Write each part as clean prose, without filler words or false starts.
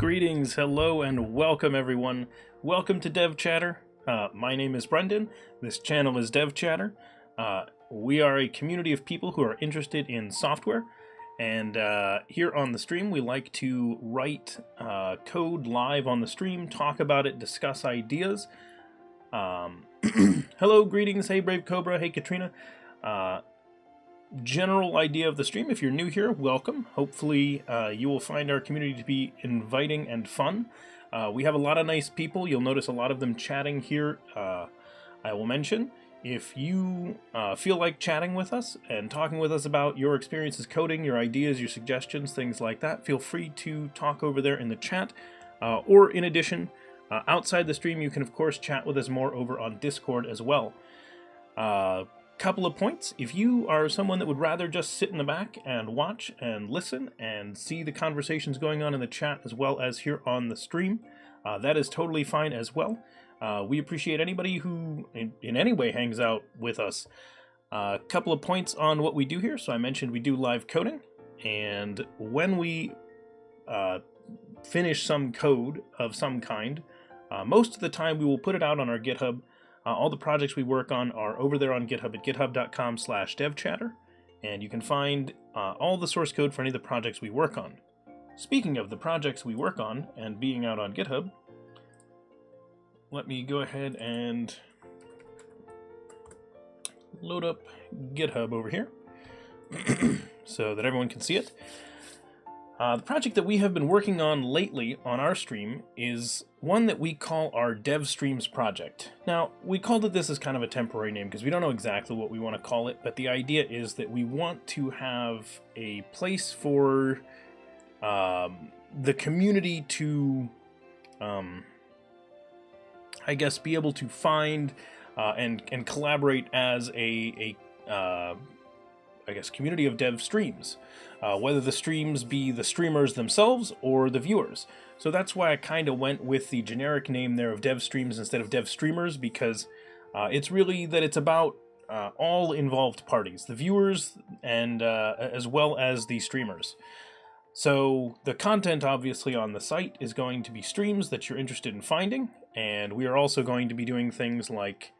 Greetings, hello, and welcome everyone. Welcome to DevChatter. My name is Brendan. This channel is DevChatter. We are a community of people who are interested in software, and here on the stream we like to write code live on the stream, talk about it, discuss ideas. Hello, greetings, hey Brave Cobra, hey Katrina. General idea of the stream, if you're new here, welcome. Hopefully you will find our community to be inviting and fun. We have a lot of nice people. You'll notice a lot of them chatting here. I will mention, if you feel like chatting with us and talking with us about your experiences coding, your ideas, your suggestions, things like that, feel free to talk over there in the chat. Or in addition, outside the stream, you can of course chat with us more over on Discord as well. Couple of points. If you are someone that would rather just sit in the back and watch and listen and see the conversations going on in the chat as well as here on the stream, that is totally fine as well. We appreciate anybody who in any way hangs out with us. A couple of points on what we do here. So I mentioned we do live coding, and when we finish some code of some kind, most of the time we will put it out on our GitHub. All the projects we work on are over there on GitHub at github.com/devchatter, and you can find all the source code for any of the projects we work on. Speaking of the projects we work on and being out on GitHub, let me go ahead and load up GitHub over here so that everyone can see it. The project that we have been working on lately on our stream is one that we call our Dev Streams project. Now, we called it this as kind of a temporary name because we don't know exactly what we want to call it, but the idea is that we want to have a place for the community to, I guess, be able to find and collaborate as a I guess, community of dev streams, whether the streams be the streamers themselves or the viewers. So that's why I kind of went with the generic name there of dev streams instead of dev streamers, because it's really that it's about all involved parties, the viewers and as well as the streamers. So the content obviously on the site is going to be streams that you're interested in finding, and we are also going to be doing things like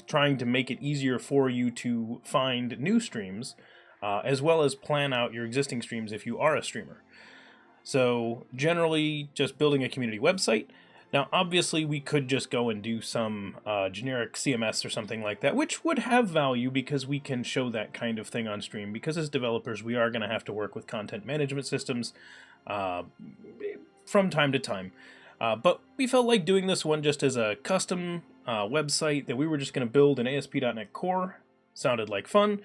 trying to make it easier for you to find new streams, as well as plan out your existing streams if you are a streamer. So generally just building a community website. Now obviously we could just go and do some generic CMS or something like that, which would have value because we can show that kind of thing on stream, because as developers we are going to have to work with content management systems from time to time. But we felt like doing this one just as a custom website that we were just going to build in ASP.NET Core. Sounded like fun.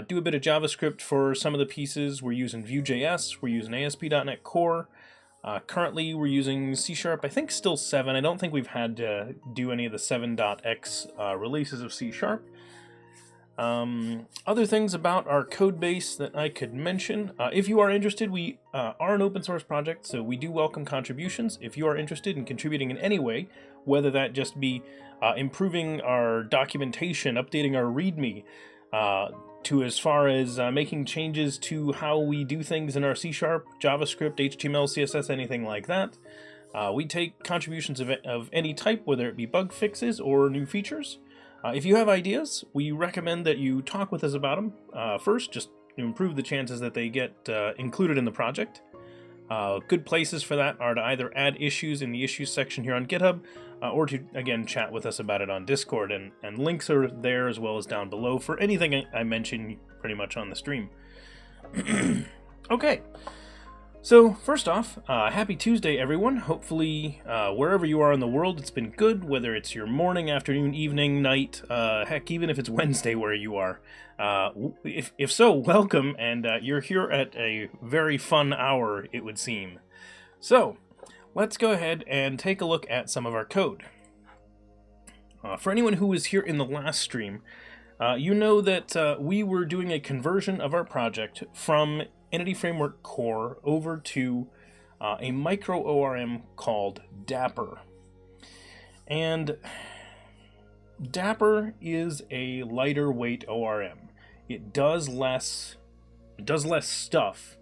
Do a bit of JavaScript for some of the pieces. We're using Vue.js. We're using ASP.NET Core. Currently we're using C#, I think still 7. I don't think we've had to do any of the 7.x releases of C#. Other things about our code base that I could mention. If you are interested, we are an open source project, so we do welcome contributions. If you are interested in contributing in any way, whether that just be improving our documentation, updating our README, to as far as making changes to how we do things in our C#, JavaScript, HTML, CSS, anything like that. We take contributions of any type, whether it be bug fixes or new features. If you have ideas, we recommend that you talk with us about them first, just to improve the chances that they get included in the project. Good places for that are to either add issues in the issues section here on GitHub, or to, again, chat with us about it on Discord, and links are there as well as down below for anything I mention pretty much on the stream. Okay. So, first off, happy Tuesday, everyone. Hopefully, wherever you are in the world, it's been good, whether it's your morning, afternoon, evening, night, heck, even if it's Wednesday where you are. If so, welcome, and you're here at a very fun hour, it would seem. So, let's go ahead and take a look at some of our code. For anyone who was here in the last stream, you know that we were doing a conversion of our project from Entity Framework Core over to a micro ORM called Dapper. And Dapper is a lighter weight ORM. It does less stuff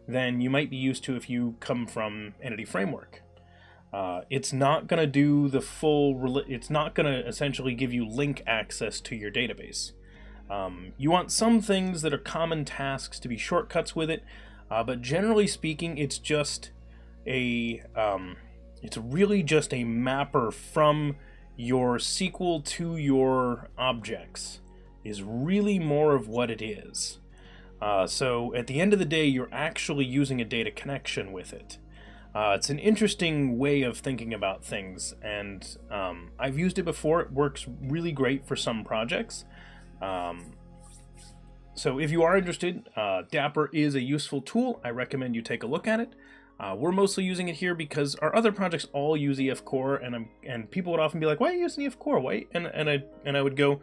than you might be used to if you come from Entity Framework. It's not going to do the full, it's not going to essentially give you link access to your database. You want some things that are common tasks to be shortcuts with it, but generally speaking, it's just it's really just a mapper from your SQL to your objects, is really more of what it is. So at the end of the day, you're actually using a data connection with it. It's an interesting way of thinking about things, and I've used it before. It works really great for some projects. So if you are interested, Dapper is a useful tool. I recommend you take a look at it. We're mostly using it here because our other projects all use EF Core, and people would often be like, "Why are you using EF Core? Why?" And I would go,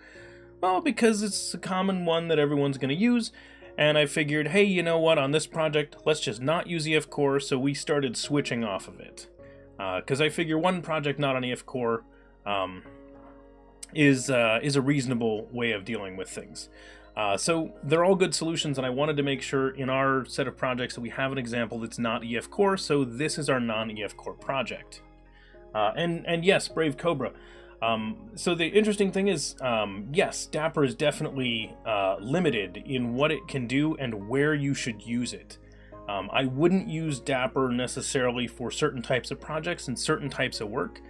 "Well, because it's a common one that everyone's going to use." And I figured, hey, you know what? On this project, let's just not use EF Core. So we started switching off of it, because I figure one project not on EF Core is a reasonable way of dealing with things. So they're all good solutions, and I wanted to make sure in our set of projects that we have an example that's not EF Core, so this is our non-EF Core project. And yes, Brave Cobra. So the interesting thing is, yes, Dapper is definitely limited in what it can do and where you should use it. I wouldn't use Dapper necessarily for certain types of projects and certain types of work.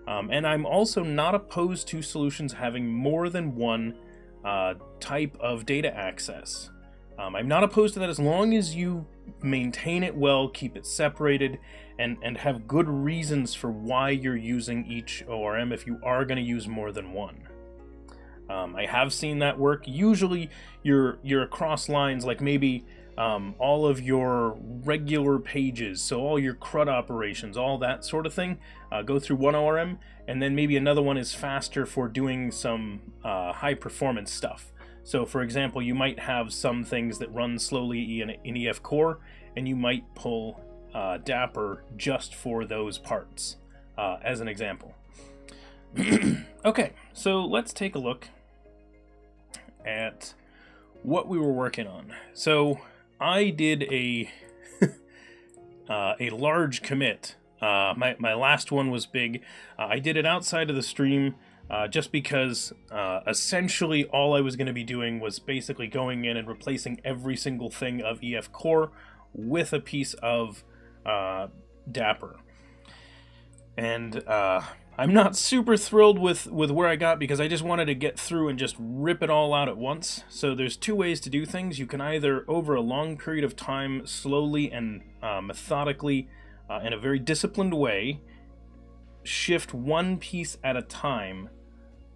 And I'm also not opposed to solutions having more than one type of data access. I'm not opposed to that as long as you maintain it well, keep it separated, and have good reasons for why you're using each ORM if you are going to use more than one. I have seen that work. Usually you're across lines, like maybe all of your regular pages, so all your CRUD operations, all that sort of thing, go through one ORM, and then maybe another one is faster for doing some high performance stuff. So for example, you might have some things that run slowly in EF Core, and you might pull Dapper just for those parts, as an example. Okay, so let's take a look at what we were working on. So I did a large commit. My last one was big. I did it outside of the stream just because essentially all I was going to be doing was basically going in and replacing every single thing of EF Core with a piece of Dapper. And I'm not super thrilled with where I got, because I just wanted to get through and just rip it all out at once. So there's two ways to do things. You can either, over a long period of time, slowly and methodically, in a very disciplined way, shift one piece at a time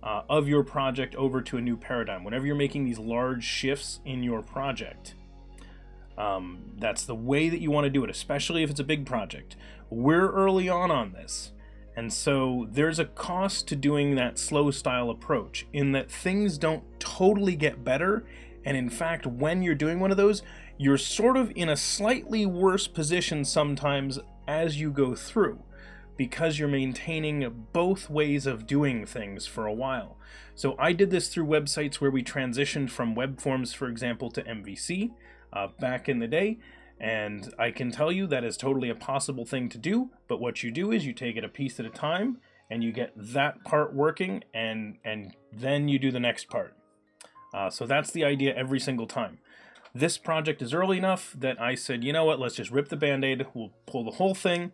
of your project over to a new paradigm. Whenever you're making these large shifts in your project, that's the way that you want to do it, especially if it's a big project. We're early on this. And so there's a cost to doing that slow style approach, in that things don't totally get better. And in fact, when you're doing one of those, you're sort of in a slightly worse position sometimes as you go through, because you're maintaining both ways of doing things for a while. So I did this through websites where we transitioned from web forms, for example, to MVC back in the day. And I can tell you that is totally a possible thing to do, but what you do is you take it a piece at a time, and you get that part working, and then you do the next part. So that's the idea every single time. This project is early enough that I said, you know what, let's just rip the Band-Aid, we'll pull the whole thing,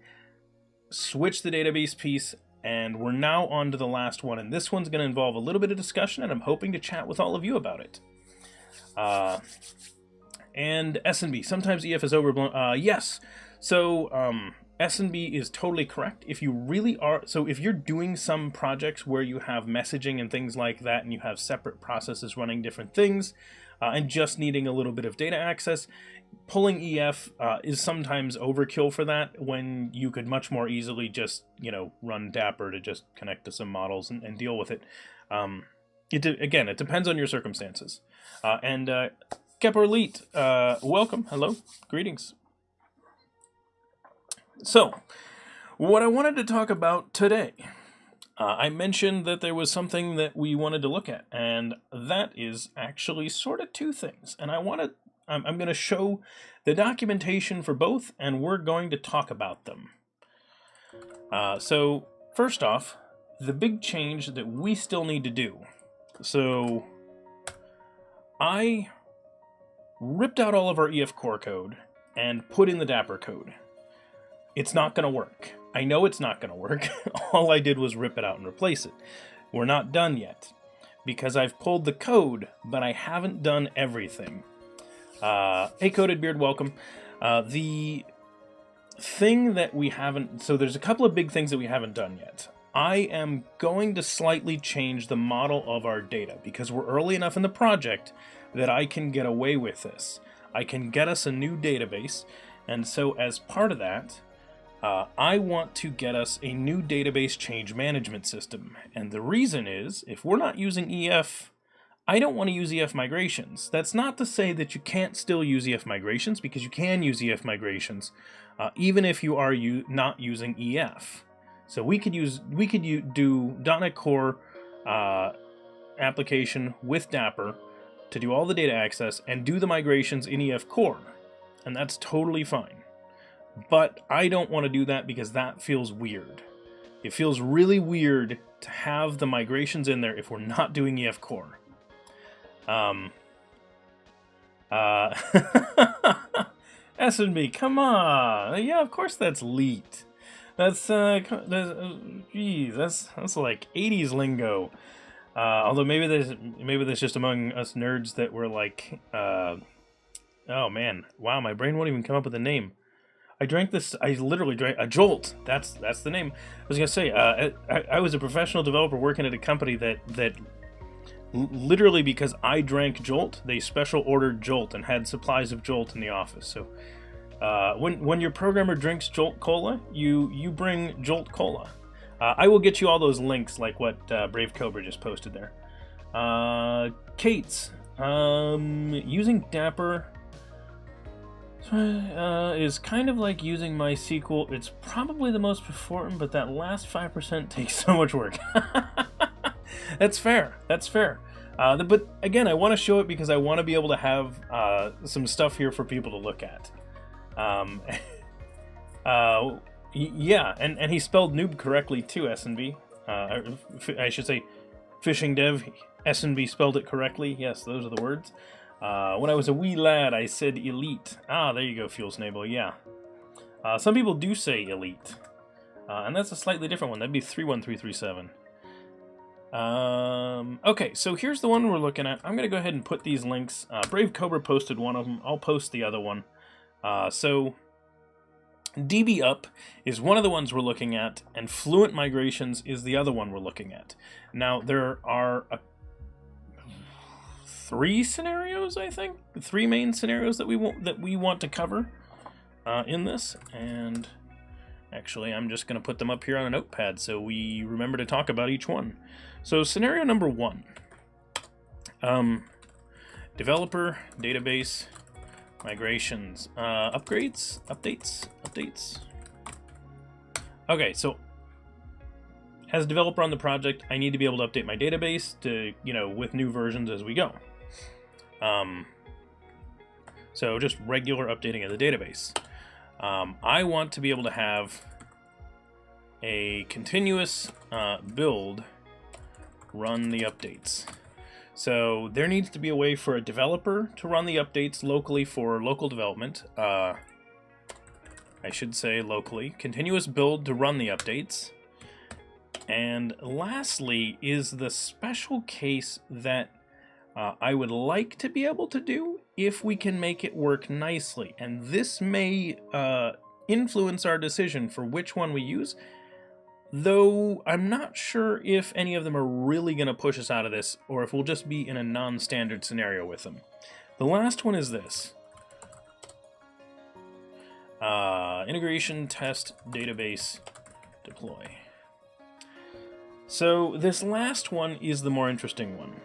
switch the database piece, and we're now on to the last one. And this one's going to involve a little bit of discussion, and I'm hoping to chat with all of you about it. And S&B, sometimes EF is overblown. Yes, so S&B is totally correct. If you really are, so if you're doing some projects where you have messaging and things like that, and you have separate processes running different things, and just needing a little bit of data access, pulling EF is sometimes overkill for that, when you could much more easily just, run Dapper to just connect to some models and deal with it. Again, it depends on your circumstances. Keperlit, welcome, hello, greetings. So, what I wanted to talk about today, I mentioned that there was something that we wanted to look at, and that is actually sort of two things. And I want to I'm going to show the documentation for both, and we're going to talk about them. So first off, the big change that we still need to do. So I ripped out all of our EF core code and put in the Dapper code. It's not going to work. I know it's not going to work. All I did was rip it out and replace it. We're not done yet, because I've pulled the code, but I haven't done everything. Hey, Coated Beard, welcome. The thing that we haven't... So there's a couple of big things that we haven't done yet. I am going to slightly change the model of our data, because we're early enough in the project that I can get away with this. I can get us a new database, and so as part of that, I want to get us a new database change management system. And the reason is, if we're not using EF, I don't want to use EF migrations. That's not to say that you can't still use EF migrations, because you can use EF migrations, even if you are not using EF. So we could do .NET Core application with Dapper to do all the data access and do the migrations in EF Core, and that's totally fine. But I don't want to do that because that feels weird. It feels really weird to have the migrations in there if we're not doing EF Core. S&B, come on! Yeah, of course that's Leet. That's geez, that's like 80s lingo. Although maybe that's just among us nerds that were like, oh man, wow, my brain won't even come up with a name. I literally drank a Jolt. That's the name. I was gonna say, I was a professional developer working at a company that literally, because I drank Jolt, they special ordered Jolt and had supplies of Jolt in the office. So when your programmer drinks Jolt Cola, you bring Jolt Cola. I will get you all those links, like what Brave Cobra just posted there. Kate's using Dapper is kind of like using MySQL. It's probably the most performant, but that last 5% takes so much work. That's fair. That's fair. But again, I want to show it because I want to be able to have some stuff here for people to look at. Yeah, and he spelled noob correctly too, S&B. I should say Fishing Dev, S&B spelled it correctly. Yes, those are the words. When I was a wee lad, I said elite. Ah, there you go, Fuel Snable, yeah. Some people do say elite. And that's a slightly different one. That'd be 31337. Okay, so here's the one we're looking at. I'm going to go ahead and put these links. Brave Cobra posted one of them. I'll post the other one. So DBUP is one of the ones we're looking at, and Fluent Migrations is the other one we're looking at. Now, there are 3 scenarios, I think? 3 main scenarios that we want to cover in this, and actually I'm just going to put them up here on a notepad so we remember to talk about each one. So scenario number 1, developer, database, migrations, updates. Okay, so as a developer on the project, I need to be able to update my database to, with new versions as we go. So just regular updating of the database. I want to be able to have a continuous build run the updates. So there needs to be a way for a developer to run the updates locally for local development. I should say locally. Continuous build to run the updates. And lastly is the special case that I would like to be able to do if we can make it work nicely. And this may influence our decision for which one we use, though I'm not sure if any of them are really going to push us out of this, or if we'll just be in a non-standard scenario with them. The last one is this. Integration, test, database, deploy. So this last one is the more interesting one.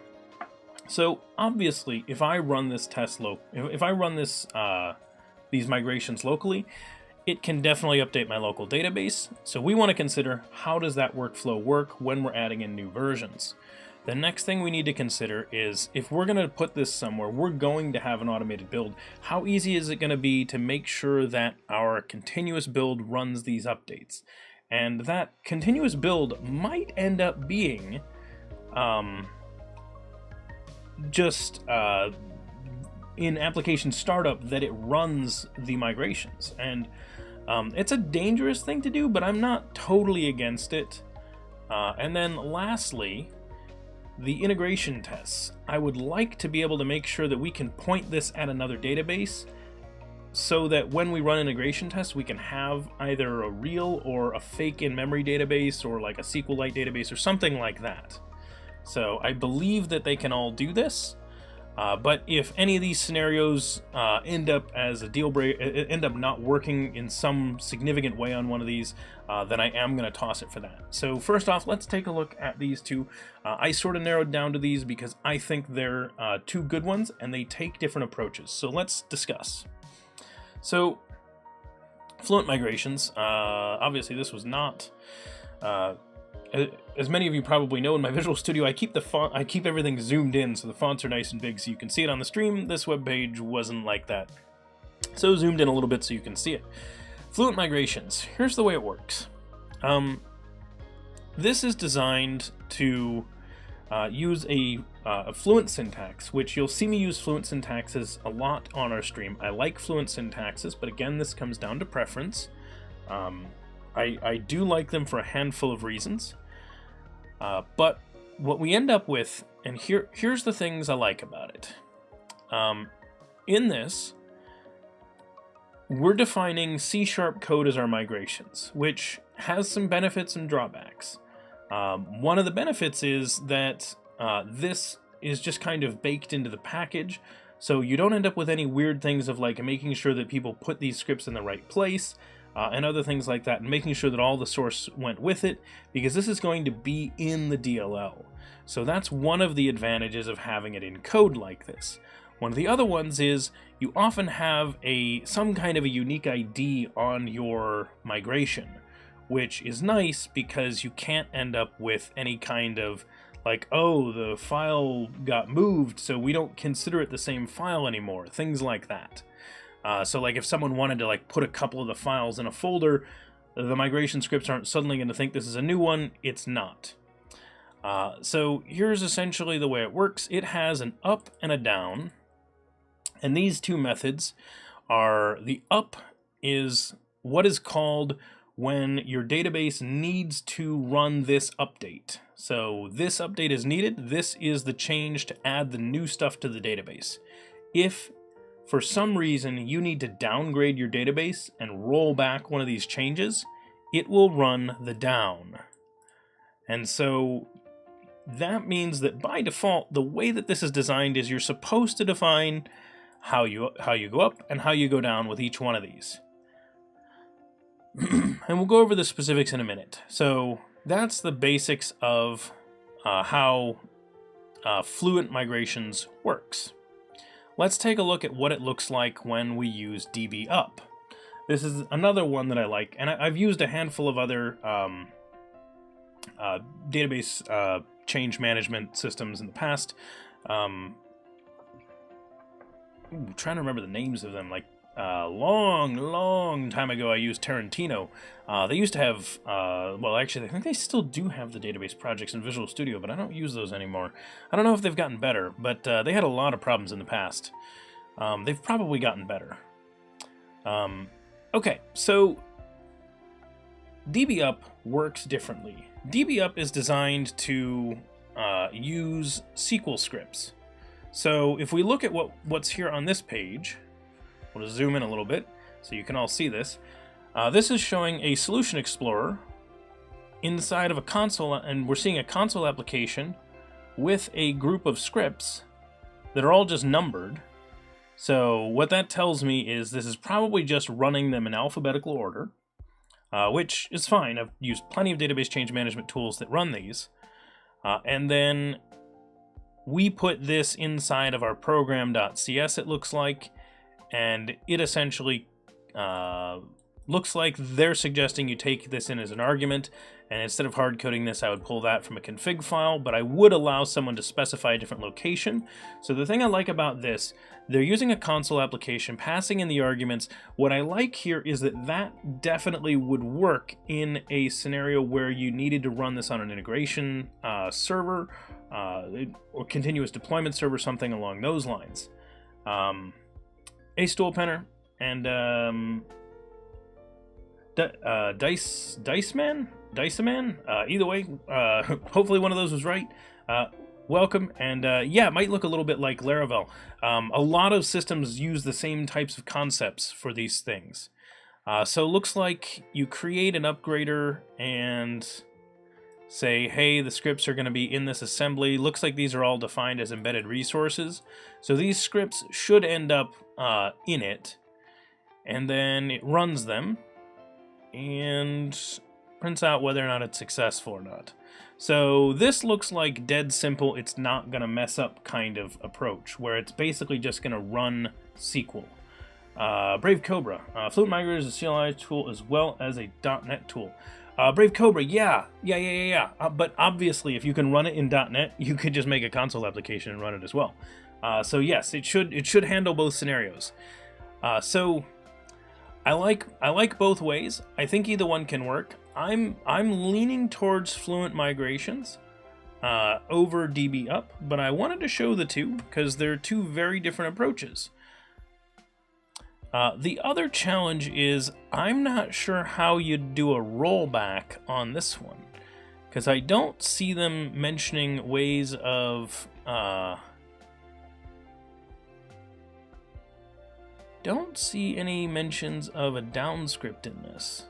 So obviously, if I run this these migrations locally, it can definitely update my local database. So we want to consider, how does that workflow work when we're adding in new versions? the next thing we need to consider is, if we're going to put this somewhere, we're going to have an automated build. How easy is it going to be to make sure that our continuous build runs these updates? And that continuous build might end up being just in application startup that it runs the migrations. And it's a dangerous thing to do, but I'm not totally against it. And then lastly, the integration tests. I would like to be able to make sure that we can point this at another database so that when we run integration tests, we can have either a real or a fake in-memory database, or like a SQLite database or something like that. So I believe that they can all do this. But if any of these scenarios end up as a deal breaker, end up not working in some significant way on one of these, then I am going to toss it for that. So first off, let's take a look at these two. I sort of narrowed down to these because I think they're two good ones and they take different approaches. So let's discuss. So Fluent Migrations, obviously this was not... as many of you probably know, in my Visual Studio, I keep the font, I keep everything zoomed in so the fonts are nice and big so you can see it on the stream. This web page wasn't like that, so zoomed in a little bit so you can see it. Fluent Migrations. Here's the way it works. This is designed to use a Fluent syntax, which you'll see me use Fluent syntaxes a lot on our stream. I like Fluent syntaxes, but again, this comes down to preference. I do like them for a handful of reasons, but what we end up with, and here's the things I like about it. In this, we're defining C# code as our migrations, which has some benefits and drawbacks. One of the benefits is that this is just kind of baked into the package, so you don't end up with any weird things of like making sure that people put these scripts in the right place, and other things like that, and making sure that all the source went with it, because this is going to be in the DLL. So that's one of the advantages of having it in code like this. One of the other ones is you often have some kind of a unique ID on your migration, which is nice because you can't end up with any kind of like, oh, the file got moved, so we don't consider it the same file anymore, things like that. So like if someone wanted to like put a couple of the files in a folder, the migration scripts aren't suddenly going to think this is a new one. It's not. So here's essentially the way it works. It has an up and a down, and these two methods are, the up is what is called when your database needs to run this update. So this update is needed. This is the change to add the new stuff to the database. If for some reason you need to downgrade your database and roll back one of these changes, it will run the down. And so that means that by default, the way that this is designed is you're supposed to define how you go up and how you go down with each one of these. And we'll go over the specifics in a minute. So that's the basics of how Fluent Migrations works. Let's take a look at what it looks like when we use DBUP. This is another one that I like, and I've used a handful of other database change management systems in the past. Trying to remember the names of them. Like long time ago, I used Tarantino. They used to have, well, actually, I think they still do have the database projects in Visual Studio, but I don't use those anymore. I don't know if they've gotten better, but they had a lot of problems in the past. They've probably gotten better. Okay, so DBUP works differently. DBUP is designed to use SQL scripts. So if we look at what's here on this page, we'll just zoom in a little bit so you can all see this. This is showing a Solution Explorer inside of a console, and we're seeing a console application with a group of scripts that are all just numbered. So what that tells me is this is probably just running them in alphabetical order, which is fine. I've used plenty of database change management tools that run these. And then we put this inside of our program.cs, it looks like, and it essentially looks like they're suggesting you take this in as an argument, And instead of hard coding this, I would pull that from a config file, but I would allow someone to specify a different location. So the thing I like about this, they're using a console application, passing in the arguments. What I like here is that that definitely would work in a scenario where you needed to run this on an integration server or continuous deployment server, something along those lines. Ace Dual Penner and Diceman? Either way, hopefully one of those was right. Welcome, and yeah, it might look a little bit like Laravel. A lot of systems use the same types of concepts for these things. So it looks like you create an upgrader and say, hey, the scripts are going to be in this assembly. Looks like these are all defined as embedded resources. So these scripts should end up in it, and then it runs them and prints out whether or not it's successful or not. So this looks like dead simple, it's not going to mess up kind of approach, where it's basically just going to run SQL. Brave Cobra. Fluent Migrator is a CLI tool as well as a .NET tool. Brave Cobra, yeah. But obviously, if you can run it in .NET, you could just make a console application and run it as well. So yes, it should handle both scenarios. So I like both ways. I think either one can work. I'm leaning towards Fluent Migrations over DBUP, but I wanted to show the two because they're two very different approaches. The other challenge is I'm not sure how you'd do a rollback on this one, because I don't see them mentioning ways of don't see any mentions of a down script in this.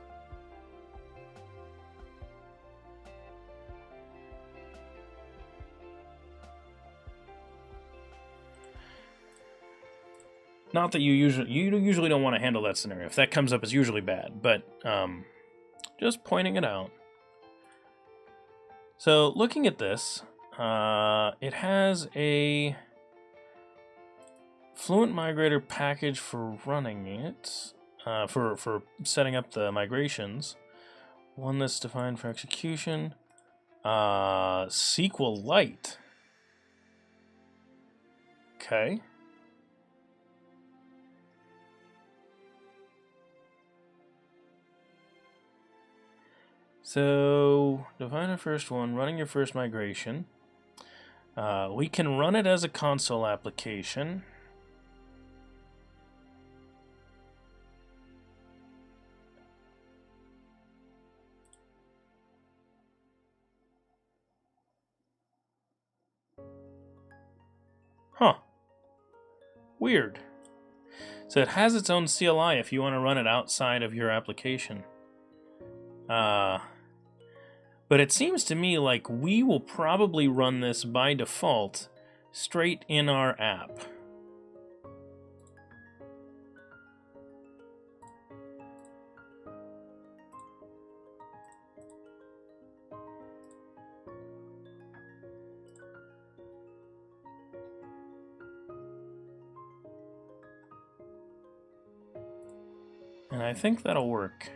Not that you usually don't want to handle that scenario. If that comes up, it's usually bad, but just pointing it out. So looking at this, it has a Fluent Migrator package for running it, for setting up the migrations. One that's defined for execution. SQLite. Okay. So, define the first one, running your first migration. We can run it as a console application. Huh. Weird. So it has its own CLI if you want to run it outside of your application. But it seems to me like we will probably run this by default straight in our app. And I think that'll work.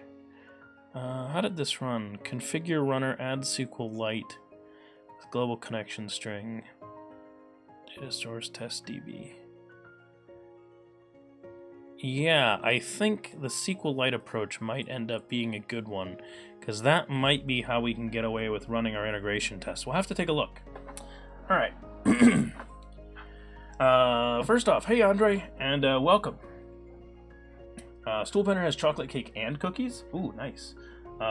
How did this run? Configure runner, add SQLite with global connection string. Data source test DB. Yeah, I think the SQLite approach might end up being a good one, because that might be how we can get away with running our integration tests. We'll have to take a look. All right. First off, hey Andre, and welcome. Stool Penner has chocolate cake and cookies. Ooh, nice.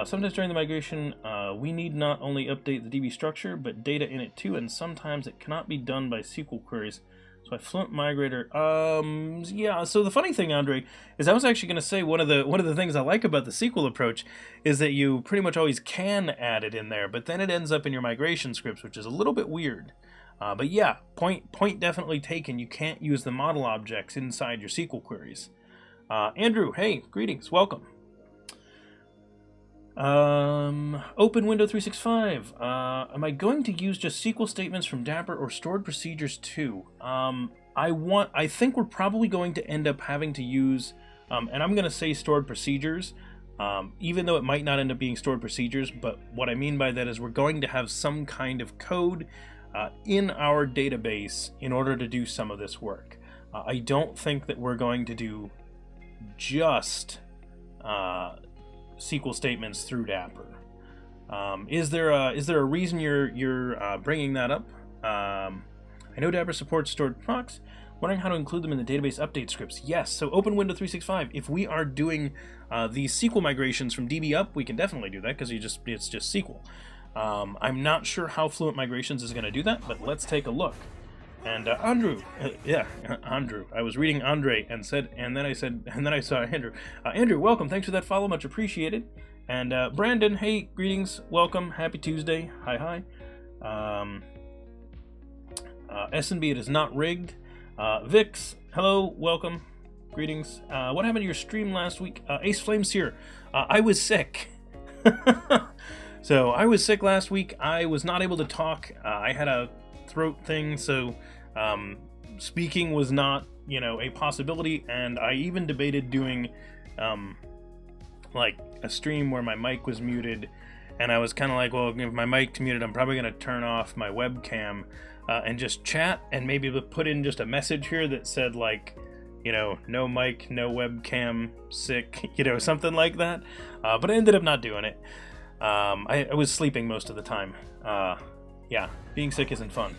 Sometimes during the migration, we need not only update the DB structure, but data in it too, and sometimes it cannot be done by SQL queries. So I Fluent Migrator. Yeah. So the funny thing, Andre, is I was actually going to say one of the things I like about the SQL approach is that you pretty much always can add it in there, but then it ends up in your migration scripts, which is a little bit weird. But yeah, point definitely taken. You can't use the model objects inside your SQL queries. Andrew, hey, greetings, welcome. Open Window 365. Am I going to use just SQL statements from Dapper or stored procedures too? I think we're probably going to end up having to use, and I'm going to say stored procedures, even though it might not end up being stored procedures. But what I mean by that is we're going to have some kind of code in our database in order to do some of this work. I don't think that we're going to do just SQL statements through Dapper. Is there a reason you're bringing that up? I know Dapper supports stored procs. Wondering how to include them in the database update scripts. Yes, so Open Window 365. If we are doing these SQL migrations from DBUP, we can definitely do that because it's just SQL. I'm not sure how Fluent Migrations is going to do that, but let's take a look. And Andrew, Andrew. I was reading Andre and then I saw Andrew. Andrew, welcome. Thanks for that follow, much appreciated. And Brandon, hey, greetings, welcome, happy Tuesday. Hi. S&B, it is not rigged. Vix, hello, welcome, greetings. What happened to your stream last week? Ace Flames here. I was sick. So I was sick last week. I was not able to talk. I had a throat thing, so speaking was not, a possibility. And I even debated doing like a stream where my mic was muted. And I was kind of like, well, if my mic's muted, I'm probably going to turn off my webcam and just chat, and maybe put in just a message here that said, like, no mic, no webcam, sick, something like that. But I ended up not doing it. I was sleeping most of the time. Yeah, being sick isn't fun.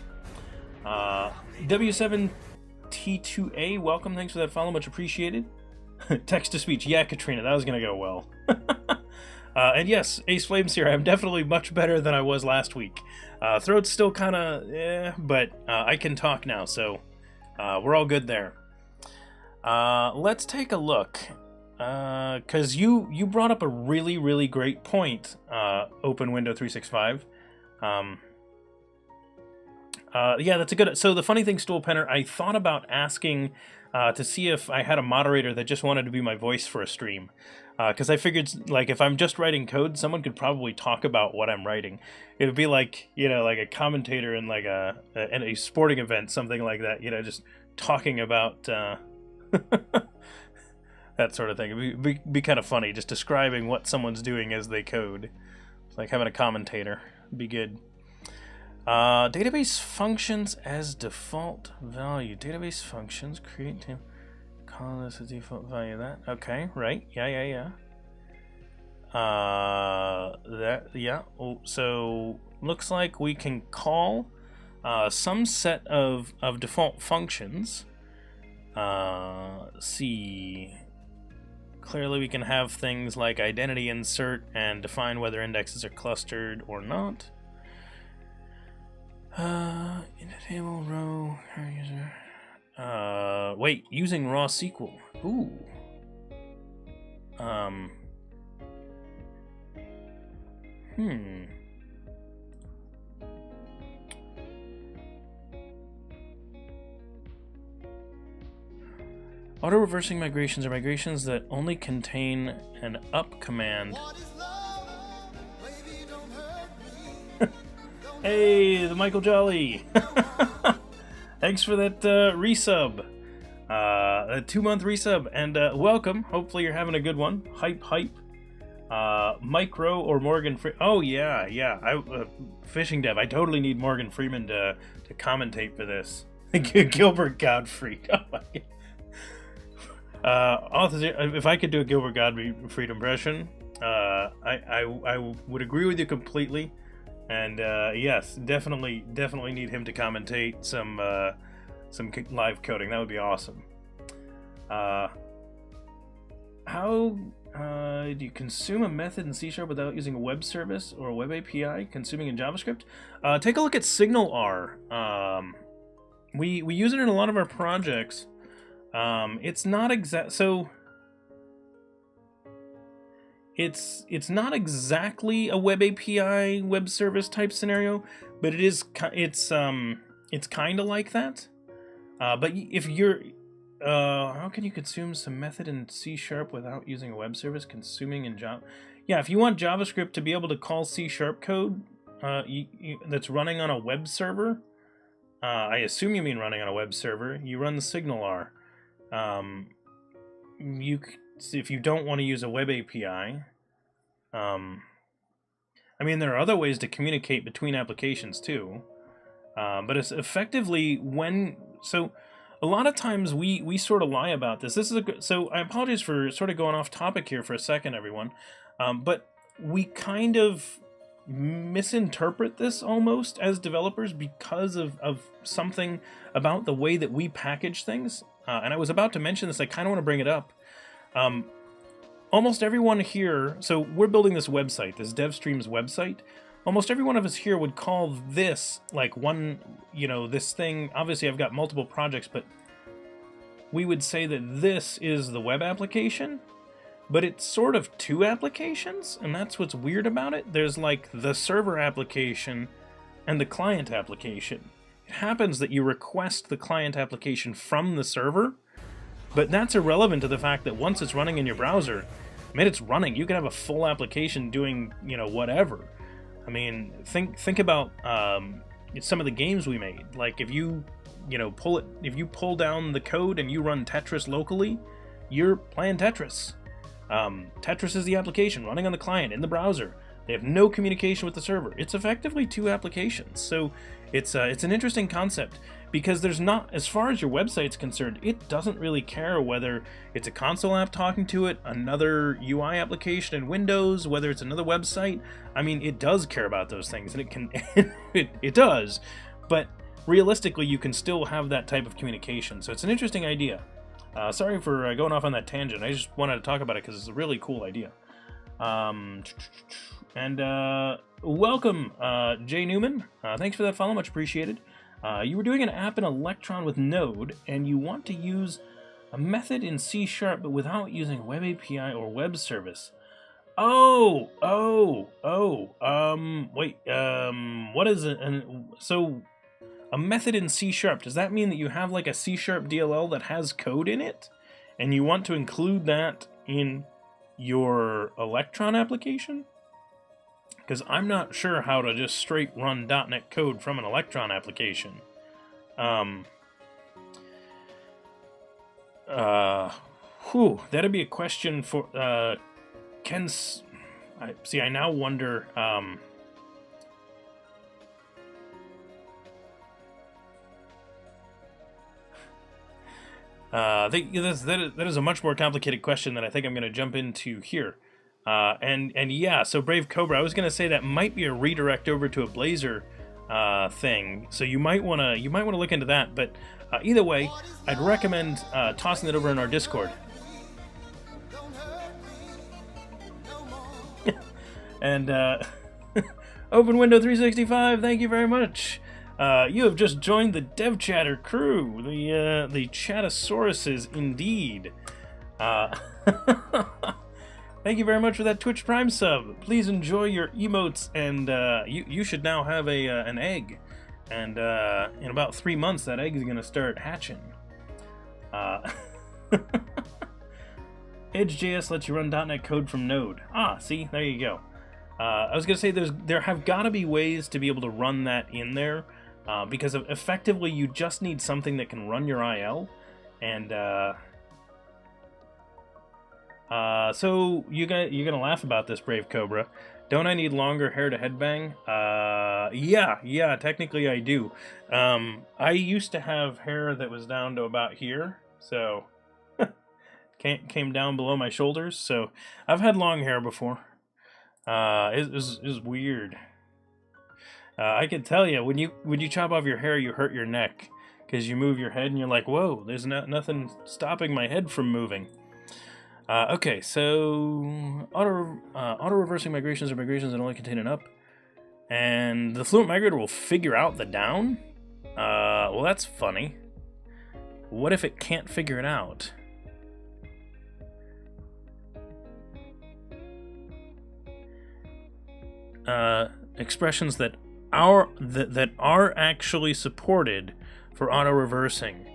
W7T2A, welcome. Thanks for that follow, much appreciated. Text to speech. Yeah, Katrina, that was going to go well. And yes, Ace Flames here. I'm definitely much better than I was last week. Throat's still kind of, but I can talk now, so we're all good there. Let's take a look, because you brought up a really, really great point, Open Window 365. Yeah, that's a good... So the funny thing, Stoolpenner, I thought about asking to see if I had a moderator that just wanted to be my voice for a stream. Because I figured, like, if I'm just writing code, someone could probably talk about what I'm writing. It would be like, like a commentator in like a sporting event, something like that. Just talking about that sort of thing. It'd be kind of funny, just describing what someone's doing as they code. It's like having a commentator. It'd be good. Database functions as default value. Database functions create to call this a default value. That okay, right? Yeah. Oh, so looks like we can call some set of default functions. See. Clearly, we can have things like identity insert and define whether indexes are clustered or not. In a table row user. Wait, using raw SQL. Ooh. Auto-reversing migrations are migrations that only contain an up command. Hey, the Michael Jolly! Thanks for that resub. A 2-month resub, and welcome. Hopefully you're having a good one. Hype. Micro or Morgan Freeman. Oh, yeah. Fishing Dev. I totally need Morgan Freeman to commentate for this. Gilbert Gottfried. Oh, my God. If I could do a Gilbert Gottfried impression, I would agree with you completely. And yes, definitely need him to commentate some live coding. That would be awesome. How do you consume a method in C# without using a web service or a web API? Consuming in JavaScript? Take a look at SignalR. We use it in a lot of our projects. It's not so. It's not exactly a web API, web service type scenario, but it's kind of like that. But if you're, how can you consume some method in C# without using a web service? Consuming in Java. Yeah, if you want JavaScript to be able to call C# code that's running on a web server, I assume you mean running on a web server. You run the SignalR. If you don't want to use a web API, I mean, there are other ways to communicate between applications too, but it's effectively so a lot of times we sort of lie about this. This is so I apologize for sort of going off topic here for a second, everyone, but we kind of misinterpret this almost as developers because of something about the way that we package things. And I was about to mention this, I kind of want to bring it up. Almost everyone here, so we're building this website, this DevStreams website. Almost every one of us here would call this like one, this thing. Obviously I've got multiple projects, but we would say that this is the web application, but it's sort of two applications, and that's what's weird about it. There's like the server application and the client application. It happens that you request the client application from the server, but that's irrelevant to the fact that once it's running in your browser, I mean, it's running. You can have a full application doing, whatever. I mean, think about some of the games we made. Like if you pull down the code and you run Tetris locally, you're playing Tetris. Tetris is the application running on the client in the browser. They have no communication with the server. It's effectively two applications. So it's an interesting concept because there's not, as far as your website's concerned, it doesn't really care whether it's a console app talking to it, another UI application in Windows, whether it's another website. I mean, it does care about those things, and it can, it does, but realistically, you can still have that type of communication. So it's an interesting idea. Sorry for going off on that tangent. I just wanted to talk about it because it's a really cool idea. Welcome, Jay Newman. Thanks for that follow, much appreciated. You were doing an app in Electron with Node, and you want to use a method in C#, but without using a web API or web service. Wait, what is it? So, a method in C#, does that mean that you have like a C# DLL that has code in it, and you want to include that in your Electron application? Because I'm not sure how to just straight run .NET code from an Electron application. That'd be a question for Ken's. I now wonder. That is a much more complicated question that I think I'm going to jump into here. And yeah, so Brave Cobra, I was going to say that might be a redirect over to a Blazor thing. So you might want to look into that. But either way, I'd recommend tossing it over in our Discord. And Open Window 365, thank you very much. You have just joined the DevChatter crew, the Chattosauruses indeed. Thank you very much for that Twitch Prime sub. Please enjoy your emotes, and you should now have an egg. And in about 3 months, that egg is going to start hatching. Edge.js lets you run .NET code from Node. See, there you go. I was going to say there have got to be ways to be able to run that in there, because effectively you just need something that can run your IL, and so you're gonna laugh about this, Brave Cobra. Don't I need longer hair to headbang? Yeah, technically I do. I used to have hair that was down to about here, so came down below my shoulders. So I've had long hair before. It was weird. I can tell you when you chop off your hair, you hurt your neck because you move your head and you're like, whoa, there's nothing stopping my head from moving. Okay, so auto-reversing migrations are migrations that only contain an up, and the Fluent Migrator will figure out the down? Well, that's funny. What if it can't figure it out? Expressions that are actually supported for auto-reversing.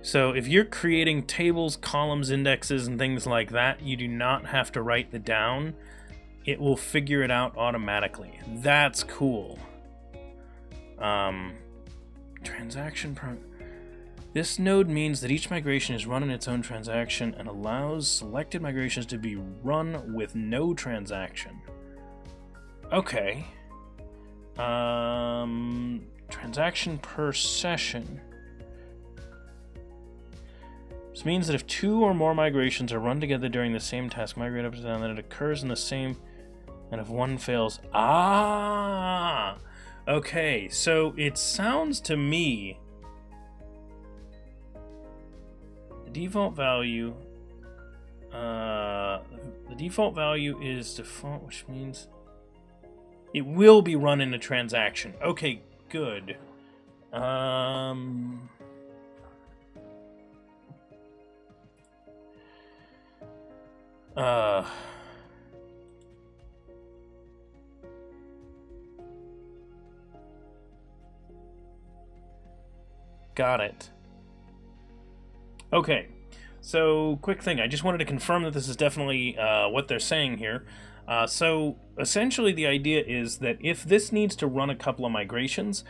So if you're creating tables, columns, indexes, and things like that, you do not have to write the down. It will figure it out automatically. That's cool. This node means that each migration is run in its own transaction and allows selected migrations to be run with no transaction. Okay. Transaction per session. This means that if 2 or more migrations are run together during the same task, migrate up and down, then it occurs in the same, and if one fails, okay, so it sounds to me the default value is default, which means it will be run in a transaction. Okay, good. Got it. Okay, so quick thing. I just wanted to confirm that this is definitely what they're saying here. So essentially the idea is that if this needs to run a couple of migrations,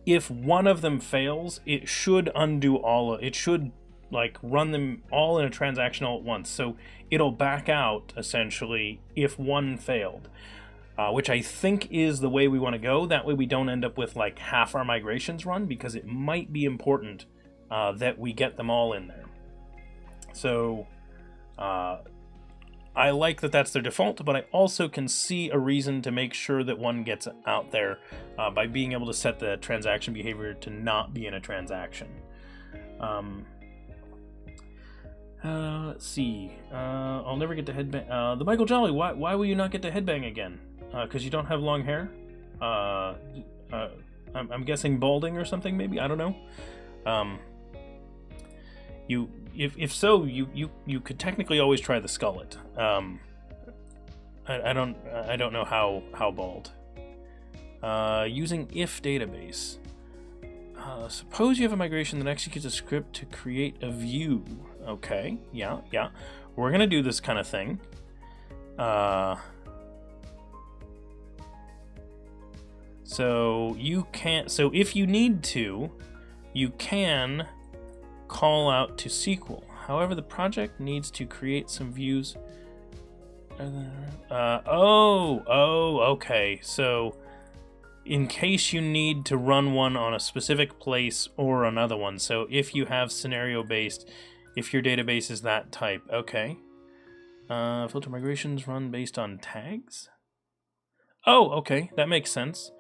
if one of them fails, it should undo all of it. Should like run them all in a transaction all at once. So it'll back out essentially if one failed, which I think is the way we want to go. That way we don't end up with like half our migrations run, because it might be important that we get them all in there. So I like that that's their default, but I also can see a reason to make sure that one gets out there by being able to set the transaction behavior to not be in a transaction. Let's see. I'll never get to headbang. The Michael Jolly, why will you not get to headbang again? Because you don't have long hair? I'm guessing balding or something, maybe? I don't know. If so, you could technically always try the skullet. I don't know how bald. Using if database. Suppose you have a migration that executes a script to create a view. Okay, yeah. We're gonna do this kind of thing. So you can't. So if you need to, you can call out to SQL. However, the project needs to create some views. Okay. So in case you need to run one on a specific place or another one. So if you have scenario based, if your database is that type, okay. Filter migrations run based on tags. Oh, okay, that makes sense.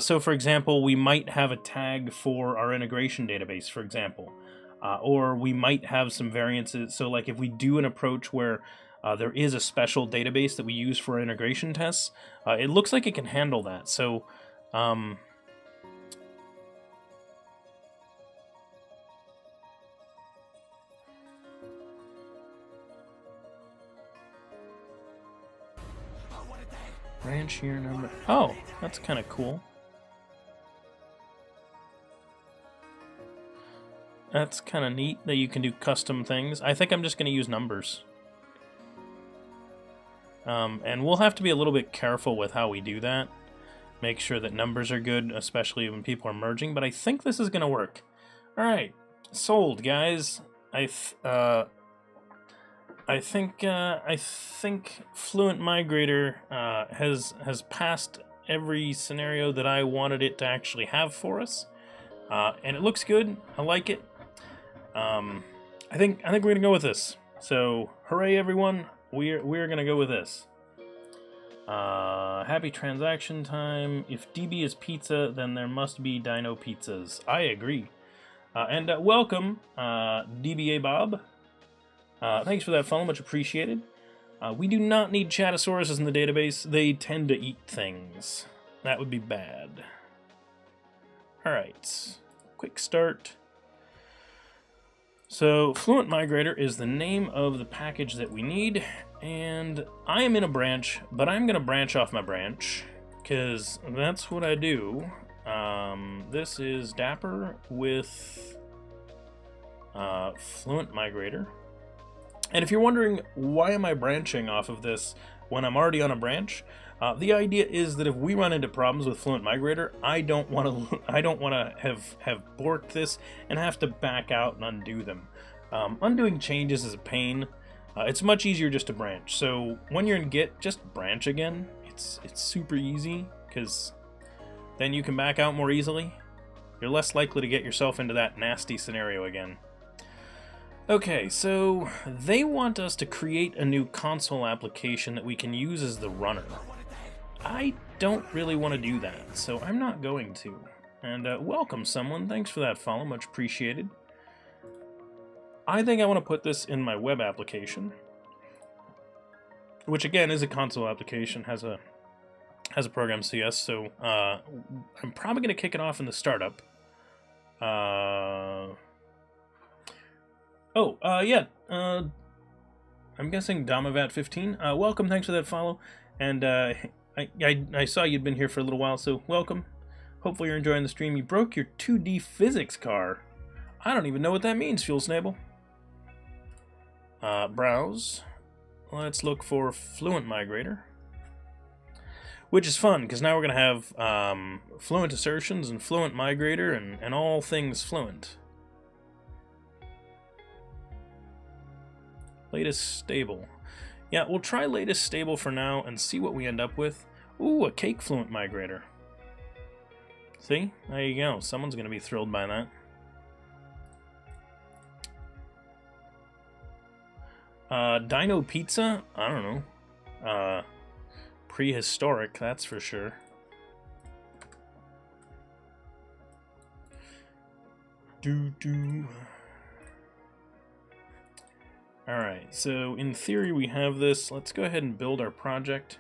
So for example, we might have a tag for our integration database, for example. Or we might have some variances. So like if we do an approach where there is a special database that we use for integration tests, it looks like it can handle that. So branch year number. Oh, that's kind of cool. That's kind of neat that you can do custom things. I think I'm just going to use numbers. And we'll have to be a little bit careful with how we do that. Make sure that numbers are good, especially when people are merging. But I think this is going to work. All right, sold, guys. I think Fluent Migrator has passed every scenario that I wanted it to actually have for us, and it looks good. I like it. I think we're gonna go with this. So hooray, everyone! We're gonna go with this. Happy transaction time. If DB is pizza, then there must be Dino pizzas. I agree. And welcome, DBA Bob. Thanks for that follow, much appreciated. We do not need Chattosauruses in the database. They tend to eat things. That would be bad. Alright, quick start. So, Fluent Migrator is the name of the package that we need, and I am in a branch, but I'm going to branch off my branch, because that's what I do. This is Dapper with Fluent Migrator. And if you're wondering, why am I branching off of this when I'm already on a branch? The idea is that if we run into problems with Fluent Migrator, I don't want to have borked this and have to back out and undo them. Undoing changes is a pain. It's much easier just to branch. So when you're in Git, just branch again. it's super easy, because then you can back out more easily. You're less likely to get yourself into that nasty scenario again. Okay, so they want us to create a new console application that we can use as the runner. I don't really want to do that, so I'm not going to. And welcome someone, thanks for that follow, much appreciated. I think I want to put this in my web application, which again is a console application, has a program CS, so I'm probably going to kick it off in the startup. Yeah, I'm guessing Damavat15. Welcome, thanks for that follow, and I saw you'd been here for a little while, so welcome. Hopefully you're enjoying the stream. You broke your 2D physics car. I don't even know what that means, Fuel Snable. Browse. Let's look for Fluent Migrator. Which is fun, because now we're going to have Fluent Assertions and Fluent Migrator and all things Fluent. Latest stable. Yeah, we'll try latest stable for now and see what we end up with. Ooh, a cake Fluent Migrator. See? There you go. Someone's going to be thrilled by that. Dino Pizza? I don't know. Prehistoric, that's for sure. Alright, so in theory we have this. Let's go ahead and build our project.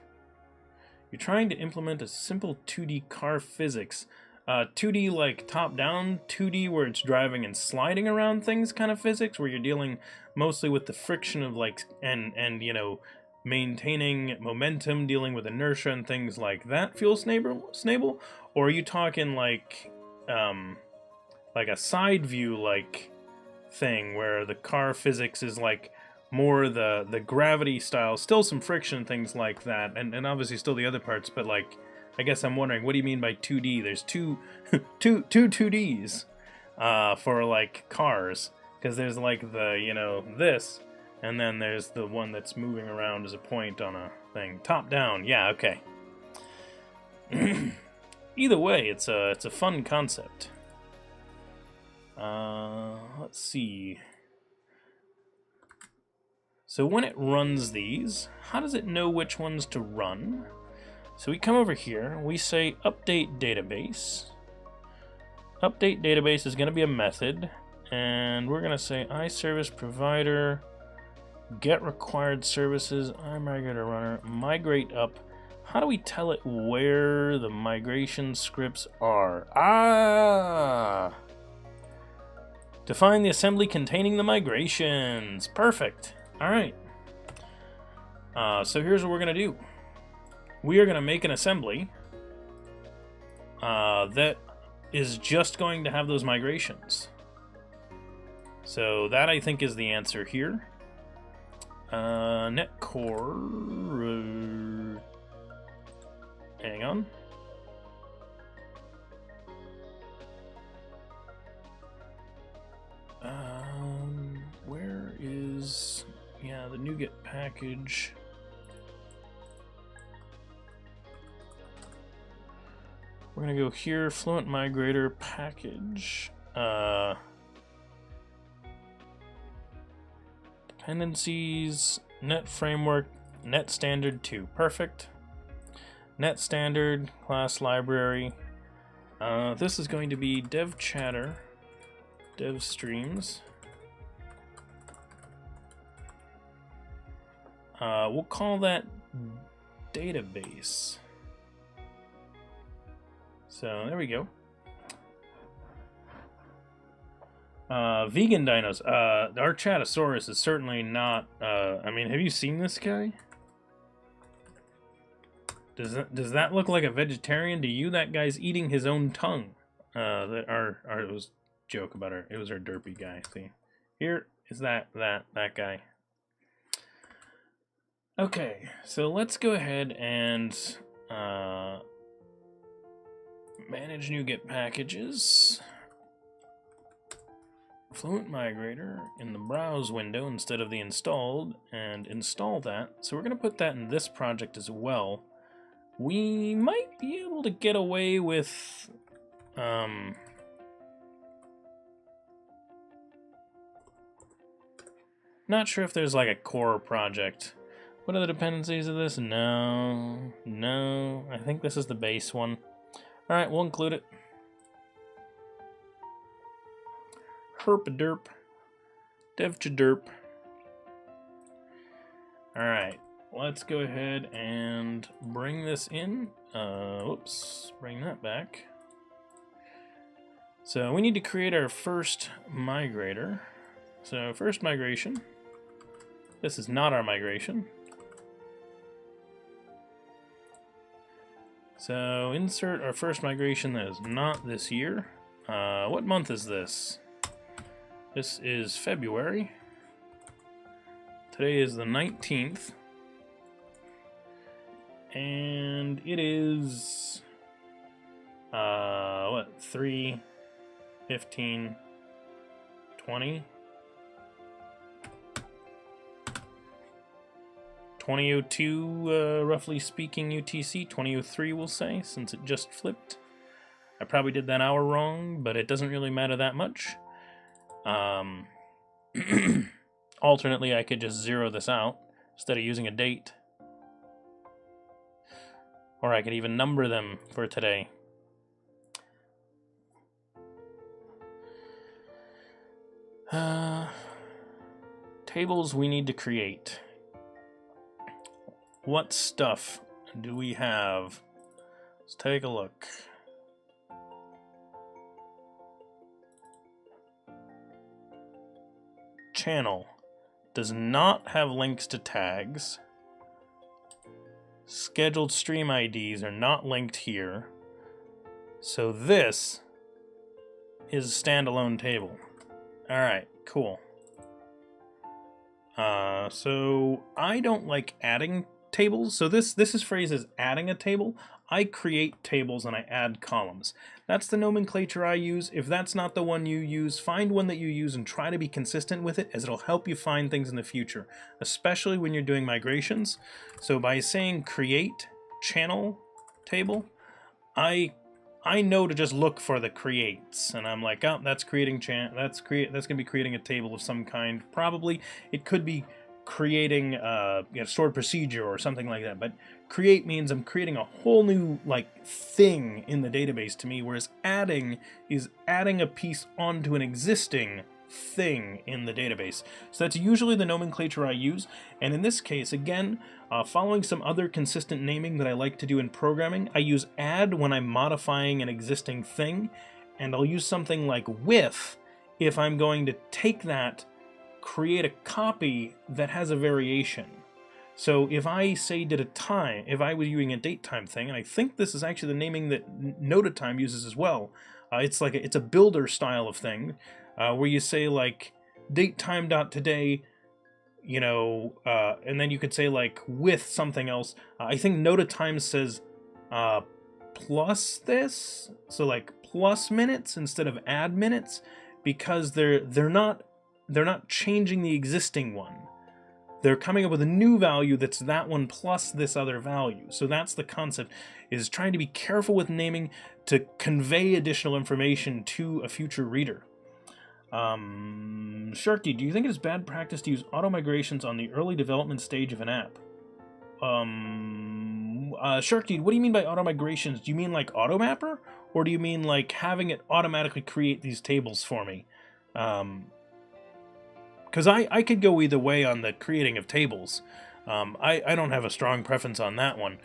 You're trying to implement a simple 2D car physics. 2D like top-down, 2D where it's driving and sliding around things kind of physics, where you're dealing mostly with the friction of like, and you know, maintaining momentum, dealing with inertia and things like that, Fuel Snable? Or are you talking like a side view like thing where the car physics is like more the gravity style, still some friction and things like that, and obviously still the other parts, but like, I guess I'm wondering, what do you mean by 2D? There's two 2Ds for like cars, because there's like the, you know, this, and then there's the one that's moving around as a point on a thing. Top down, yeah, okay. Either way, it's a fun concept. Let's see. So when it runs these, how does it know which ones to run? So we come over here, we say update database. Update database is going to be a method, and we're going to say iService provider, get required services, iMigrator runner, migrate up. How do we tell it where the migration scripts are? Define the assembly containing the migrations. Perfect. All right. So here's what we're going to do. We are going to make an assembly that is just going to have those migrations. So that, I think, is the answer here. Netcore. Hang on. Where is... Yeah, the NuGet package. We're going to go here, Fluent Migrator Package. Dependencies, Net Framework, Net Standard 2. Perfect. Net Standard, class library. This is going to be DevChatter, Dev Streams. We'll call that database. So there we go. Vegan dinos. Our Chatosaurus is certainly not. I mean, have you seen this guy? Does that look like a vegetarian to you? That guy's eating his own tongue. It was a joke about her. It was our derpy guy. See, here is that guy. Okay, so let's go ahead and manage NuGet packages. Fluent Migrator in the browse window instead of the installed, and install that. So we're going to put that in this project as well. We might be able to get away with not sure if there's like a core project. What are the dependencies of this? No. I think this is the base one. All right, we'll include it. Herp-a-derp. DevChatter. All right, let's go ahead and bring this in. Oops, bring that back. So we need to create our first migrator. So first migration. This is not our migration. So insert our first migration that is not this year. What month is this? This is February. Today is the 19th. And it is, what, 3, 15, 20? 2002, roughly speaking, UTC. 2003, we'll say, since it just flipped. I probably did that hour wrong, but it doesn't really matter that much. Alternately, I could just zero this out instead of using a date. Or I could even number them for today. Tables we need to create. What stuff do we have? Let's take a look. Channel does not have links to tags. Scheduled stream IDs are not linked here. So this is a standalone table. All right, cool. So I don't like adding tables. So this is phrased as adding a table. I create tables and I add columns. That's the nomenclature I use. If that's not the one you use, find one that you use and try to be consistent with it, as it'll help you find things in the future, especially when you're doing migrations. So by saying create channel table, I know to just look for the creates, and I'm like, oh, that's creating that's gonna be creating a table of some kind. Probably it could be creating stored procedure or something like that, but create means I'm creating a whole new like thing in the database to me, whereas adding is adding a piece onto an existing thing in the database. So that's usually the nomenclature I use, and in this case, again, following some other consistent naming that I like to do in programming, I use add when I'm modifying an existing thing, and I'll use something like with if I'm going to take that, create a copy that has a variation. So if I say did a time, if I was using a date time thing, and I think this is actually the naming that Notatime uses as well, it's like it's a builder style of thing, where you say like date time dot today, and then you could say like with something else. I think Notatime says plus this, so like plus minutes instead of add minutes, because they're not changing the existing one. They're coming up with a new value that's that one plus this other value. So that's the concept, is trying to be careful with naming to convey additional information to a future reader. Sharky, do you think it is bad practice to use auto migrations on the early development stage of an app? Sharky, what do you mean by auto migrations? Do you mean like AutoMapper? Or do you mean like having it automatically create these tables for me? Because I could go either way on the creating of tables. I don't have a strong preference on that one.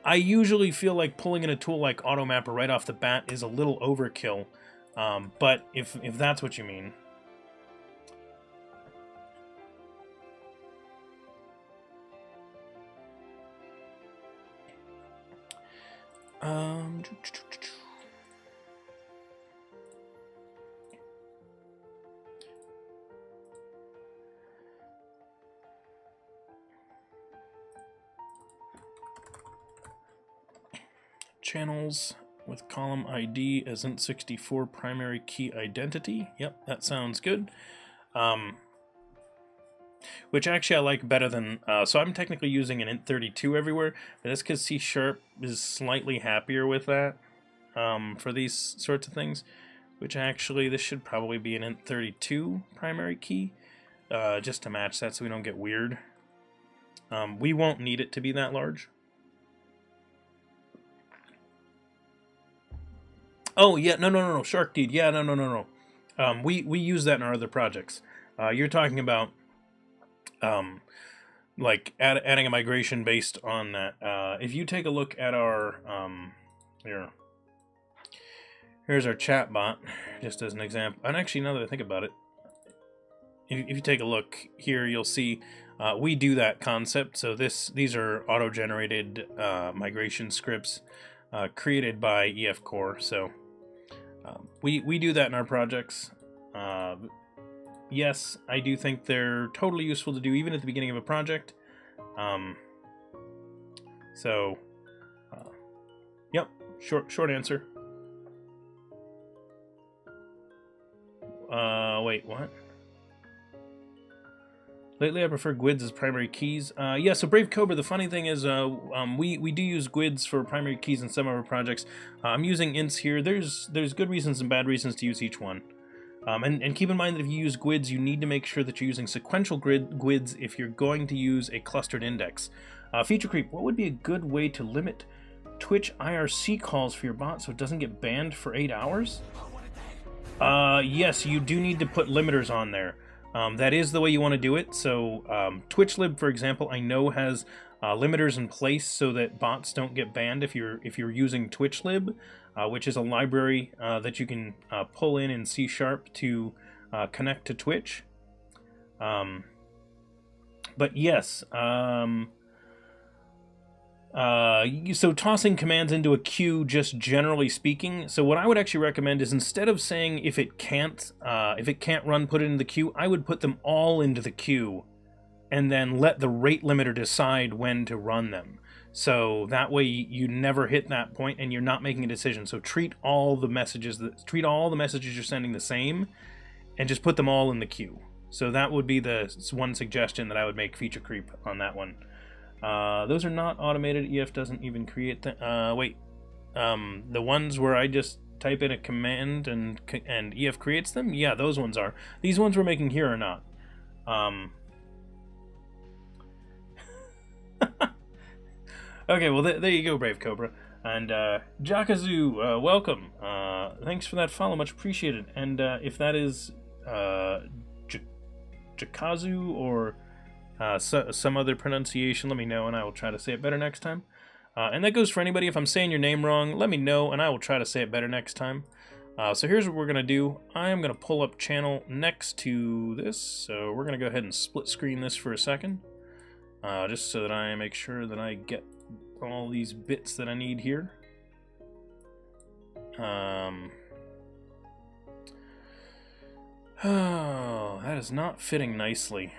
I usually feel like pulling in a tool like AutoMapper right off the bat is a little overkill. But if that's what you mean. Channels with column ID as int64 primary key identity. Yep, that sounds good. which actually I like better than, so I'm technically using an int32 everywhere, but that's because C# is slightly happier with that for these sorts of things, which actually this should probably be an int32 primary key, just to match that so we don't get weird. We won't need it to be that large. Oh, yeah, no, Shark Deed, yeah, no. We use that in our other projects. You're talking about like adding a migration based on that. If you take a look at our here's our chat bot, just as an example. And actually, now that I think about it, if you take a look here, you'll see we do that concept. So these are auto-generated migration scripts created by EF Core. So we do that in our projects. Yes, I do think they're totally useful to do even at the beginning of a project. Yep, short answer. Wait, what? Lately, I prefer GUIDs as primary keys. Yeah, so Brave Cobra, the funny thing is we do use GUIDs for primary keys in some of our projects. I'm using ints here. There's good reasons and bad reasons to use each one. And keep in mind that if you use GUIDs, you need to make sure that you're using sequential GUIDs if you're going to use a clustered index. Feature creep, what would be a good way to limit Twitch IRC calls for your bot so it doesn't get banned for 8 hours? Yes, you do need to put limiters on there. That is the way you want to do it. So TwitchLib, for example, I know has limiters in place so that bots don't get banned if you're using TwitchLib, which is a library that you can pull in C# to connect to Twitch. But yes, so tossing commands into a queue, just generally speaking. So what I would actually recommend is instead of saying if it can't run, put it in the queue, I would put them all into the queue and then let the rate limiter decide when to run them. So that way you never hit that point and you're not making a decision. So treat all the messages you're sending the same and just put them all in the queue. So that would be the one suggestion that I would make, feature creep, on that one. Those are not automated. EF doesn't even create them. The ones where I just type in a command and EF creates them? Yeah, those ones are. These ones we're making here are not. Okay, well, there you go, Brave Cobra. And Jakazu, welcome. Thanks for that follow, much appreciated. And if that is Jakazu or some other pronunciation, let me know and I will try to say it better next time. And that goes for anybody. If I'm saying your name wrong, let me know and I will try to say it better next time. So here's what we're going to do. I am going to pull up channel next to this. So we're going to go ahead and split screen this for a second. Just so that I make sure that I get all these bits that I need here. Oh, that is not fitting nicely.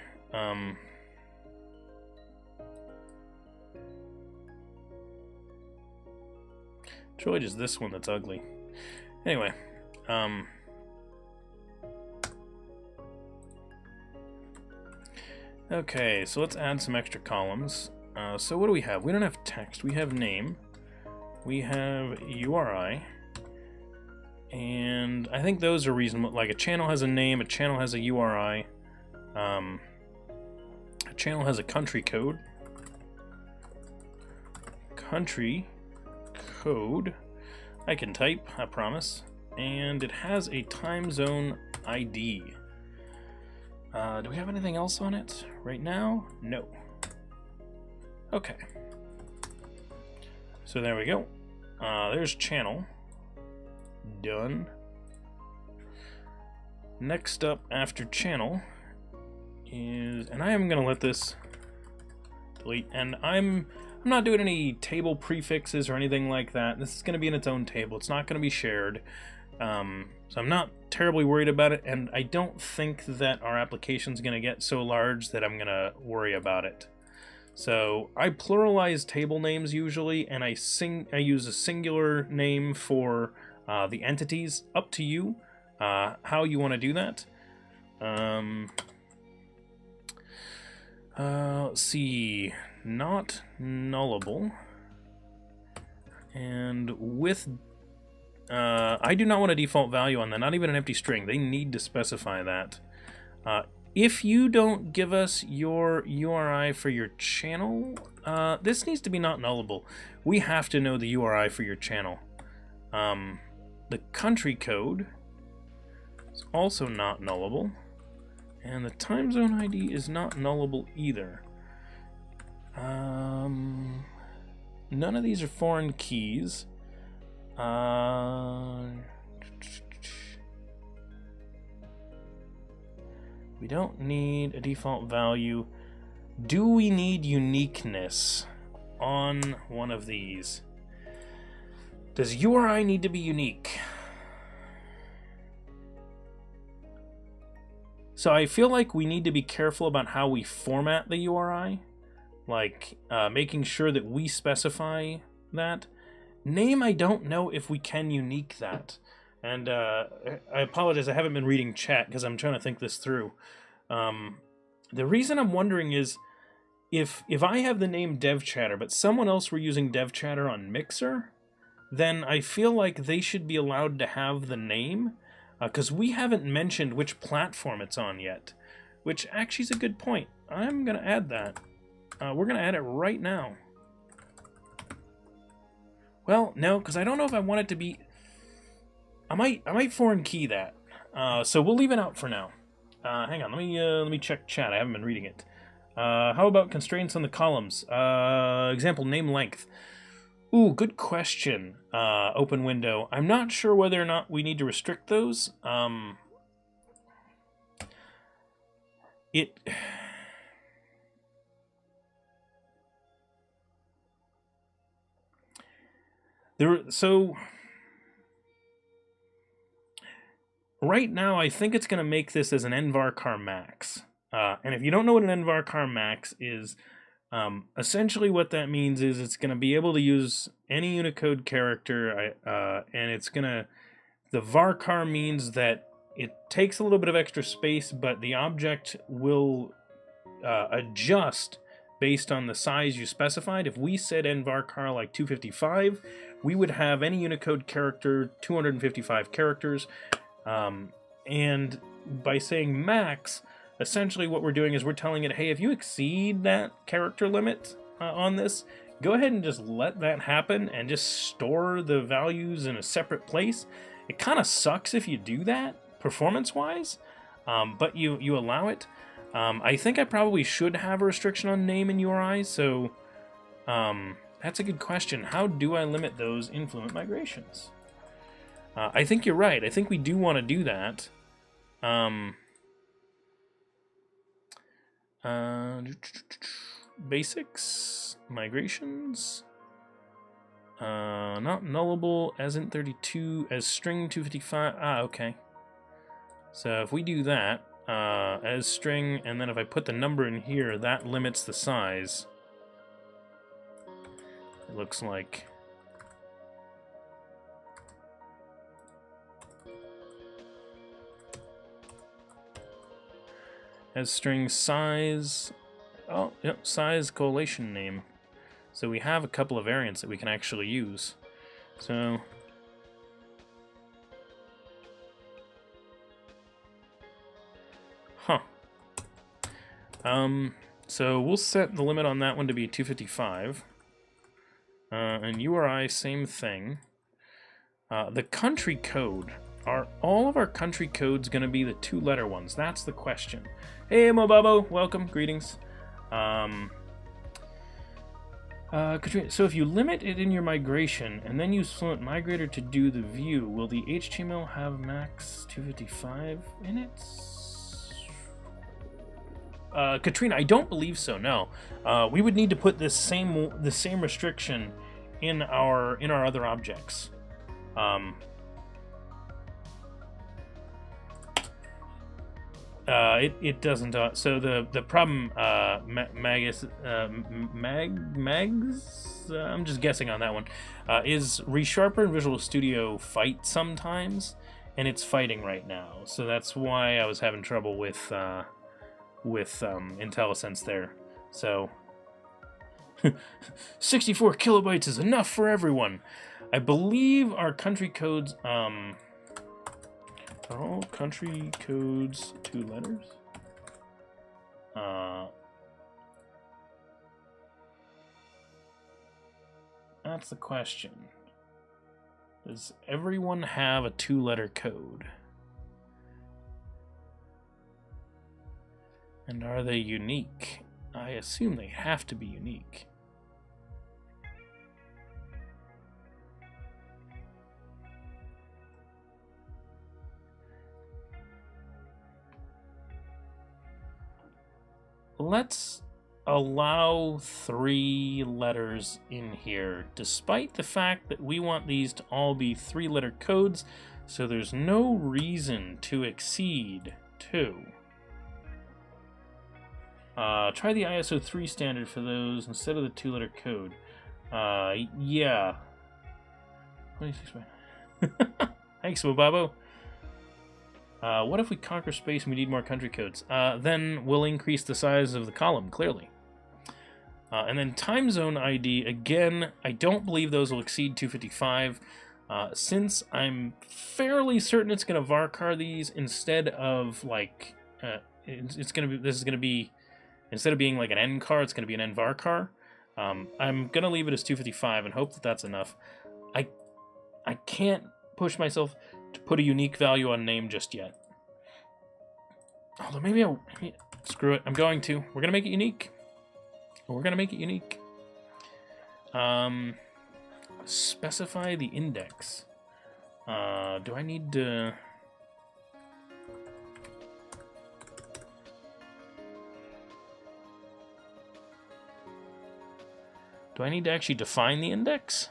It's really just this one that's ugly. Anyway, okay, so let's add some extra columns. So what do we have? We don't have text. We have name. We have URI. And I think those are reasonable. Like a channel has a name, a channel has a URI. A channel has a country code. Country code. I can type, I promise. And it has a time zone ID. Do we have anything else on it right now? No. Okay. So there we go. There's channel. Done. Next up after channel is, and I am going to let this delete, and I'm not doing any table prefixes or anything like that. This is going to be in its own table. It's not going to be shared. So I'm not terribly worried about it, and I don't think that our application is going to get so large that I'm going to worry about it. So I pluralize table names usually, and I use a singular name for the entities. Up to you how you want to do that. Let's see, not nullable, and with, I do not want a default value on that, not even an empty string. They need to specify that. If you don't give us your URI for your channel, this needs to be not nullable. We have to know the URI for your channel. The country code is also not nullable. And the time zone ID is not nullable either. None of these are foreign keys. We don't need a default value. Do we need uniqueness on one of these? Does URI need to be unique? So I feel like we need to be careful about how we format the URI, like making sure that we specify that. Name, I don't know if we can unique that. And I apologize, I haven't been reading chat because I'm trying to think this through. The reason I'm wondering is if I have the name DevChatter, but someone else were using DevChatter on Mixer, then I feel like they should be allowed to have the name. Because we haven't mentioned which platform it's on yet, which actually is a good point. I'm going to add that. We're going to add it right now. Well, no, because I don't know if I want it to be... I might foreign key that. So we'll leave it out for now. Hang on, let me check chat. I haven't been reading it. How about constraints on the columns? Example, name length. Ooh, good question, open window. I'm not sure whether or not we need to restrict those. So right now I think it's going to make this as an nvarchar max. And if you don't know what an nvarchar max is, essentially what that means is it's going to be able to use any Unicode character, and it's going to... The varchar means that it takes a little bit of extra space, but the object will adjust based on the size you specified. If we said nvarchar like 255, we would have any Unicode character 255 characters. And by saying max, essentially what we're doing is we're telling it, hey, if you exceed that character limit on this, go ahead and just let that happen and just store the values in a separate place. It kind of sucks if you do that, performance-wise, but you allow it. I think I probably should have a restriction on name and URI, so that's a good question. How do I limit those in Fluent Migrations? I think you're right. I think we do want to do that. Basics, migrations, not nullable as in 32, as string 255. Okay. So if we do that as string, and then if I put the number in here, that limits the size. It looks like. As string size, oh, yep, size collation name. So we have a couple of variants that we can actually use. So, so we'll set the limit on that one to be 255. And URI, same thing. The country code. Are all of our country codes going to be the 2-letter ones? That's the question. Hey, Mobabo, welcome, greetings. So if you limit it in your migration and then use Fluent Migrator to do the view, will the HTML have max 255 in it? Katrina, I don't believe so. No, we would need to put the same restriction in our other objects. It doesn't. So the problem, Mags, I'm just guessing on that one, is ReSharper and Visual Studio fight sometimes, and it's fighting right now. So that's why I was having trouble with IntelliSense there. So 64 kilobytes is enough for everyone. I believe our country codes, are all country codes 2 letters? That's the question. Does everyone have a 2-letter code? And are they unique? I assume they have to be unique. Let's allow 3 letters in here, despite the fact that we want these to all be 3-letter codes, so there's no reason to exceed 2. Try the ISO 3 standard for those instead of the 2-letter code. Yeah. 26. Thanks, Mobabo. What if we conquer space and we need more country codes? Then we'll increase the size of the column, clearly. And then time zone ID, again, I don't believe those will exceed 255. Since I'm fairly certain it's going to varchar these instead of, like, this is going to be, instead of being like an ncar, it's going to be an nvarchar. I'm going to leave it as 255 and hope that that's enough. I can't push myself to put a unique value on name just yet. Although maybe screw it. I'm going to. We're going to make it unique. We're going to make it unique. Specify the index. Do I need to... Do I need to actually define the index?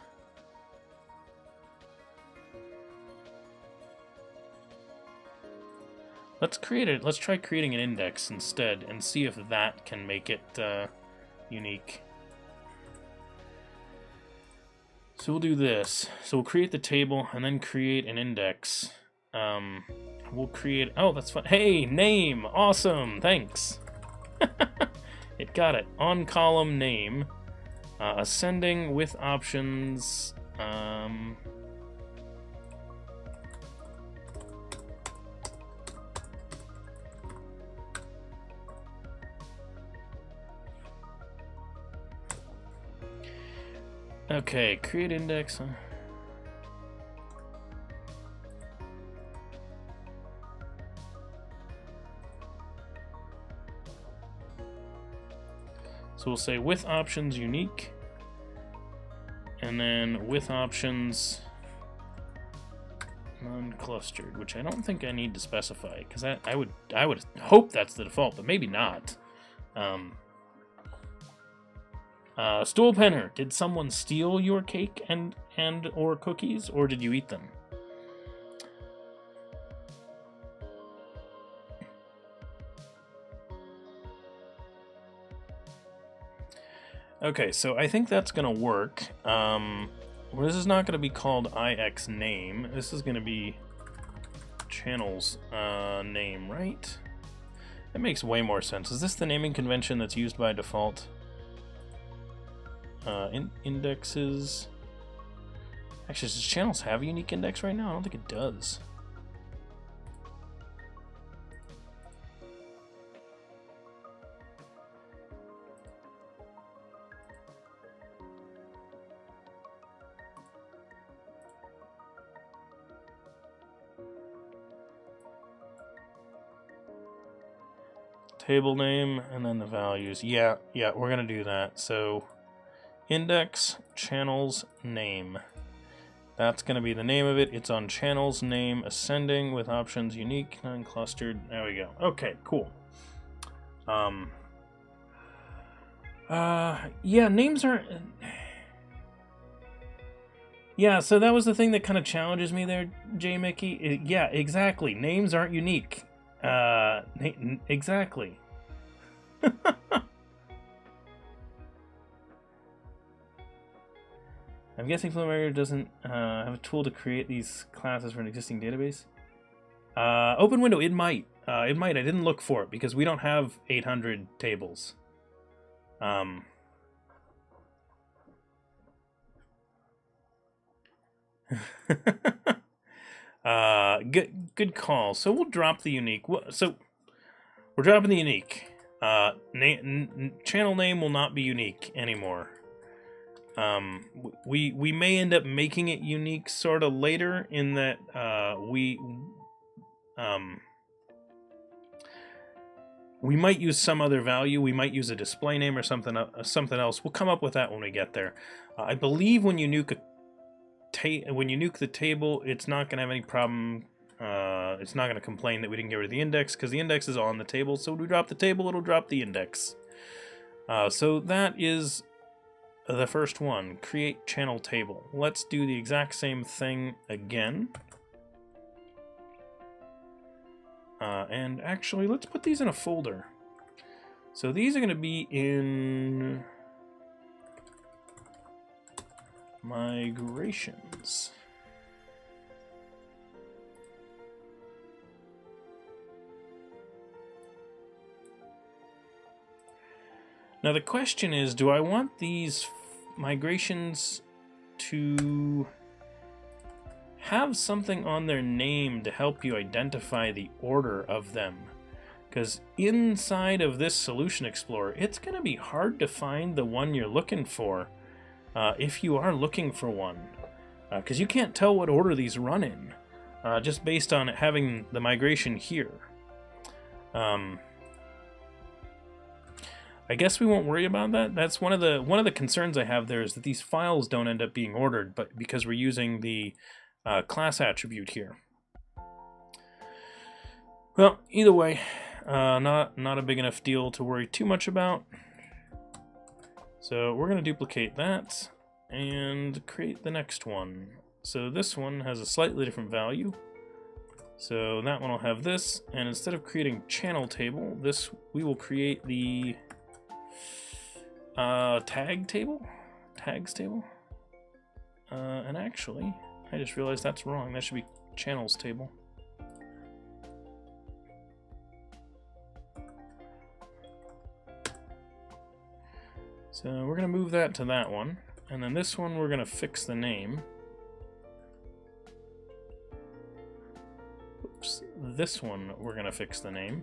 Let's try creating an index instead and see if that can make it unique. So we'll do this. So we'll create the table and then create an index. We'll create... Oh, that's fun. Hey, name! Awesome! Thanks! It got it. On column name. Ascending with options... Okay, create index. So we'll say with options unique, and then with options non-clustered, which I don't think I need to specify because I would hope that's the default, but maybe not. Stool Penner, did someone steal your cake and or cookies, or did you eat them? Okay, so I think that's gonna work. This is not gonna be called IX name. This is gonna be channel's name, right? That makes way more sense. Is this the naming convention that's used by default? Indexes. Actually, does channels have a unique index right now? I don't think it does. Table name and then the values. Yeah, we're gonna do that. So index channels name. That's going to be the name of it. It's on channels name ascending with options unique, non-clustered. There we go. Okay, cool. Yeah, names aren't... Yeah, so that was the thing that kind of challenges me there, J. Mickey. Yeah, exactly. Names aren't unique. Exactly. I'm guessing FluentMigrator doesn't have a tool to create these classes for an existing database. Open window, it might. It might. I didn't look for it because we don't have 800 tables. Good call. So we'll drop the unique. So we're dropping the unique. Channel name will not be unique anymore. We may end up making it unique sort of later, in that we might use some other value. We might use a display name or something else. We'll come up with that when we get there. I believe when you nuke the table, it's not going to have any problem. It's not going to complain that we didn't get rid of the index, because the index is on the table. So when we drop the table, it'll drop the index. So that is the first one. Create channel table. Let's do the exact same thing again. And actually, let's put these in a folder. So these are going to be in migrations. Now the question is, do I want these migrations to have something on their name to help you identify the order of them? Because inside of this Solution Explorer, it's going to be hard to find the one you're looking for, if you are looking for one. Because you can't tell what order these run in, just based on having the migration here. I guess we won't worry about that. That's one of the concerns I have there, is that these files don't end up being ordered, but because we're using the class attribute here. Well, either way, not a big enough deal to worry too much about. So we're going to duplicate that and create the next one. So this one has a slightly different value. So that one will have this, and instead of creating channel table, we will create the tags table. And actually, I just realized that's wrong. That should be channels table. So we're going to move that to that one. And then this one, we're going to fix the name. Oops. This one, we're going to fix the name.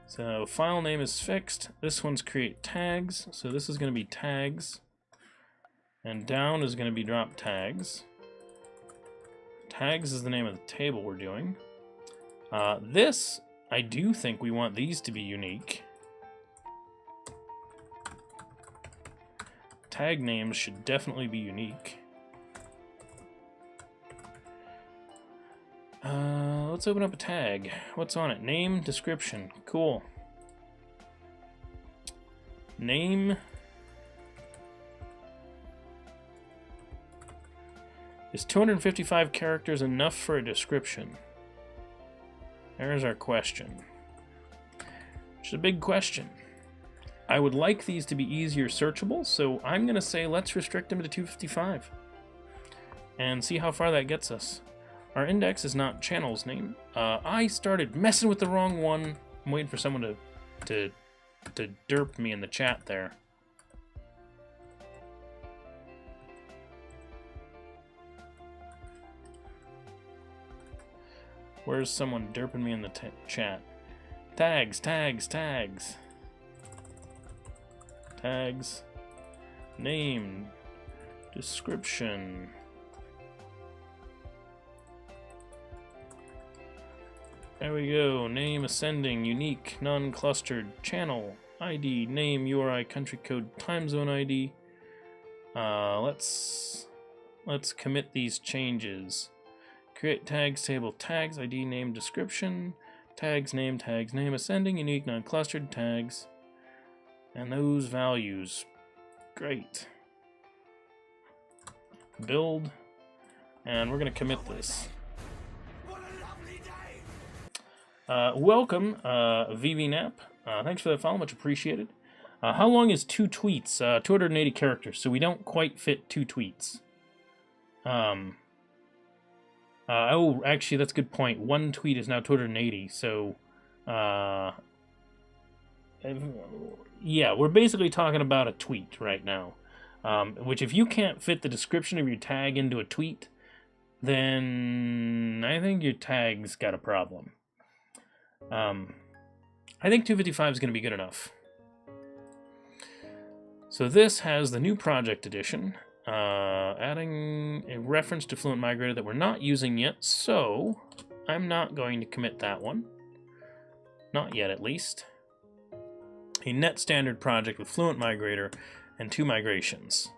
So file name is fixed. This one's create tags. So this is going to be tags. And down is going to be drop tags. Tags is the name of the table we're doing. This, I do think we want these to be unique. Tag names should definitely be unique. Let's open up a tag. What's on it? Name, description. Cool. Name is 255 characters enough for a description? There's our question. Which is a big question. I would like these to be easier searchable, so I'm going to say let's restrict them to 255 and see how far that gets us. Our index is not channel's name. I started messing with the wrong one. I'm waiting for someone to derp me in the chat there. Where's someone derping me in the chat? Tags, tags, tags. Tags. Name. Description. There we go. Name ascending, unique, non-clustered, channel, ID, name, URI, country code, time zone ID. Let's commit these changes. Create tags table, tags, ID, name, description, tags, name, ascending, unique, non-clustered, tags, and those values. Great. Build, and we're going to commit this. Welcome, VVNap. Thanks for that follow, much appreciated. How long is 2 tweets? 280 characters, so we don't quite fit 2 tweets. Oh, actually, that's a good point. 1 tweet is now 280, so yeah, we're basically talking about a tweet right now. Which, if you can't fit the description of your tag into a tweet, then I think your tag's got a problem. I think 255 is going to be good enough. So this has the new project edition, adding a reference to Fluent Migrator that we're not using yet, so I'm not going to commit that one. Not yet, at least. A net standard project with Fluent Migrator and 2 migrations.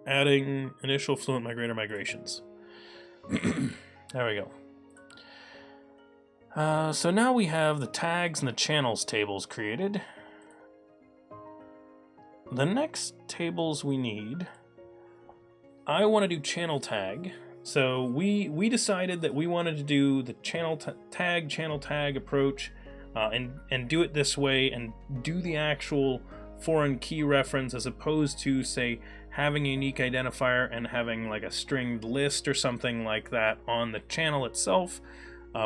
Adding initial Fluent Migrator migrations. There we go. So now we have the tags and the channels tables created. The next tables we need, I want to do channel tag. So we decided that we wanted to do the channel tag approach, and do it this way, and do the actual foreign key reference as opposed to, say, having a unique identifier and having like a stringed list or something like that on the channel itself.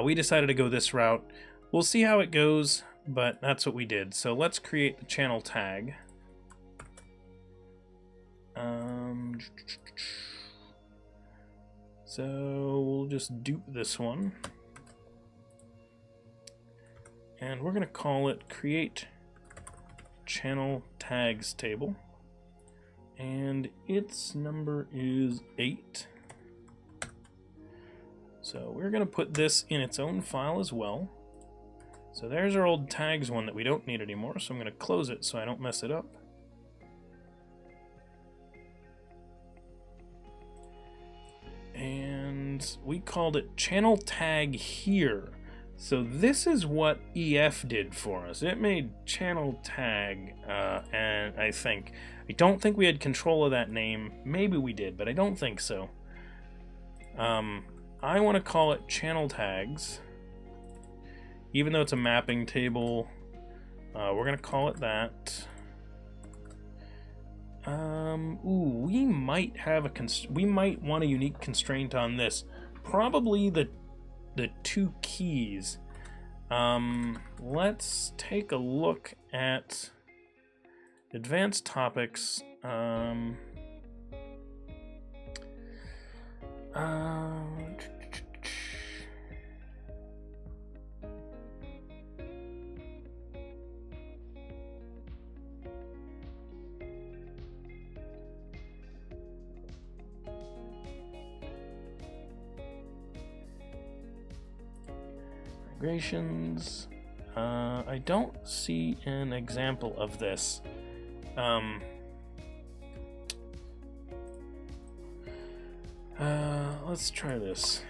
We decided to go this route. We'll see how it goes, but that's what we did. So let's create the channel tag. So we'll just dupe this one. And we're going to call it create channel tags table. And its number is 8. So we're going to put this in its own file as well. So there's our old tags one that we don't need anymore, so I'm going to close it so I don't mess it up. And we called it channel tag here. So this is what EF did for us. It made channel tag, and I don't think we had control of that name. Maybe we did, but I don't think so. I want to call it channel tags. Even though it's a mapping table, we're going to call it that. We might have we might want a unique constraint on this. Probably the 2 keys. Let's take a look at advanced topics. Migrations. I don't see an example of this. Let's try this.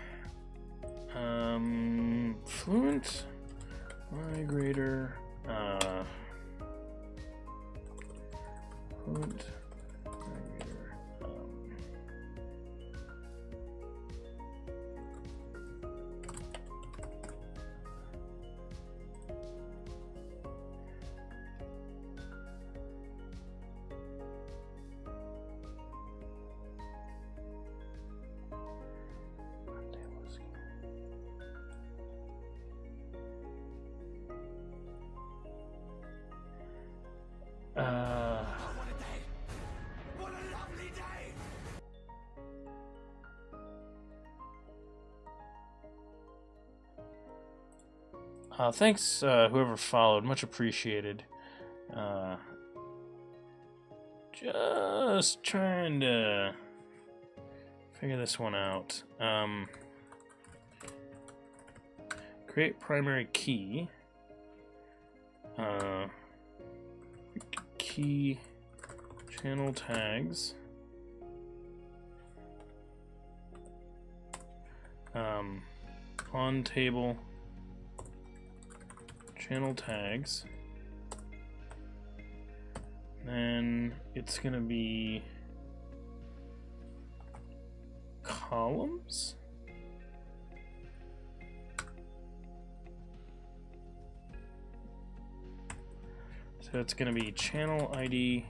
Fluent Migrator. Fluent Migrator. What a lovely day! Thanks, whoever followed. Much appreciated. Just trying to figure this one out. Create primary key. Key channel tags. On table channel tags. Then it's gonna be columns. So it's going to be channel ID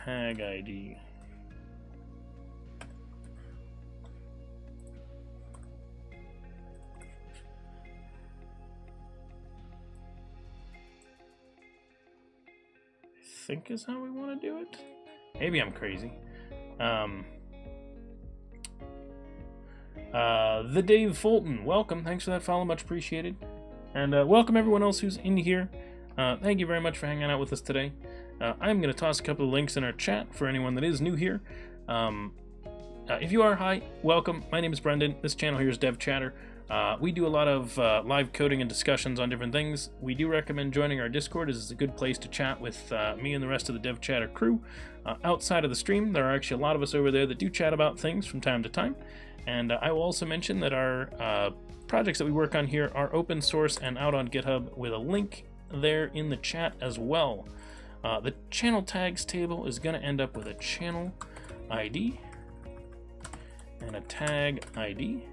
tag ID. I think is how we want to do it. Maybe I'm crazy. The Dave Fulton, welcome. Thanks for that follow, much appreciated. And welcome everyone else who's in here. Thank you very much for hanging out with us today. I'm going to toss a couple of links in our chat for anyone that is new here. If you are, hi, welcome. My name is Brendan. This channel here is DevChatter. We do a lot of live coding and discussions on different things. We do recommend joining our Discord, as it's a good place to chat with me and the rest of the DevChatter crew. Outside of the stream, there are actually a lot of us over there that do chat about things from time to time. And I will also mention that our projects that we work on here are open source and out on GitHub, with a link there in the chat as well. The channel tags table is going to end up with a channel ID and a tag ID.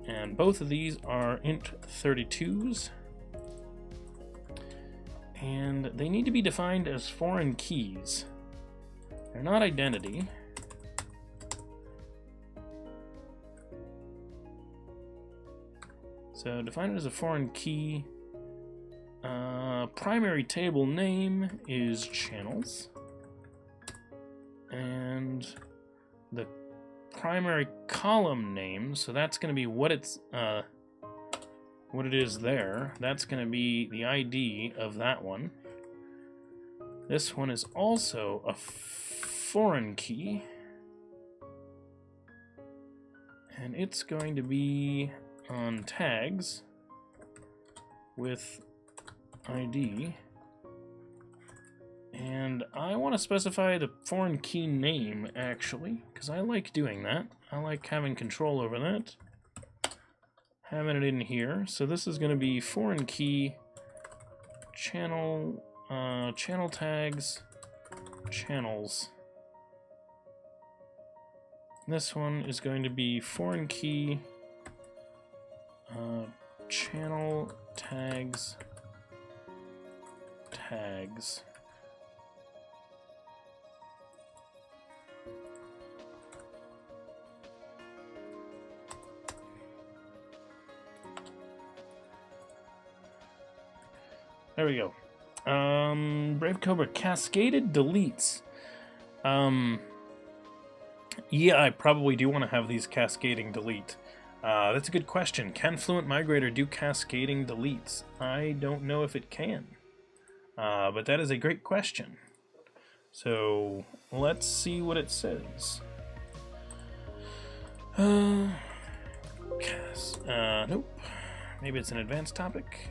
And both of these are int32s. And they need to be defined as foreign keys. They're not identity. So define it as a foreign key. Primary table name is channels. And the primary column name, so that's going to be what it's what it is there. That's going to be the ID of that one. This one is also a foreign key, and it's going to be on tags with ID. And I want to specify the foreign key name, actually, because I like doing that. I like having control over that. Having it in here. So this is going to be foreign key channel channel tags channels. This one is going to be foreign key channel tags tags. There we go. Brave Cobra, cascaded deletes. Yeah, I probably do want to have these cascading delete. That's a good question. Can Fluent Migrator do cascading deletes? I don't know if it can. But that is a great question. So let's see what it says. Nope. Maybe it's an advanced topic.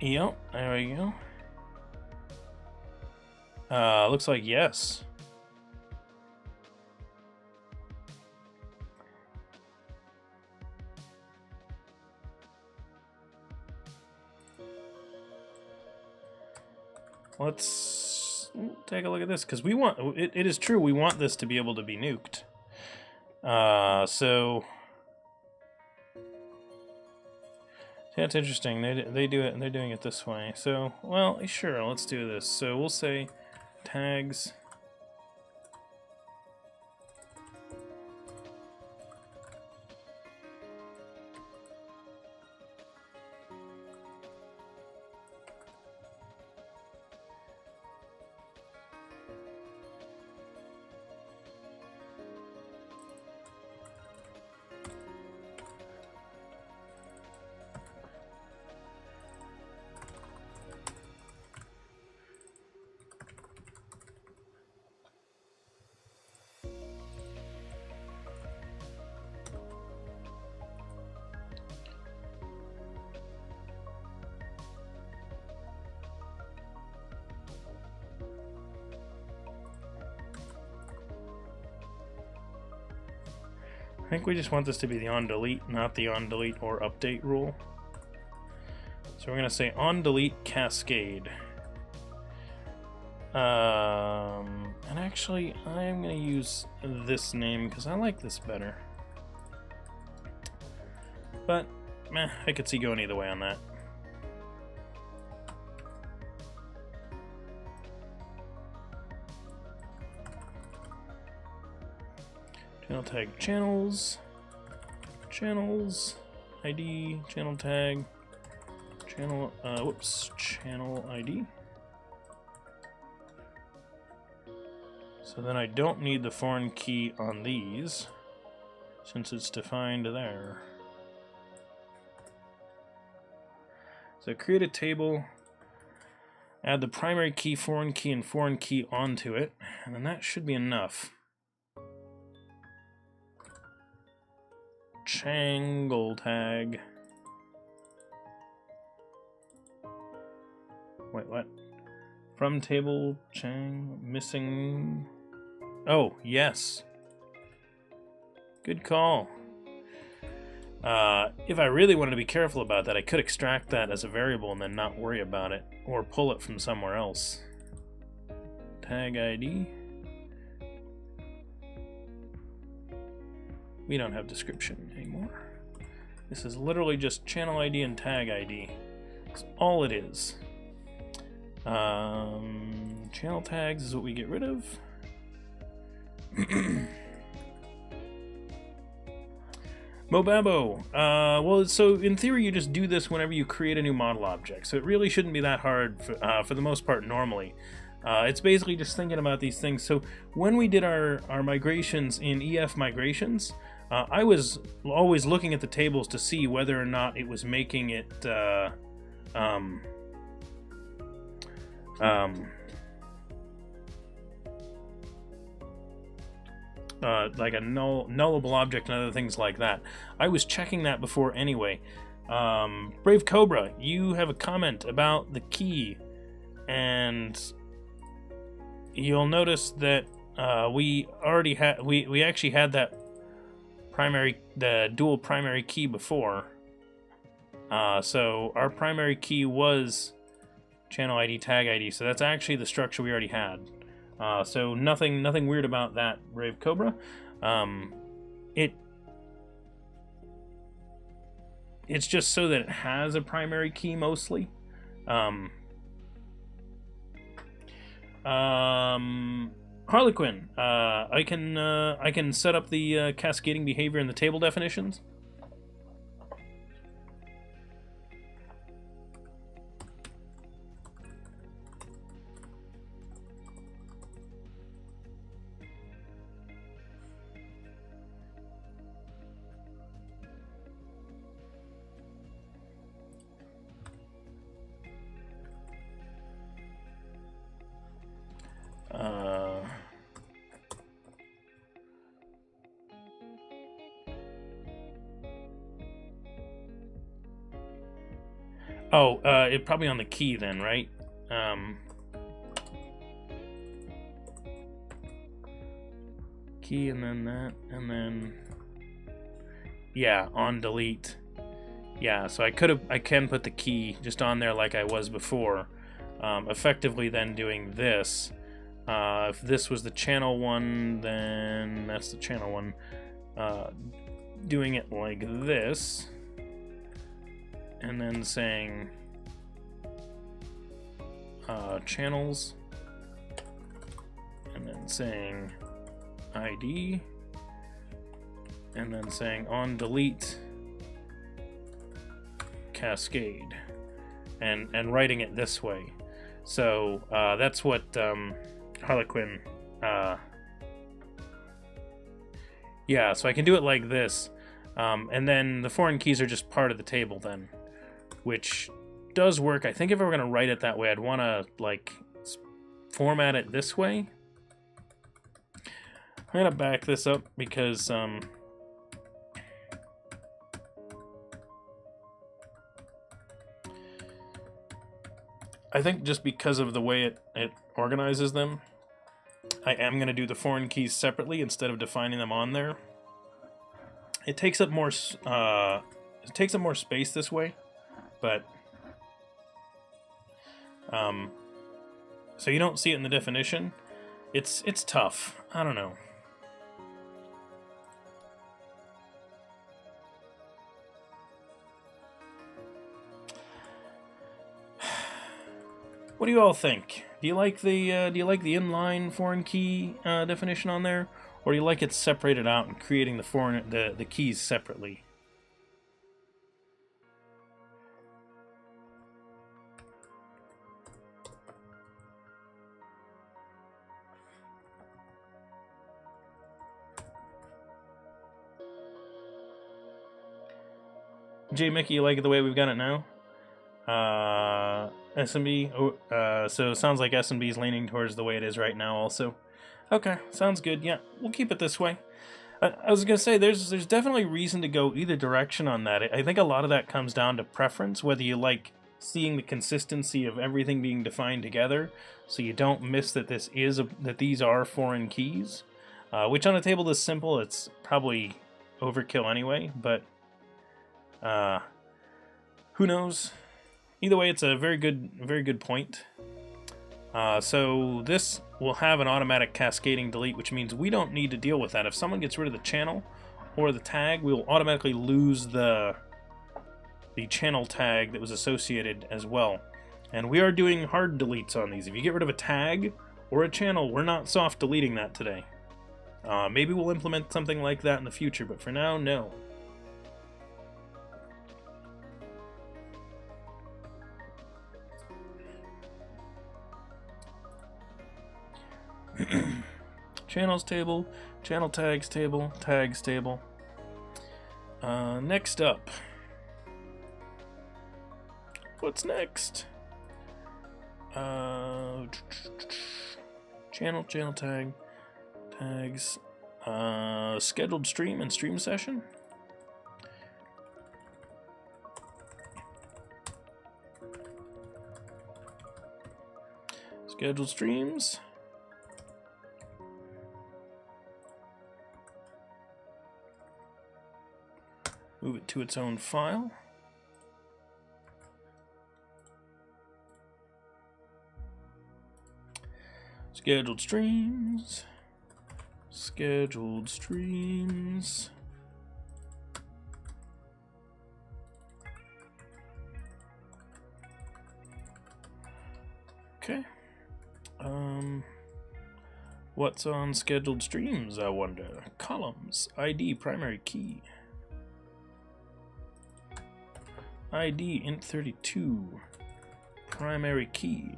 Yep, there we go. Looks like yes. Let's take a look at this, because we want it is true, we want this to be able to be nuked. So that's interesting. They do it, and they're doing it this way. So, well, sure, let's do this. So we'll say tags think we just want this to be the on-delete, not the on-delete or update rule. So we're going to say on-delete cascade. And actually, I'm going to use this name because I like this better. But, meh, I could see going either way on that. Channel tag channels, channels, ID, channel tag, channel, channel ID. So then I don't need the foreign key on these, since it's defined there. So create a table, add the primary key, and foreign key onto it, and then that should be enough. Changle tag. Wait, what? From table, missing. Oh, yes. Good call. If I really wanted to be careful about that, I could extract that as a variable and then not worry about it, or pull it from somewhere else. Tag ID. We don't have description anymore. This is literally just channel ID and tag ID. That's all it is. Channel tags is what we get rid of. Mobabo. Well, so in theory, you just do this whenever you create a new model object. So it really shouldn't be that hard for the most part normally. It's basically just thinking about these things. So when we did our migrations in EF migrations, I was always looking at the tables to see whether or not it was making it like a nullable object and other things like that. I was checking that before anyway. Brave Cobra, you have a comment about the key, and you'll notice that we already had we actually had that the dual primary key before. So our primary key was channel ID, tag ID. So that's actually the structure we already had. So nothing weird about that, Brave Cobra. It's just so that it has a primary key mostly. Harlequin, I can set up the cascading behavior in the table definitions. It probably on the key then, right? Key and then that, and then yeah, on delete. Yeah, so I can put the key just on there like I was before. Effectively then doing this. If this was the channel one, then that's the channel one. Doing it like this, and then saying channels, and then saying ID, and then saying on delete cascade, and writing it this way. So that's what Harlequin. Yeah, so I can do it like this, and then the foreign keys are just part of the table then, which does work. I think if I were going to write it that way, I'd want to like format it this way. I'm going to back this up because I think just because of the way it organizes them, I am going to do the foreign keys separately instead of defining them on there. it takes up more space this way, but so you don't see it in the definition. It's tough. I don't know. What do you all think? Do you like the inline foreign key definition on there, or do you like it separated out and creating the keys separately? J Mickey, you like it the way we've got it now? SMB, so it sounds like SMB is leaning towards the way it is right now also. Okay, sounds good. Yeah, we'll keep it this way. I was going to say, there's definitely reason to go either direction on that. I think a lot of that comes down to preference, whether you like seeing the consistency of everything being defined together, so you don't miss that that these are foreign keys, which on a table this simple, it's probably overkill anyway, but who knows? Either way, it's a very good point. So this will have an automatic cascading delete, which means we don't need to deal with that. If someone gets rid of the channel or the tag, we will automatically lose the channel tag that was associated as well. And we are doing hard deletes on these. If you get rid of a tag or a channel, we're not soft deleting that today. Maybe we'll implement something like that in the future, but for now, no. Channels table, channel tags table, tags table. Next up. What's next? Channel tag, tags, scheduled stream and stream session. Scheduled streams. Move it to its own file. Scheduled streams. Scheduled streams. Okay. What's on scheduled streams, I wonder? Columns, ID, primary key. ID int32, primary key,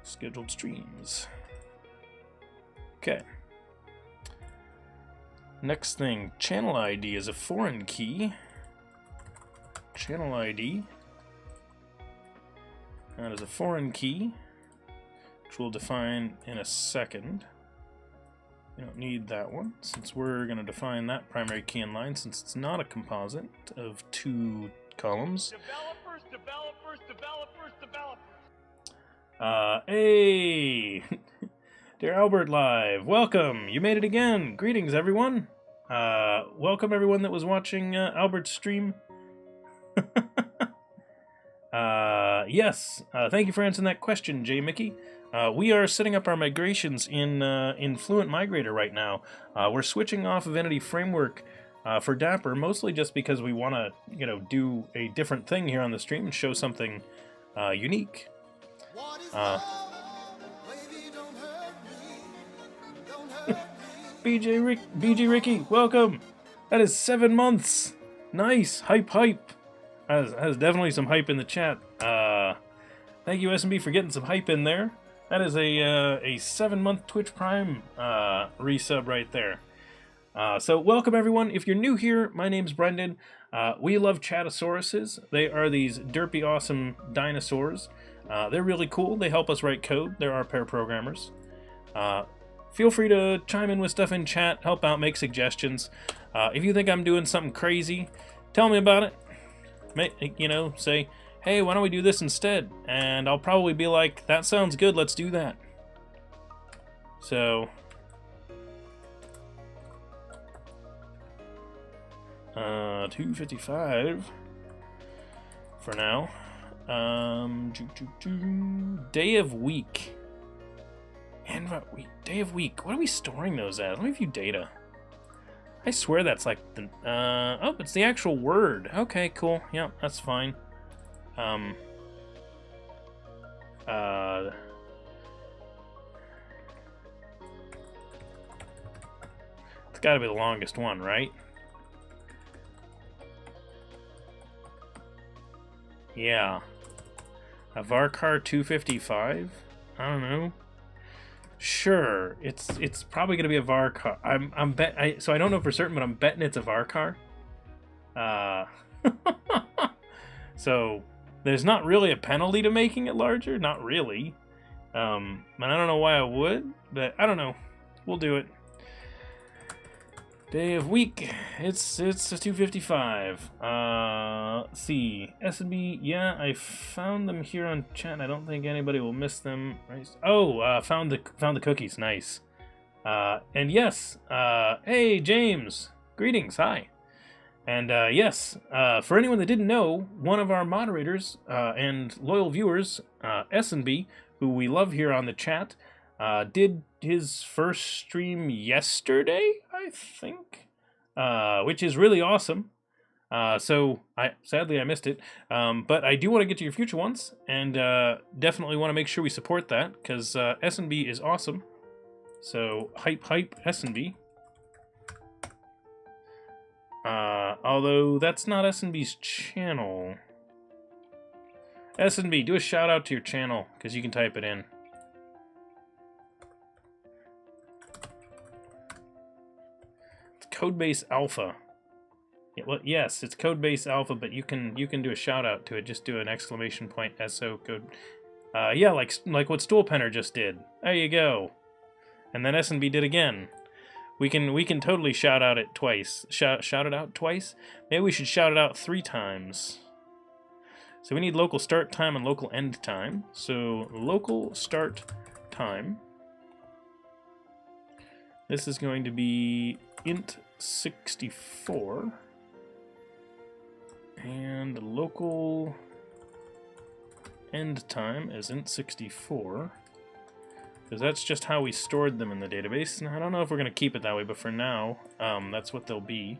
scheduled streams. Okay. Next thing, channel ID is a foreign key. Channel ID. That is a foreign key, which we'll define in a second. We don't need that one, since we're going to define that primary key in line, since it's not a composite of two columns. Developers. Hey! Dear Albert Live, welcome! You made it again! Greetings, everyone! Welcome, everyone that was watching Albert's stream. Yes, thank you for answering that question, J. Mickey. We are setting up our migrations in Fluent Migrator right now. We're switching off of Entity Framework for Dapper, mostly just because we want to, do a different thing here on the stream and show something unique. BG Ricky, welcome. That is 7 months. Nice, hype. Has definitely some hype in the chat. Thank you, SMB, for getting some hype in there. That is a 7-month Twitch Prime resub right there. So welcome, everyone. If you're new here, my name's Brendan. We love Chattosauruses. They are these derpy awesome dinosaurs. They're really cool. They help us write code. They're our pair programmers. Feel free to chime in with stuff in chat, help out, make suggestions. If you think I'm doing something crazy, tell me about it. Say, hey, why don't we do this instead? And I'll probably be like, that sounds good, let's do that. So 255 for now. Day of week. And day of week. What are we storing those as? Let me view data. I swear that's like the oh, it's the actual word. Okay, cool. Yeah, that's fine. It's got to be the longest one, right? Yeah. A Varchar 255? I don't know. Sure, it's probably gonna be a Varchar. So I don't know for certain, but I'm betting it's a Varchar. So there's not really a penalty to making it larger, not really. And I don't know why I would, but I don't know. We'll do it. Day of week. It's a 255. Let's see. S&B. Yeah, I found them here on chat. I don't think anybody will miss them. Oh, found the cookies. Nice. And yes. Hey, James. Greetings. Hi. And yes. For anyone that didn't know, one of our moderators and loyal viewers, S&B, who we love here on the chat, did his first stream yesterday, I think, which is really awesome. So sadly I missed it, but I do want to get to your future ones, and definitely want to make sure we support that, because S&B is awesome. So hype S&B. Although that's not S&B's channel. S&B, do a shout out to your channel, because you can type it in. Codebase Alpha. Yeah, well, yes, it's Codebase Alpha, but you can do a shout out to it. Just do an exclamation point SO code. Yeah, like what Stoolpenner just did. There you go. And then S&B did again. We can totally shout out it twice. Shout it out twice. Maybe we should shout it out 3 times. So we need local start time and local end time. So local start time. This is going to be int 64, and local end time is int 64, because that's just how we stored them in the database. And I don't know if we're going to keep it that way, but for now, that's what they'll be.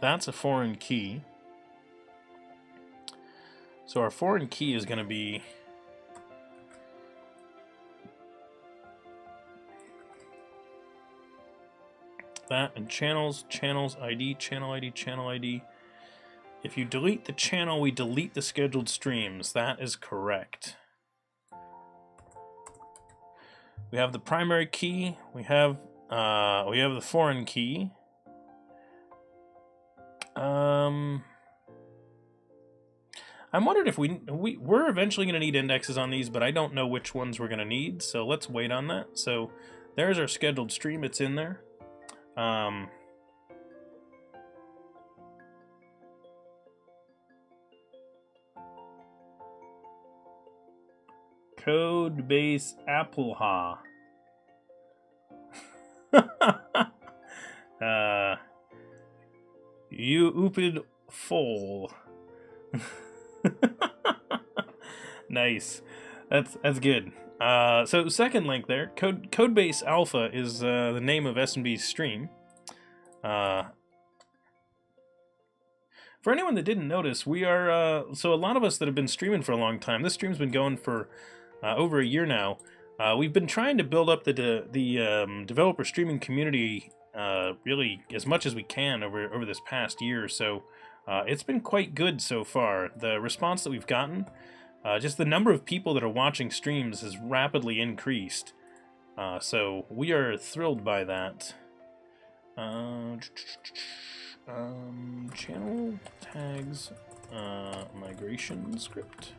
That's a foreign key. So our foreign key is going to be that, and channels ID, channel ID, channel ID. If you delete the channel, we delete the scheduled streams. That is correct. We have the primary key. We have the foreign key. I'm wondering if we're eventually going to need indexes on these, but I don't know which ones we're going to need, so let's wait on that. So there's our scheduled stream. It's in there. Codebase Appleha. You ooped foal. Nice. That's good. So second link there, Codebase Alpha is the name of S&B's stream. For anyone that didn't notice, we are so a lot of us that have been streaming for a long time. This stream's been going for over a year now. We've been trying to build up the developer streaming community really as much as we can over this past year. So it's been quite good so far. The response that we've gotten. Just the number of people that are watching streams has rapidly increased. So we are thrilled by that. Channel tags migration script.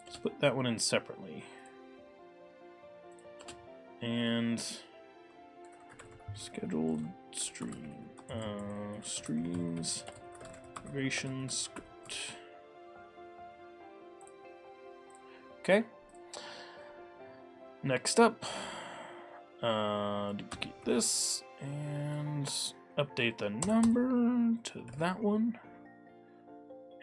Let's put that one in separately. And scheduled stream streams migration script. Okay. Next up, duplicate this and update the number to that one.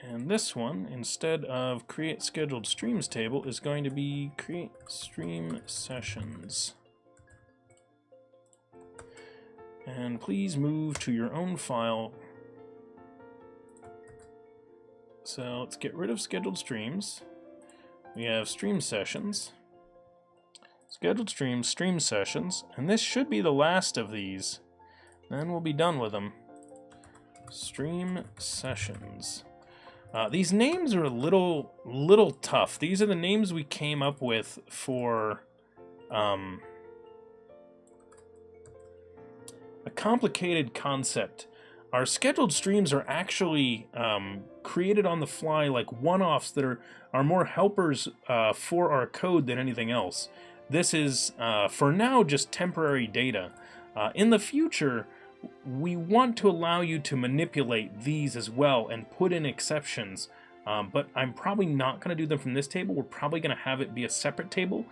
And this one, instead of create scheduled streams table, is going to be create stream sessions. And please move to your own file. So let's get rid of scheduled streams. We have stream sessions. Scheduled streams, stream sessions, and this should be the last of these. Then we'll be done with them. Stream sessions. These names are a little tough. These are the names we came up with for a complicated concept. Our scheduled streams are actually created on the fly, like one-offs that are more helpers for our code than anything else. This is, for now, just temporary data. In the future, we want to allow you to manipulate these as well and put in exceptions, but I'm probably not going to do them from this table. We're probably going to have it be a separate table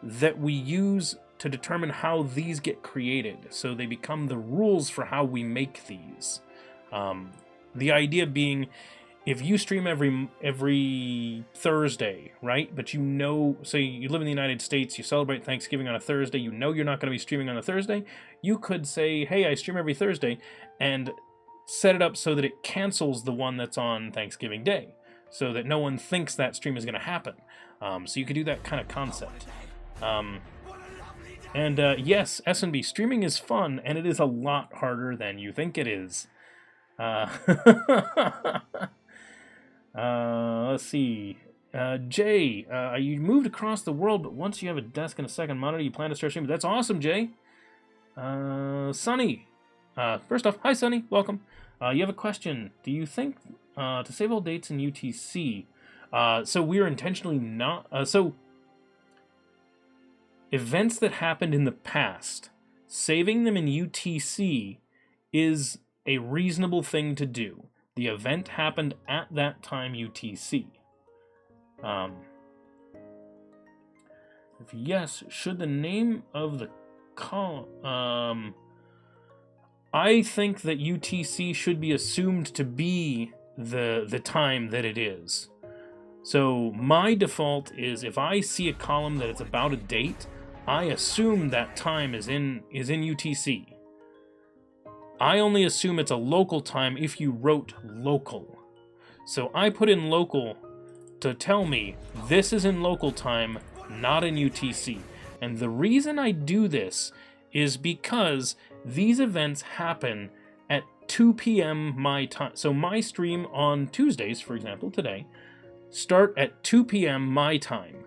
that we use to determine how these get created, so they become the rules for how we make these. The idea being, if you stream every Thursday, right? But you know, say you live in the United States, you celebrate Thanksgiving on a Thursday, you know you're not going to be streaming on a Thursday, you could say, hey, I stream every Thursday, and set it up so that it cancels the one that's on Thanksgiving Day, so that no one thinks that stream is going to happen. So you could do that kind of concept. Yes, S&B, streaming is fun, and it is a lot harder than you think it is. Let's see. Jay, you moved across the world, but once you have a desk and a second monitor, you plan to start streaming. That's awesome, Jay. Sunny. First off, hi, Sunny. Welcome. You have a question. Do you think to save all dates in UTC? So we're intentionally not... so events that happened in the past, saving them in UTC is a reasonable thing to do. The event happened at that time UTC. If yes, should the name of the column... I think that UTC should be assumed to be the time that it is. So my default is, if I see a column that it's about a date, I assume that time is in UTC. I only assume it's a local time if you wrote local. So I put in local to tell me this is in local time, not in UTC. And the reason I do this is because these events happen at 2 p.m. my time. So my stream on Tuesdays, for example, today, start at 2 p.m. my time.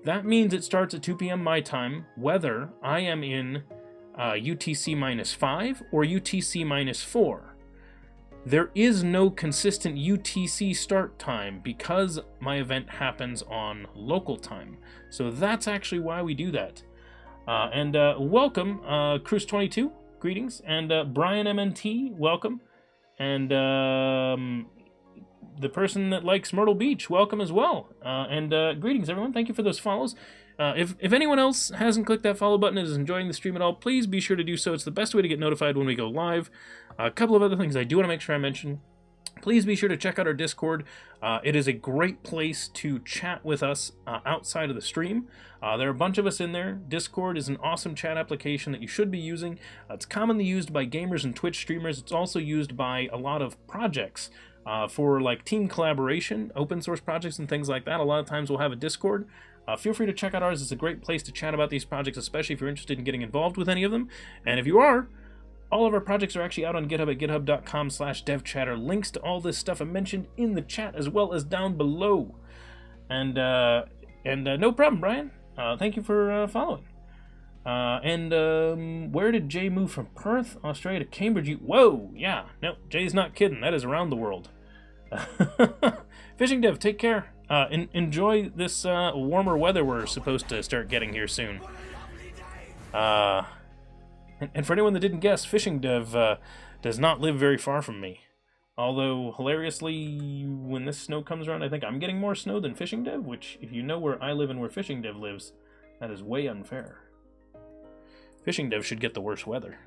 That means it starts at 2 p.m. my time, whether I am in UTC -5 or UTC -4. There is no consistent UTC start time because my event happens on local time. So that's actually why we do that. Welcome, Cruz22, greetings, and Brian MNT, welcome, and the person that likes Myrtle Beach, welcome as well, greetings everyone, thank you for those follows. If anyone else hasn't clicked that follow button and is enjoying the stream at all, please be sure to do so. It's the best way to get notified when we go live. A couple of other things I do want to make sure I mention. Please be sure to check out our Discord. It is a great place to chat with us outside of the stream. There are a bunch of us in there. Discord is an awesome chat application that you should be using. It's commonly used by gamers and Twitch streamers. It's also used by a lot of projects for like team collaboration, open source projects and things like that. A lot of times we'll have a Discord. Feel free to check out ours. It's a great place to chat about these projects, especially if you're interested in getting involved with any of them. And if you are, all of our projects are actually out on GitHub at github.com/devchatter. Links to all this stuff are mentioned in the chat as well as down below. And no problem, Brian. Thank you for following. Where did Jay move from Perth, Australia to Cambridge? Whoa, yeah. No, Jay's not kidding. That is around the world. Fishing Dev, take care. Enjoy this warmer weather we're supposed to start getting here soon. And for anyone that didn't guess, Fishing Dev does not live very far from me. Although, hilariously, when this snow comes around, I think I'm getting more snow than Fishing Dev, which, if you know where I live and where Fishing Dev lives, that is way unfair. Fishing Dev should get the worst weather.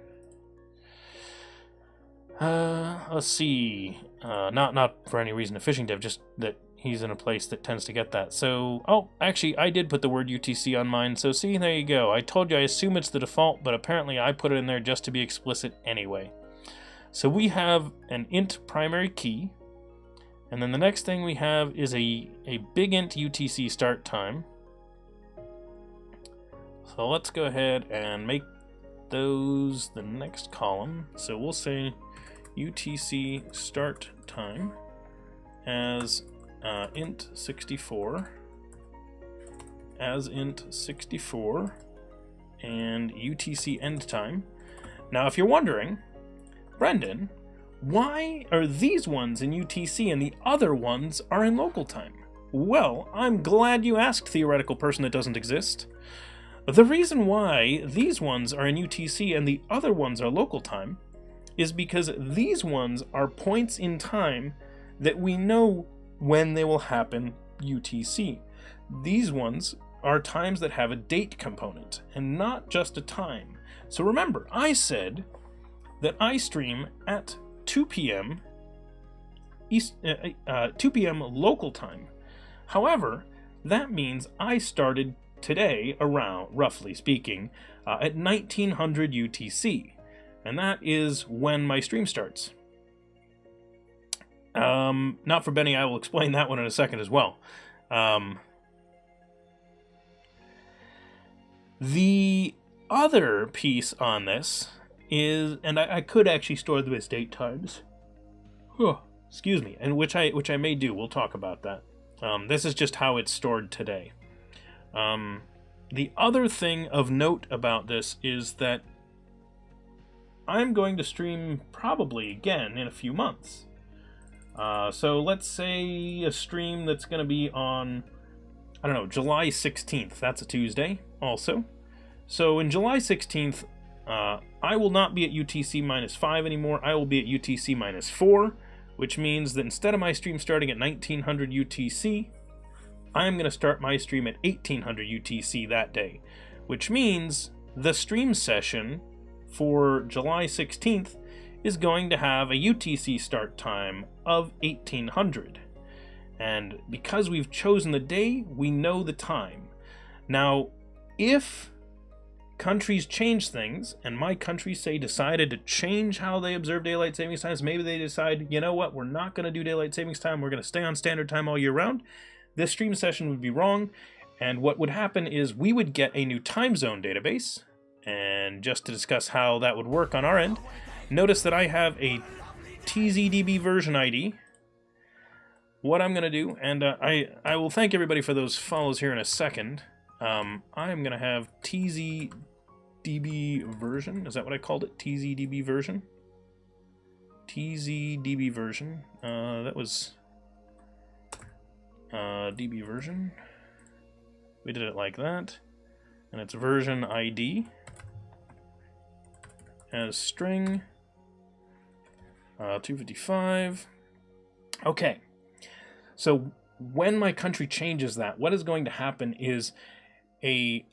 Let's see. Not for any reason to Fishing Dev, just that he's in a place that tends to get that. So, oh, actually, I did put the word UTC on mine, so see, there you go. I told you I assume it's the default, but apparently I put it in there just to be explicit anyway. So we have an int primary key, and then the next thing we have is a big int UTC start time. So let's go ahead and make those the next column. So we'll say UTC start time as int 64, as int 64, and UTC end time. Now, if you're wondering, Brendan, why are these ones in UTC and the other ones are in local time? Well, I'm glad you asked, theoretical person that doesn't exist. The reason why these ones are in UTC and the other ones are local time is because these ones are points in time that we know when they will happen UTC. These ones are times that have a date component and not just a time. So remember, I said that I stream at 2 p.m. 2 p.m. local time. However, that means I started today around, roughly speaking, at 1900 UTC, and that is when my stream starts. Not for Benny, I will explain that one in a second as well. The other piece on this is, and I could actually store them as date times. Excuse me, and which I may do. We'll talk about that. This is just how it's stored today. The other thing of note about this is that I'm going to stream probably again in a few months. So let's say a stream that's going to be on, I don't know, July 16th. That's a Tuesday also. So in July 16th, I will not be at UTC -5 anymore. I will be at UTC -4, which means that instead of my stream starting at 1900 UTC, I'm going to start my stream at 1800 UTC that day, which means the stream session for July 16th is going to have a UTC start time of 1800. And because we've chosen the day, we know the time. Now, if countries change things, and my country, say, decided to change how they observe daylight savings times, maybe they decide, you know what, we're not going to do daylight savings time, we're going to stay on standard time all year round, this stream session would be wrong, and what would happen is we would get a new time zone database, and just to discuss how that would work on our end, notice that I have a TZDB version ID. What I'm going to do, and I will thank everybody for those follows here in a second. I am going to have TZDB version. Is that what I called it? TZDB version? TZDB version. That was DB version. We did it like that. And it's version ID as string 255. Okay. So when my country changes that, what is going to happen is a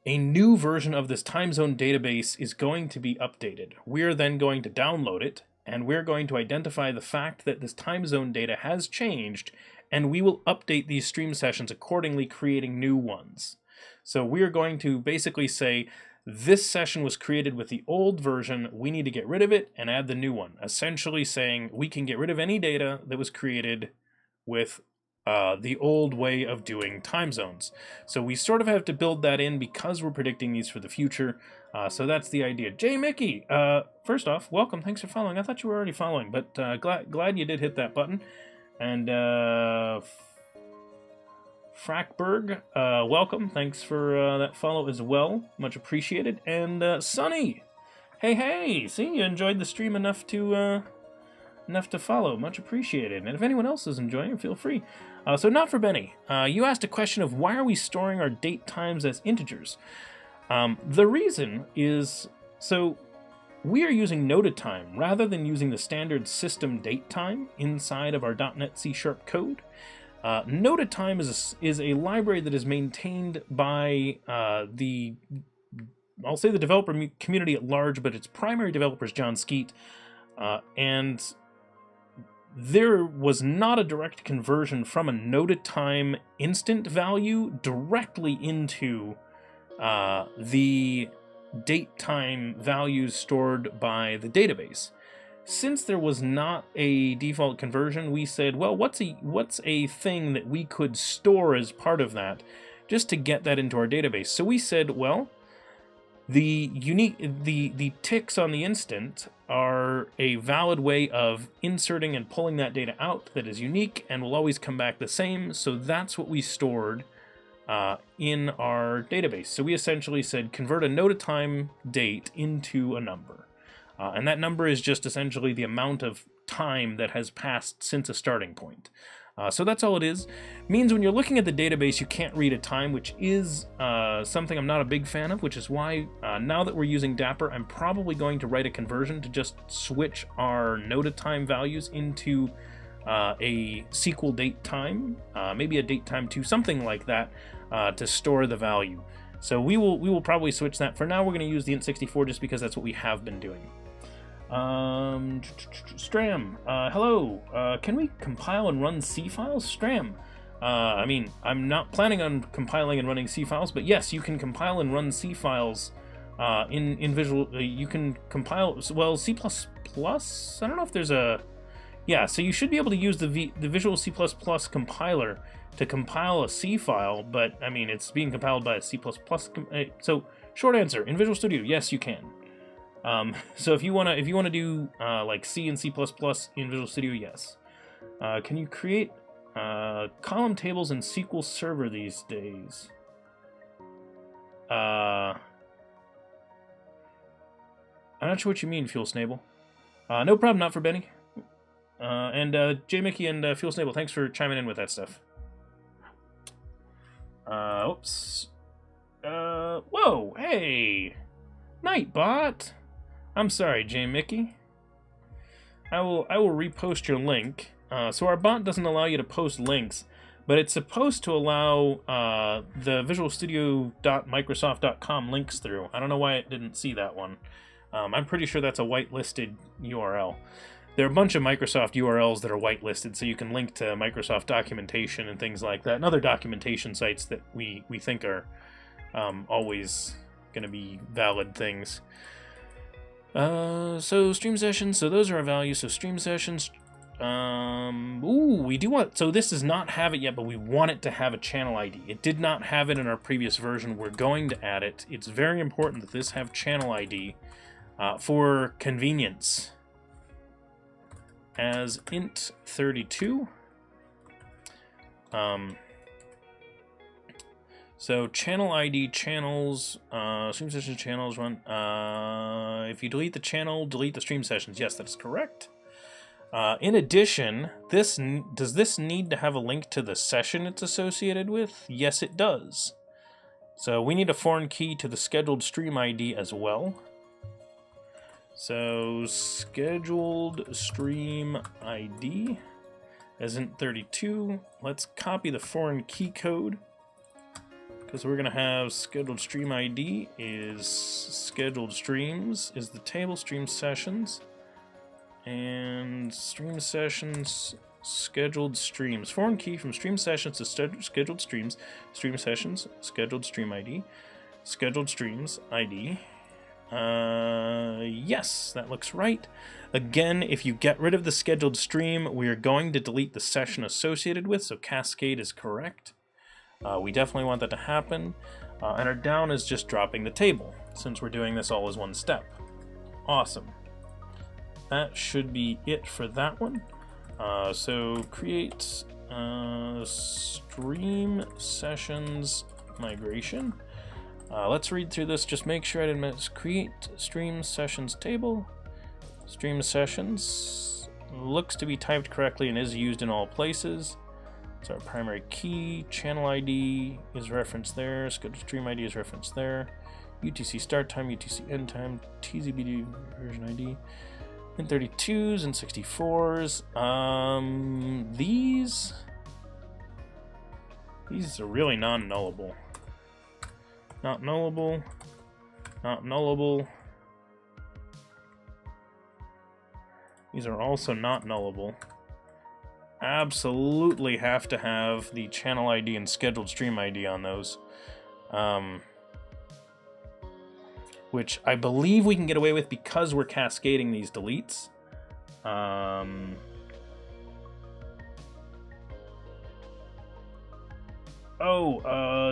new version of this time zone database is going to be updated. We're then going to download it, and we're going to identify the fact that this time zone data has changed, and we will update these stream sessions accordingly, creating new ones. So we're going to basically say, this session was created with the old version, we need to get rid of it and add the new one, essentially saying we can get rid of any data that was created with the old way of doing time zones. So we sort of have to build that in because we're predicting these for the future. So that's the idea. Jay Mickey, first off, welcome. Thanks for following. I thought you were already following, but glad you did hit that button. And Frackberg, welcome. Thanks for that follow as well. Much appreciated. And Sonny, hey, see, you enjoyed the stream enough to follow. Much appreciated. And if anyone else is enjoying it, feel free. So not for Benny. You asked a question of why are we storing our date times as integers? The reason is, so we are using NotaTime rather than using the standard system date time inside of our .NET C# code. NotaTime is a library that is maintained by I'll say the developer community at large, but its primary developer is John Skeet, and there was not a direct conversion from a NotaTime instant value directly into the date time values stored by the database. Since there was not a default conversion, we said, well, what's a thing that we could store as part of that just to get that into our database? So we said, well, the ticks on the instant are a valid way of inserting and pulling that data out that is unique and will always come back the same. So that's what we stored in our database. So we essentially said convert a NotaTime date into a number. And that number is just essentially the amount of time that has passed since a starting point. So that's all it is. Means when you're looking at the database, you can't read a time, which is something I'm not a big fan of, which is why now that we're using Dapper, I'm probably going to write a conversion to just switch our NotaTime values into a SQL date time, maybe a date time 2, something like that, to store the value. So we will probably switch that. For now, we're going to use the int64 just because that's what we have been doing. Stram, hello. Can we compile and run C files? Stram, I mean, I'm not planning on compiling and running C files, but yes, you can compile and run C files in Visual. You can compile, well, C++. I don't know if there's a, yeah. So you should be able to use the Visual C++ compiler to compile a C file, but I mean, it's being compiled by a C++. So short answer, in Visual Studio, yes, you can. So if you wanna do like C and C++ in Visual Studio, yes. Can you create column tables in SQL Server these days? I'm not sure what you mean, Fuel Snable. No problem, not for Benny. And J Mickey and Fuel Snable, thanks for chiming in with that stuff. Oops. Whoa, hey, Nightbot. I'm sorry, J Mickey. I will repost your link. So our bot doesn't allow you to post links, but it's supposed to allow the visualstudio.microsoft.com links through. I don't know why it didn't see that one. I'm pretty sure that's a whitelisted URL. There are a bunch of Microsoft URLs that are whitelisted, so you can link to Microsoft documentation and things like that, and other documentation sites that we think are always going to be valid things. So stream sessions, so those are our values. So stream sessions, we do want, so this does not have it yet, but we want it to have a channel ID. It did not have it in our previous version. We're going to add it. It's very important that this have channel ID for convenience. As int32. So channel ID channels, stream session channels run. If you delete the channel, delete the stream sessions. Yes, that's correct. In addition, does this need to have a link to the session it's associated with? Yes, it does. So we need a foreign key to the scheduled stream ID as well. So scheduled stream ID as int32. Let's copy the foreign key code, because we're going to have scheduled stream ID is scheduled streams is the table stream sessions, and stream sessions scheduled streams. Foreign key from stream sessions to scheduled streams, stream sessions, scheduled stream ID, scheduled streams ID. Yes, that looks right. Again, if you get rid of the scheduled stream, we are going to delete the session associated with, so cascade is correct. We definitely want that to happen. And our down is just dropping the table, since we're doing this all as one step. Awesome. That should be it for that one. So create stream sessions migration. Let's read through this, just make sure I didn't miss. Create stream sessions table. Stream sessions looks to be typed correctly and is used in all places. It's our primary key. Channel ID is referenced there. Scheduled stream ID is referenced there. UTC start time, UTC end time, TZBD version ID, and 32s and 64s. These are really non-nullable. Not nullable. Not nullable. These are also not nullable. Absolutely have to have the channel ID and scheduled stream ID on those. Which I believe we can get away with because we're cascading these deletes.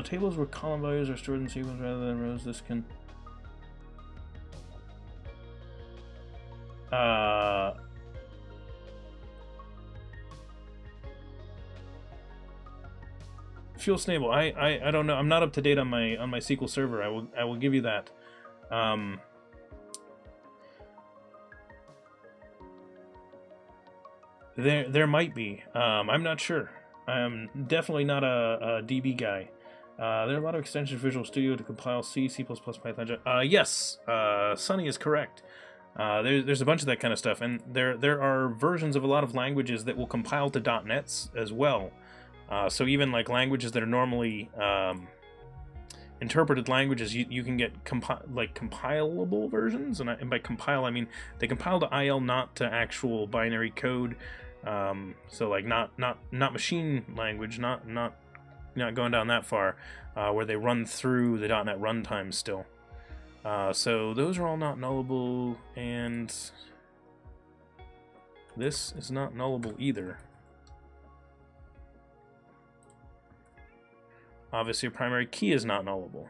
Tables where column values are stored in sequence rather than rows. This can... Fuel Snable. I don't know. I'm not up to date on my SQL Server. I will give you that. There might be. I'm not sure. I'm definitely not a DB guy. There are a lot of extensions for Visual Studio to compile C, C++, Python. Yes, Sunny is correct. There's a bunch of that kind of stuff, and there are versions of a lot of languages that will compile to .NETs as well. So even like languages that are normally interpreted languages, you can get compilable versions, and by compile I mean they compile to IL, not to actual binary code. So like not machine language, not going down that far, where they run through the .NET runtime still. So those are all not nullable, and this is not nullable either. Obviously, a primary key is not nullable.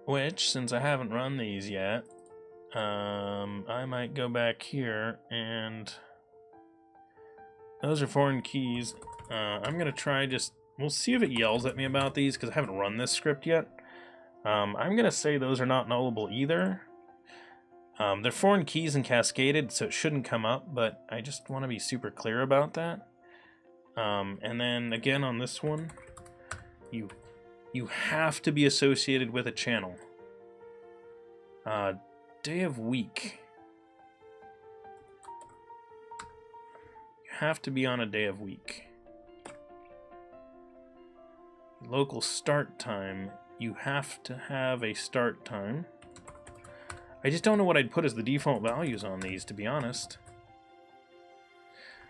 Which, since I haven't run these yet, I might go back here, and those are foreign keys. I'm gonna try we'll see if it yells at me about these, because I haven't run this script yet. I'm gonna say those are not nullable either. They're foreign keys and cascaded, so it shouldn't come up, but I just want to be super clear about that. And then again on this one, you have to be associated with a channel. Day of week. You have to be on a day of week. Local start time. You have to have a start time. I just don't know what I'd put as the default values on these, to be honest.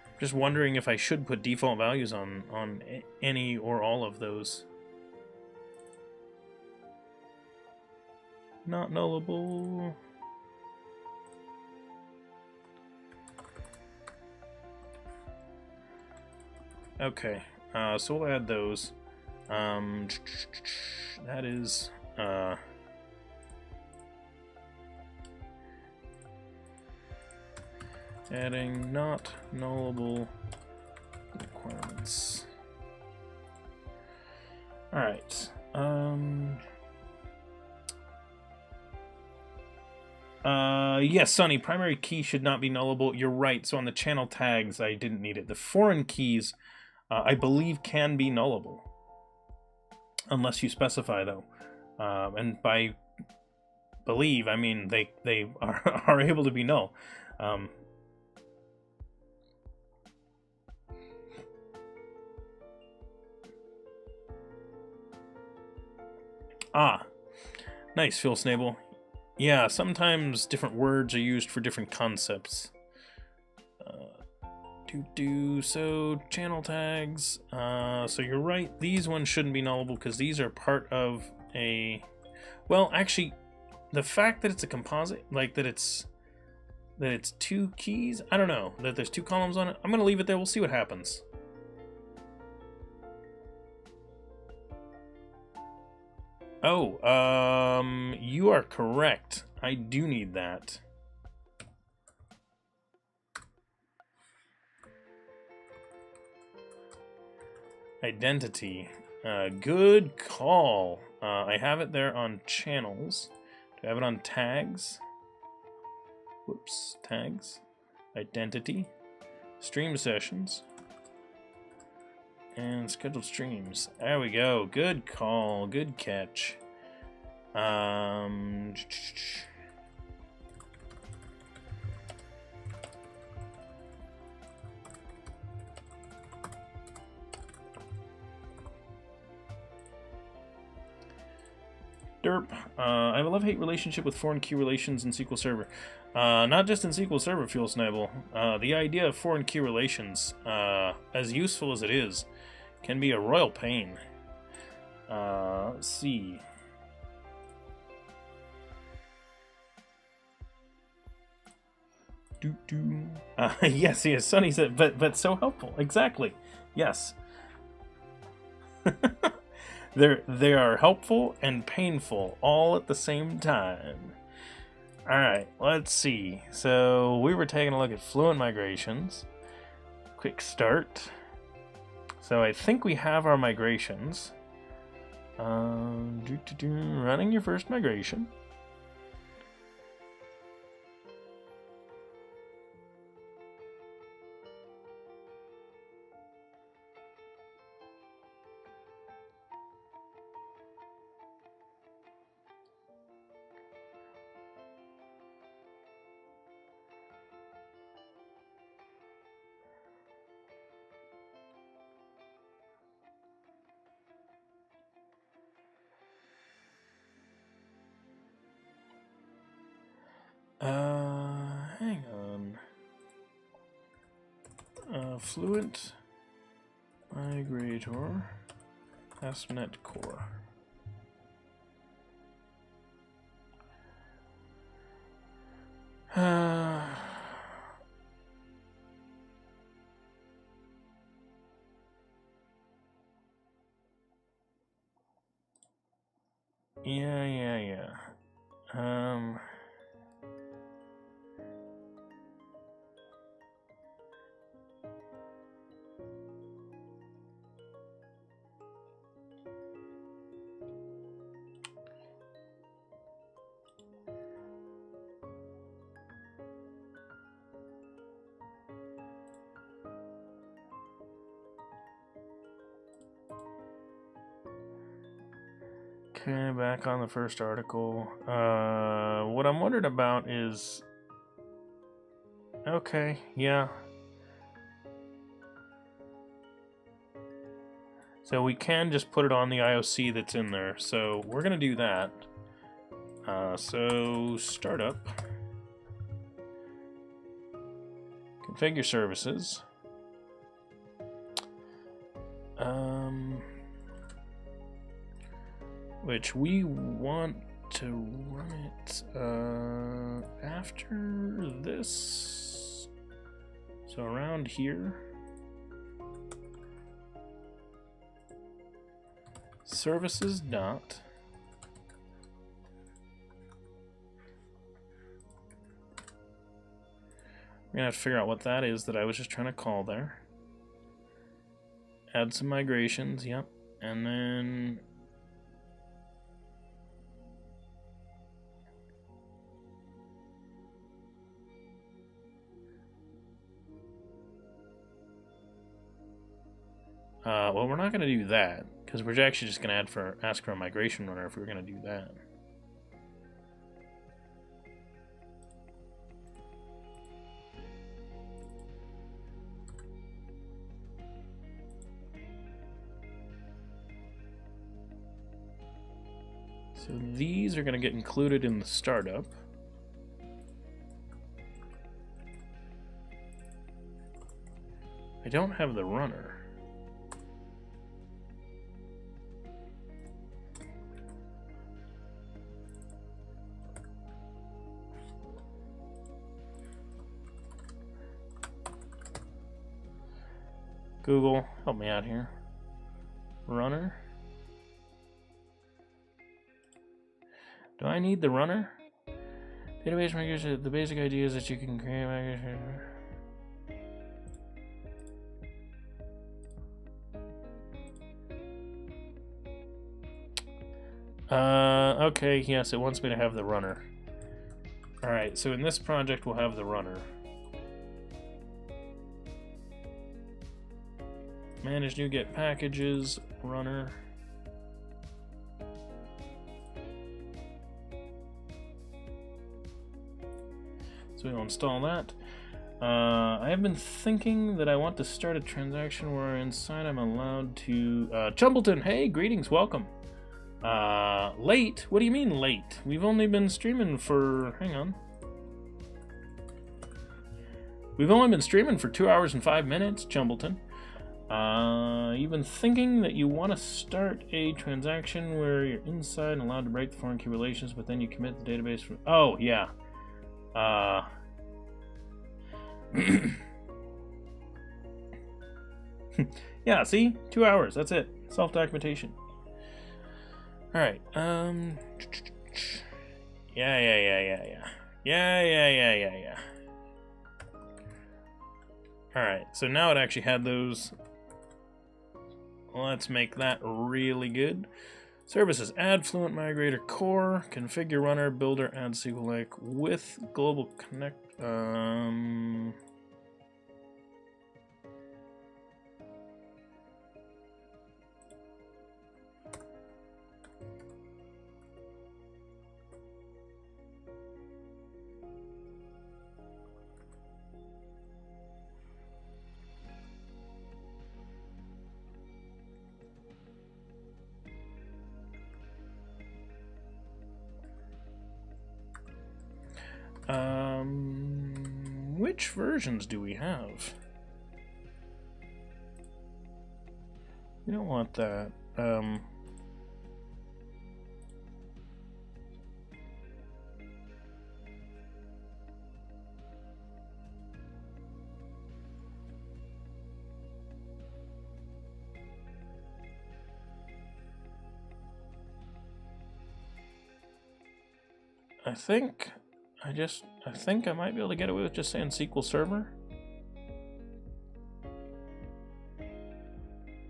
I'm just wondering if I should put default values on any or all of those. Not nullable. Okay, so we'll add those. That is adding not nullable requirements. All right. Yes, Sonny, primary key should not be nullable. You're right. So on the channel tags, I didn't need it. The foreign keys, I believe, can be nullable. Unless you specify, though. And by believe, I mean they are able to be null. Nice, Phil Snable. Yeah, sometimes different words are used for different concepts. So channel tags. So you're right, these ones shouldn't be nullable because these are part of a... Well, actually, the fact that it's a composite, like that it's two keys, I don't know, that there's two columns on it, I'm gonna leave it there, we'll see what happens. Oh, you are correct. I do need that. Identity. Good call. I have it there on channels. Do I have it on tags? Whoops, tags. Identity. Stream sessions. And scheduled streams. There we go. Good call. Good catch. Derp. I have a love-hate relationship with foreign key relations in SQL Server. Not just in SQL Server, Fuel Snibble. The idea of foreign key relations, as useful as it is, can be a royal pain. Let's see. Yes, yes, Sonny said, but so helpful. Exactly. Yes. They are helpful and painful all at the same time. Alright, let's see. So we were taking a look at Fluent Migrations. Quick start. So I think we have our migrations. Running your first migration. Hang on. Fluent Migrator ASP.NET Core. Yeah. Okay, back on the first article. What I'm wondering about is... Okay, yeah. So we can just put it on the IOC that's in there. So we're going to do that. So startup. Configure services. Which we want to run it after this. So around here. Services dot. We're gonna have to figure out what that is that I was just trying to call there. Add some migrations, yep. And then well, we're not going to do that because we're actually just going to ask for a migration runner if we're going to do that. So these are going to get included in the startup. I don't have the runner. Google, help me out here. Runner. Do I need the runner? Database migration, the basic idea is that you can create migration. Okay, yes, it wants me to have the runner. Alright, so in this project we'll have the runner. Manage NuGet packages, runner. So we'll install that. I have been thinking that I want to start a transaction where inside I'm allowed to... Chumbleton, hey, greetings, welcome. Late? What do you mean late? We've only been streaming for... hang on. We've only been streaming for 2 hours and 5 minutes, Chumbleton. You've been thinking that you want to start a transaction where you're inside and allowed to break the foreign key relations, but then you commit the database for... oh, yeah. Yeah, see? 2 hours, that's it. Self-documentation. Alright, Yeah. Alright, so now it actually had those. Let's make that really good. Services, add Fluent Migrator core, configure runner, builder, add SQLite with global connect. Which versions do we have? We don't want that. I think I might be able to get away with just saying SQL Server.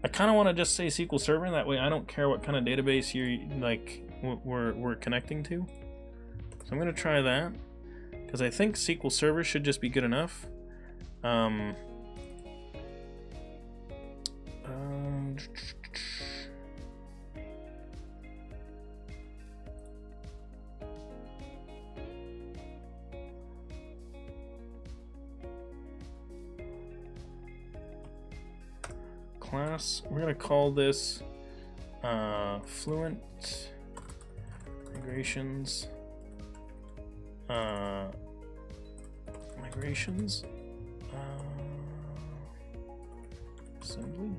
I kind of want to just say SQL Server, that way I don't care what kind of database we're connecting to. So I'm going to try that, because I think SQL Server should just be good enough. Class. We're gonna call this Fluent Migrations. Migrations. Assembly.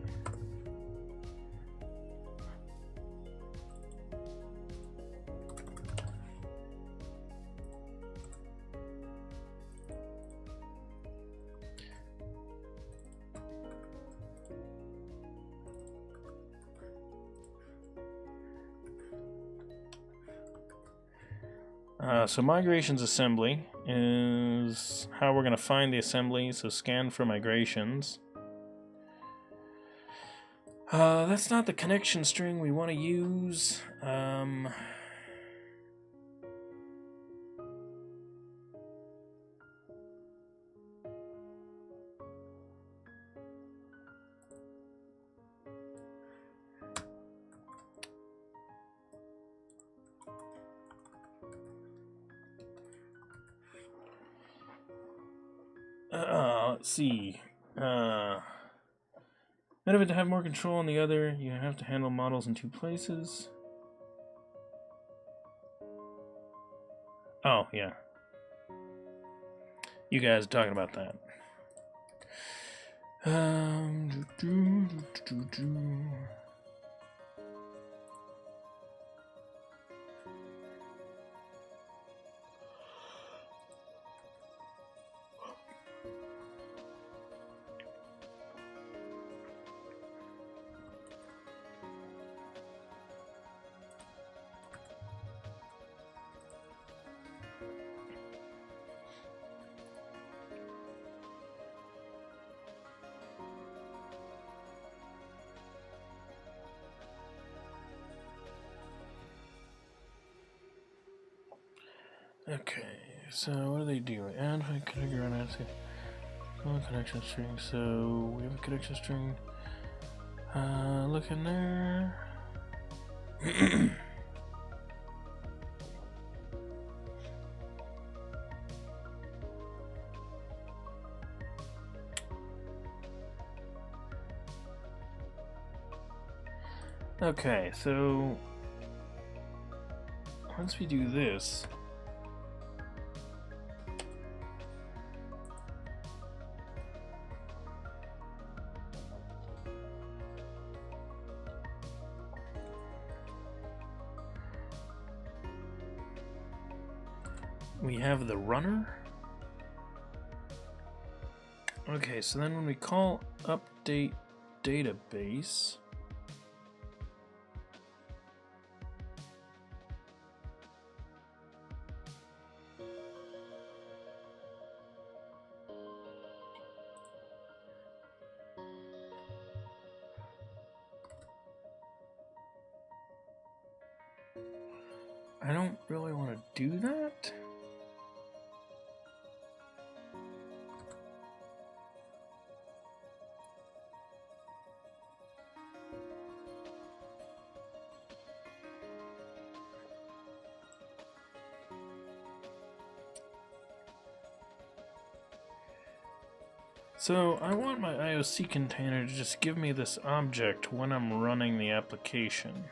So migrations assembly is how we're going to find the assembly. So scan for migrations. That's not the connection string we want to use. Let's see. Benefit to have more control on the other. You have to handle models in 2 places. Oh, yeah. You guys are talking about that. Okay, so what do they do? Add configure on connection string. So we have a connection string. Look in there. Okay, so once we do this, we have the runner. Okay, so then when we call update database, I don't really want to do that. So I want my IOC container to just give me this object when I'm running the application.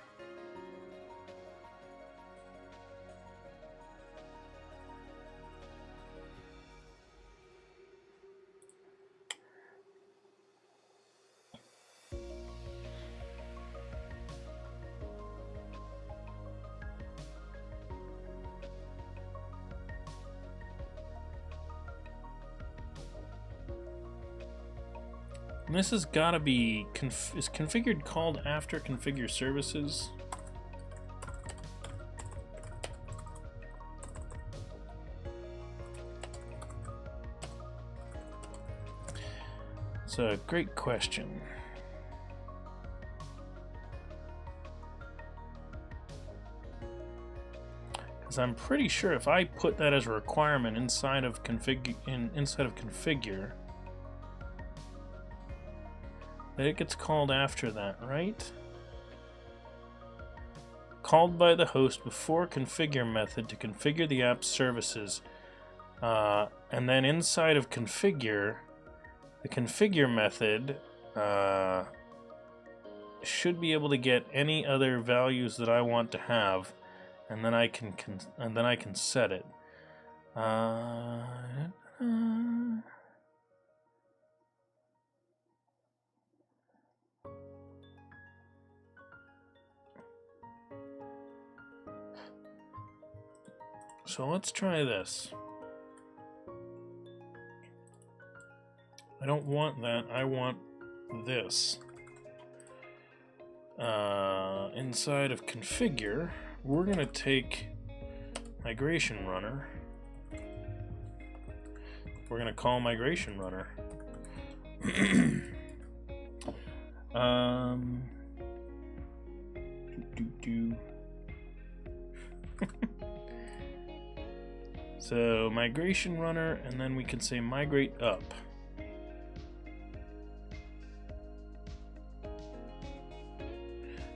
And this has got to be is configured called after configure services. It's a great question. Because I'm pretty sure if I put that as a requirement inside of configure, that it gets called after that, right? Called by the host before configure method to configure the app services, and then inside of configure, the configure method should be able to get any other values that I want to have, and then I can set it. So let's try this. I don't want that, I want this. Inside of configure, we're going to take migration runner. We're going to call migration runner. So migration runner, and then we can say migrate up.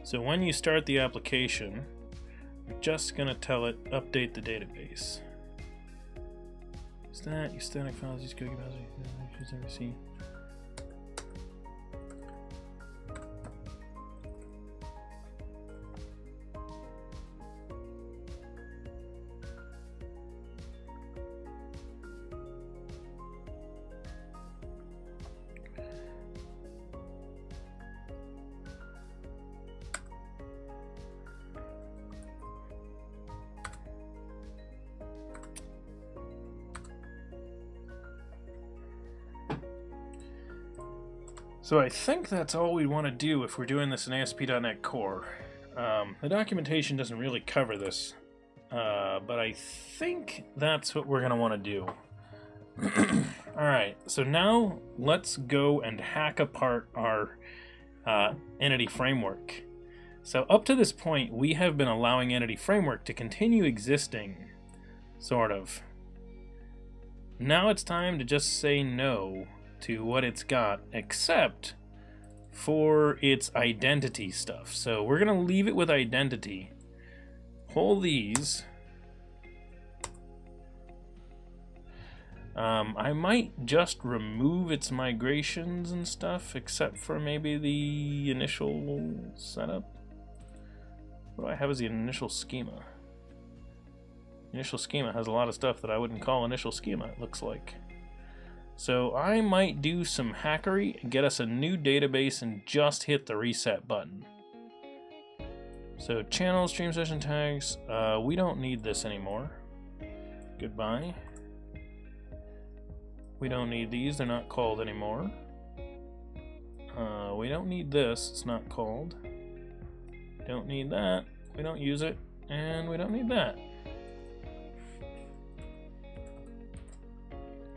So when you start the application, we're just going to tell it update the database. Stat, use static files, use cookie files, So I think that's all we want to do if we're doing this in ASP.NET Core. The documentation doesn't really cover this, but I think that's what we're going to want to do. Alright, so now let's go and hack apart our Entity Framework. So up to this point, we have been allowing Entity Framework to continue existing Sort of. Now it's time to just say no to what it's got, except for its identity stuff. So we're going to leave it with identity. Pull these. I might just remove its migrations and stuff, except for maybe the initial setup. What do I have as the initial schema? Initial schema has a lot of stuff that I wouldn't call initial schema, it looks like. So I might do some hackery and get us a new database and just hit the reset button. So channel stream session tags, we don't need this anymore. Goodbye. We don't need these, they're not called anymore. We don't need this, it's not called. Don't need that, we don't use it, and we don't need that.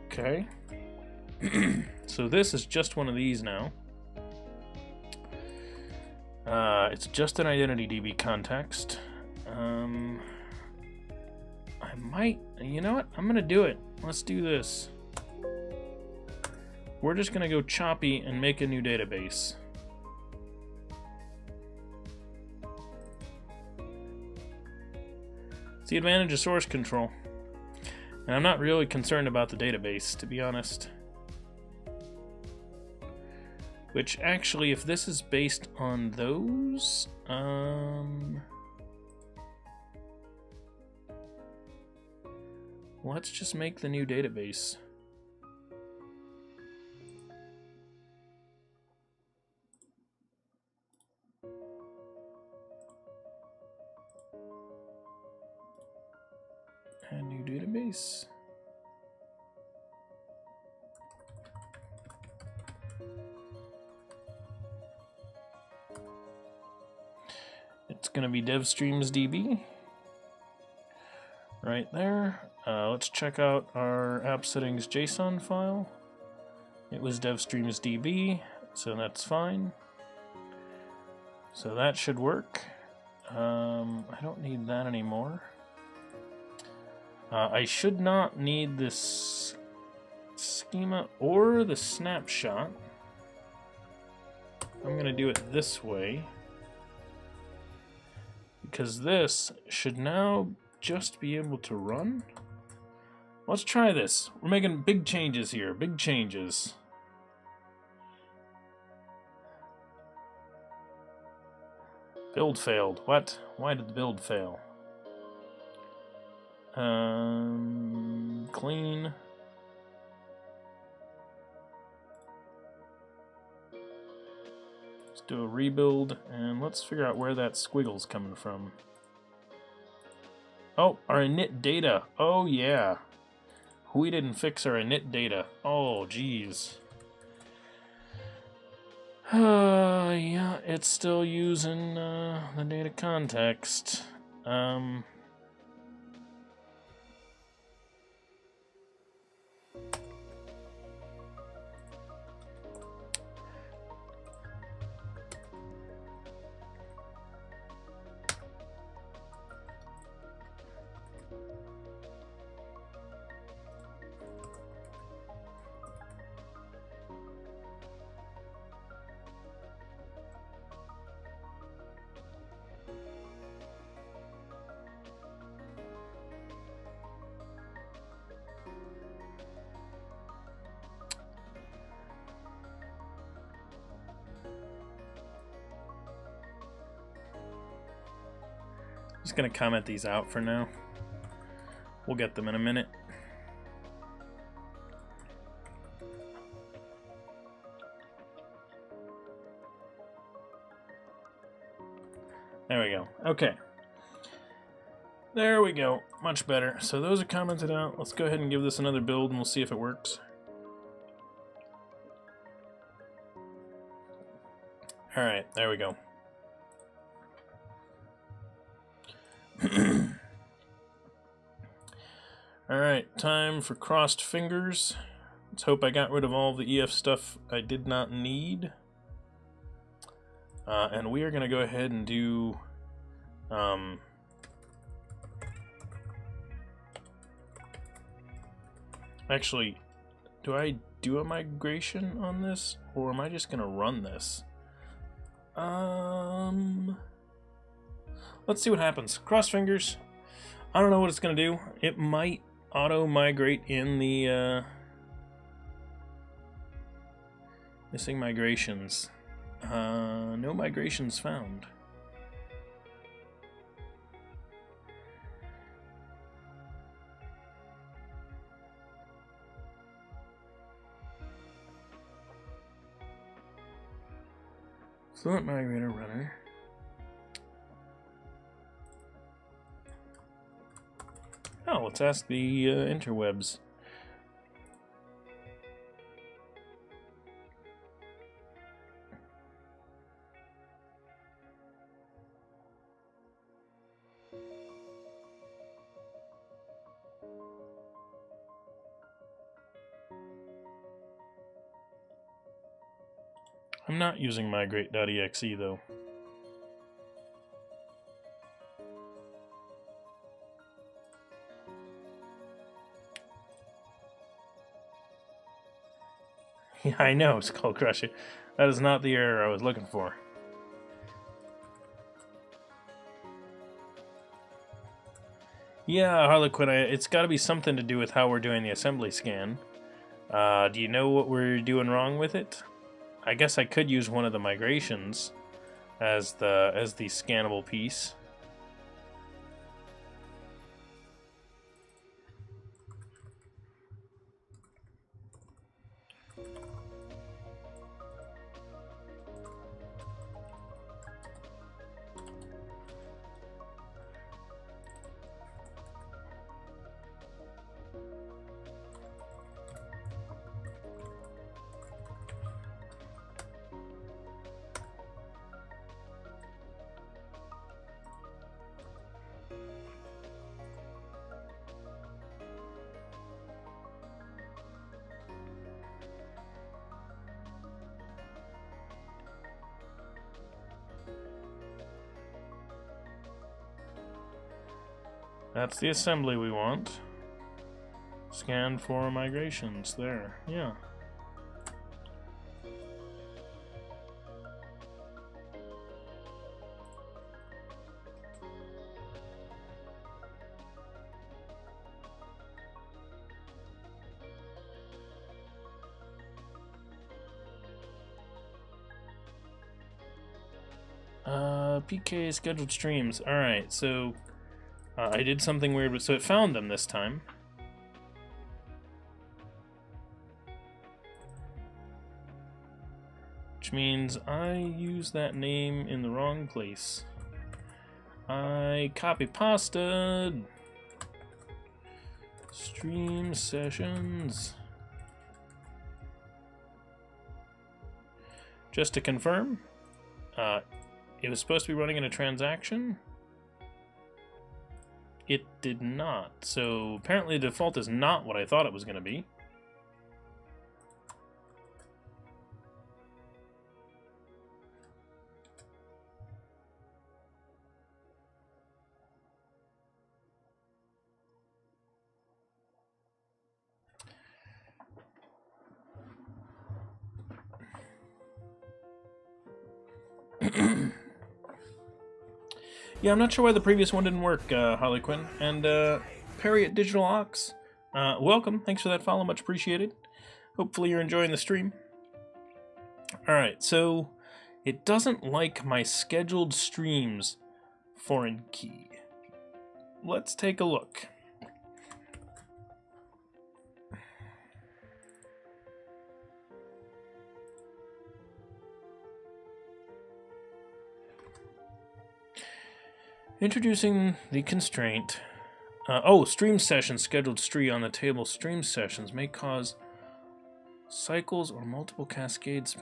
Okay. So this is just one of these now. It's just an identity DB context. I might, you know what? I'm gonna do it. Let's do this. We're just gonna go choppy and make a new database. It's the advantage of source control. And I'm not really concerned about the database, to be honest. Which actually, if this is based on those, let's just make the new database. Add new database. It's going to be devstreamsdb right there. Let's check out our app settings JSON file. It was devstreamsdb, so that's fine. So that should work. I don't need that anymore. I should not need this schema or the snapshot. I'm going to do it this way, because this should now just be able to run. Let's try this. We're making big changes here, big changes. Build failed. What? Why did the build fail? Clean. Let's do a rebuild, and let's figure out where that squiggle's coming from. Oh, our init data. Oh, yeah. We didn't fix our init data. Oh, geez. Yeah, it's still using the data context. Just gonna comment these out for now. We'll get them in a minute. There we go. Okay. There we go. Much better. So those are commented out. Let's go ahead and give this another build and we'll see if it works. Alright, there we go. Alright, time for crossed fingers. Let's hope I got rid of all the EF stuff I did not need. And we are going to go ahead and do Actually, do I do a migration on this, or am I just gonna run this? Let's see what happens. Cross fingers. I don't know what it's gonna do. It might auto-migrate in the missing migrations. No migrations found. Fluent Migrator runner. Oh, let's ask the interwebs. I'm not using migrate.exe though. Yeah, I know, Skull Crusher. That is not the error I was looking for. Yeah, Harlequin, it's got to be something to do with how we're doing the assembly scan. Do you know what we're doing wrong with it? I guess I could use one of the migrations as the scannable piece. That's the assembly we want. Scan for migrations. There. Yeah. PK scheduled streams. Alright, so I did something weird, but so it found them this time. Which means I used that name in the wrong place. I copy-pasted stream sessions. Just to confirm, it was supposed to be running in a transaction. It did not. So apparently the default is not what I thought it was going to be. Yeah, I'm not sure why the previous one didn't work, Harley Quinn. And Perry at Digital Ox, welcome. Thanks for that follow, much appreciated. Hopefully you're enjoying the stream. Alright, so it doesn't like my scheduled streams foreign key. Let's take a look. Introducing the constraint. Stream sessions scheduled stream on the table. Stream sessions may cause cycles or multiple cascades.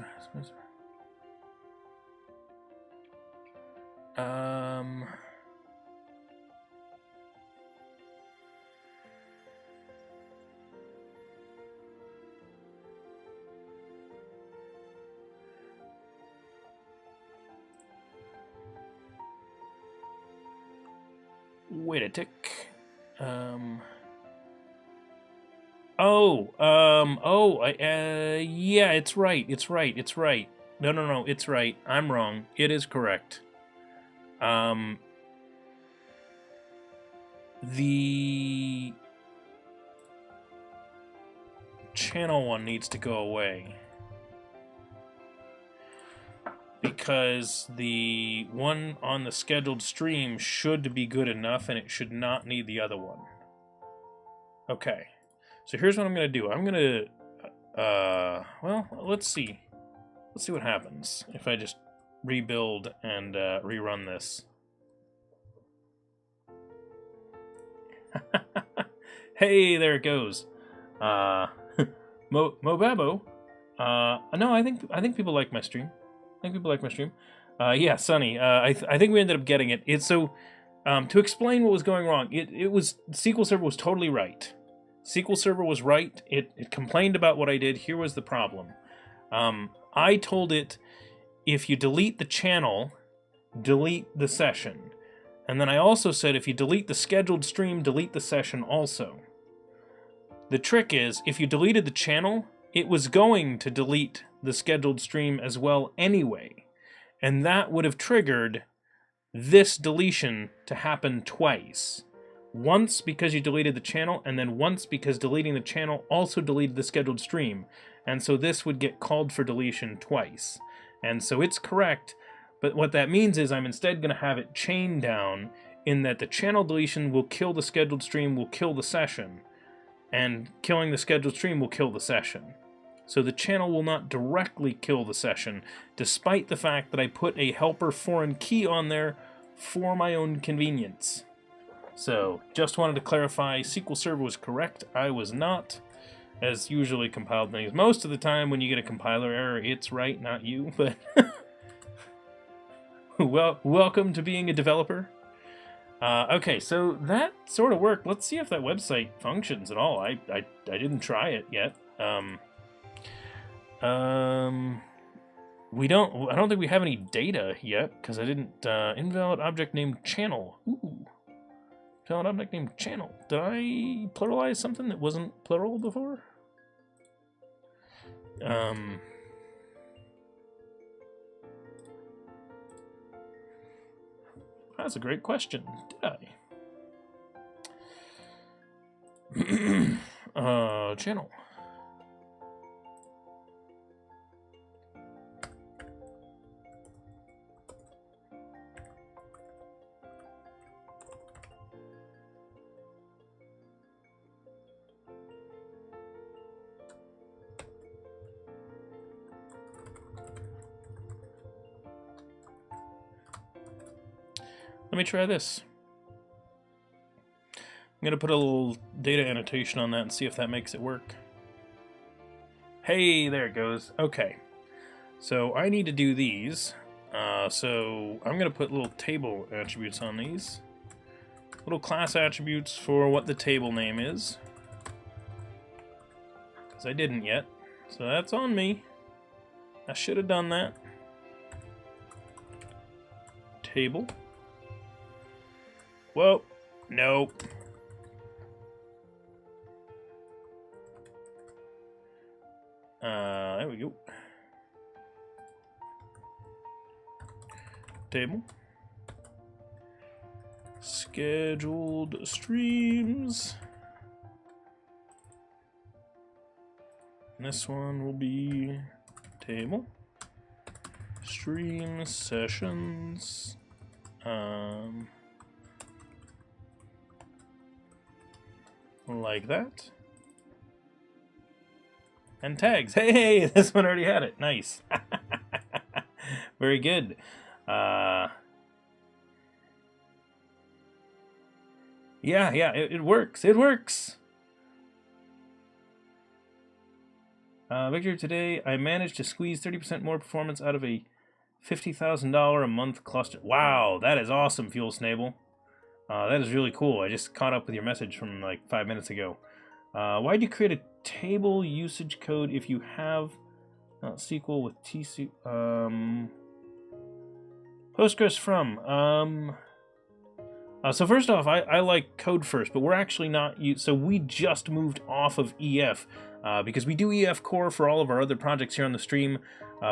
Wait a tick. Yeah, it's right. No, it's right. I'm wrong. It is correct. The channel one needs to go away. Because the one on the scheduled stream should be good enough, and it should not need the other one. Okay. So here's what I'm going to do. I'm going to... well, let's see. Let's see what happens if I just rebuild and rerun this. Hey, there it goes. Mobabo. No, I think people like my stream. Yeah, Sunny. I think we ended up getting it. It's so to explain what was going wrong. It was SQL Server was totally right. SQL Server was right. It complained about what I did. Here was the problem. I told it if you delete the channel, delete the session. And then I also said if you delete the scheduled stream, delete the session also. The trick is, if you deleted the channel, it was going to delete the scheduled stream as well anyway. And that would have triggered this deletion to happen twice. Once because you deleted the channel, and then once because deleting the channel also deleted the scheduled stream. And so this would get called for deletion twice. And so it's correct, but what that means is I'm instead going to have it chained down in that the channel deletion will kill the scheduled stream, will kill the session, and killing the scheduled stream will kill the session. So the channel will not directly kill the session, despite the fact that I put a helper foreign key on there for my own convenience. So, just wanted to clarify, SQL Server was correct, I was not. As usually compiled things. Most of the time when you get a compiler error, it's right, not you, but... well, welcome to being a developer. Okay, so that sort of worked. Let's see if that website functions at all. I didn't try it yet. I don't think we have any data yet, because I didn't, invalid object named channel. Ooh. Invalid object named channel. Did I pluralize something that wasn't plural before? That's a great question. Did I? Channel. Let me try this. I'm going to put a little data annotation on that and see if that makes it work. Hey, there it goes. Okay. So I need to do these. So I'm going to put little table attributes on these. Little class attributes for what the table name is. Because I didn't yet. So that's on me. I should have done that. Table. Whoa, nope. There we go. Table. Scheduled streams. And this one will be table. Stream sessions. Like that. And tags. Hey, this one already had it. Nice. Very good. Yeah, it works. It works. Victor, today I managed to squeeze 30% more performance out of a $50,000 a month cluster. Wow, that is awesome, Fuel Snable. That is really cool. I just caught up with your message from like 5 minutes ago. Why'd you create a table usage code if you have SQL with TC? Postgres from. So first off, I like code first, but we're actually not. So we just moved off of EF because we do EF core for all of our other projects here on the stream.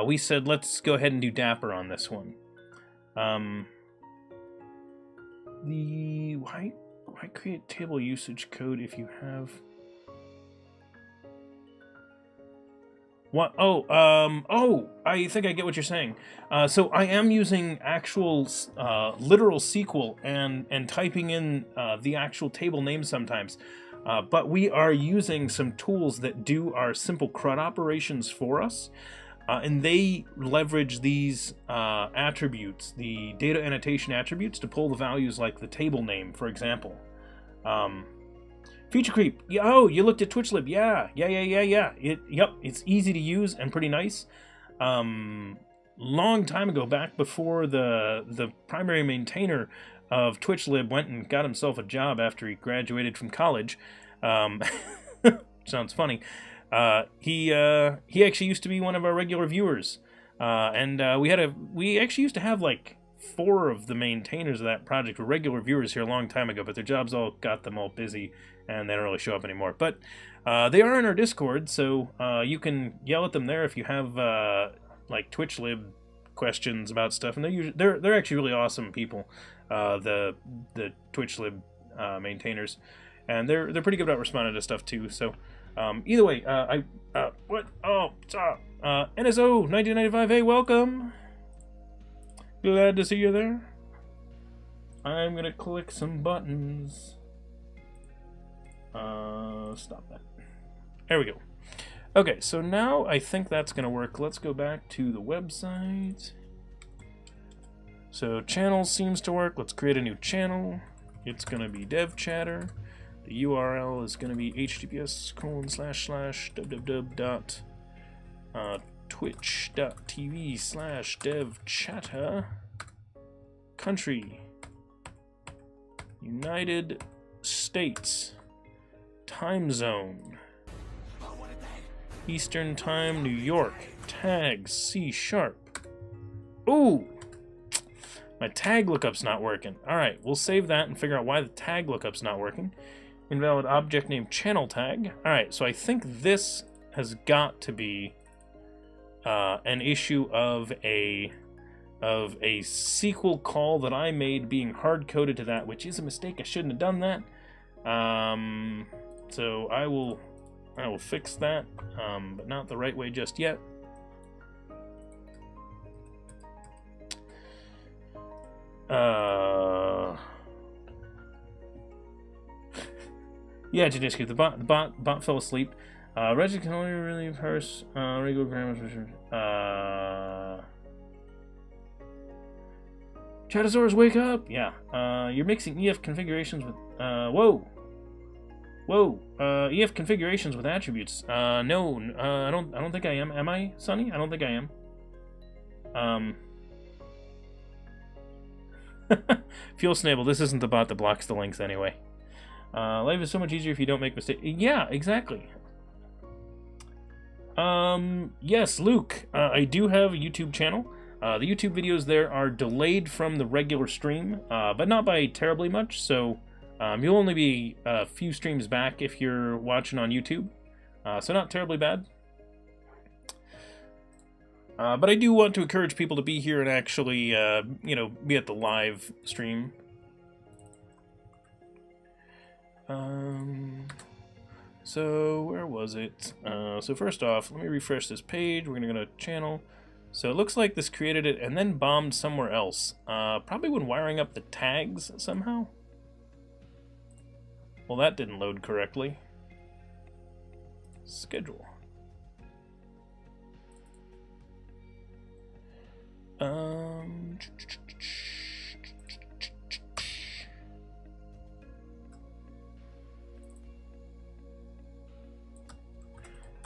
We said let's go ahead and do Dapper on this one. Why create table usage code if you have what? Oh, I think I get what you're saying. So I am using actual literal SQL and typing in the actual table name sometimes. But we are using some tools that do our simple CRUD operations for us. And they leverage these attributes, the data annotation attributes, to pull the values like the table name, for example. Feature creep. Oh, you looked at TwitchLib. Yeah. Yep, it's easy to use and pretty nice. Long time ago, back before the primary maintainer of TwitchLib went and got himself a job after he graduated from college. Sounds funny. He actually used to be one of our regular viewers, and we actually used to have like 4 of the maintainers of that project were regular viewers here a long time ago, but their jobs all got them all busy, and they don't really show up anymore. But they are in our Discord, so you can yell at them there if you have like TwitchLib questions about stuff, and they're actually really awesome people, the TwitchLib maintainers, and they're pretty good about responding to stuff too. So. Either way, what? Oh, stop. NSO 1995, hey, welcome. Glad to see you there. I'm gonna click some buttons. Stop that. There we go. Okay, so now I think that's gonna work. Let's go back to the website. So channel seems to work. Let's create a new channel. It's gonna be DevChatter. The URL is going to be https://www.twitch.tv/devchatter. Country: United States. Time zone: Eastern Time, New York. Tags: C#. Ooh! My tag lookup's not working. Alright, we'll save that and figure out why the tag lookup's not working. Invalid object name channel tag. Alright, so I think this has got to be an issue of a SQL call that I made being hard-coded to that, which is a mistake. I shouldn't have done that. So I will fix that, but not the right way just yet. Yeah, Jadisky, the bot fell asleep. Reggie can only really parse regular grammar. Chatosaurus, wake up! Yeah. You're mixing EF configurations with whoa. EF configurations with attributes. No, I don't think I am. Am I, Sonny? I don't think I am. Fuel Snable, this isn't the bot that blocks the links anyway. Life is so much easier if you don't make mistakes. Yeah, exactly. Yes, Luke, I do have a YouTube channel. The YouTube videos there are delayed from the regular stream, but not by terribly much, so you'll only be a few streams back if you're watching on YouTube, so not terribly bad. But I do want to encourage people to be here and actually, be at the live stream. So where was it? So first off, let me refresh this page. We're gonna go to channel. So it looks like this created it and then bombed somewhere else. Probably when wiring up the tags somehow. Well, that didn't load correctly. Schedule.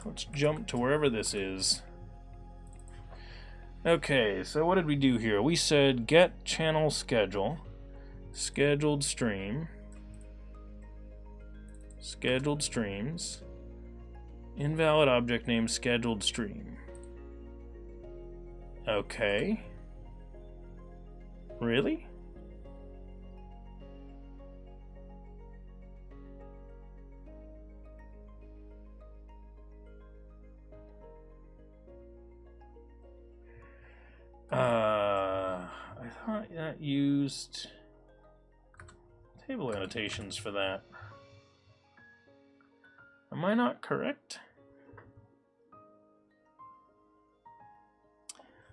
Let's jump to wherever this is. Okay, so what did we do here? We said get channel schedule, scheduled stream, scheduled streams, invalid object name scheduled stream. Okay. Really? I thought that used table annotations for that. Am I not correct?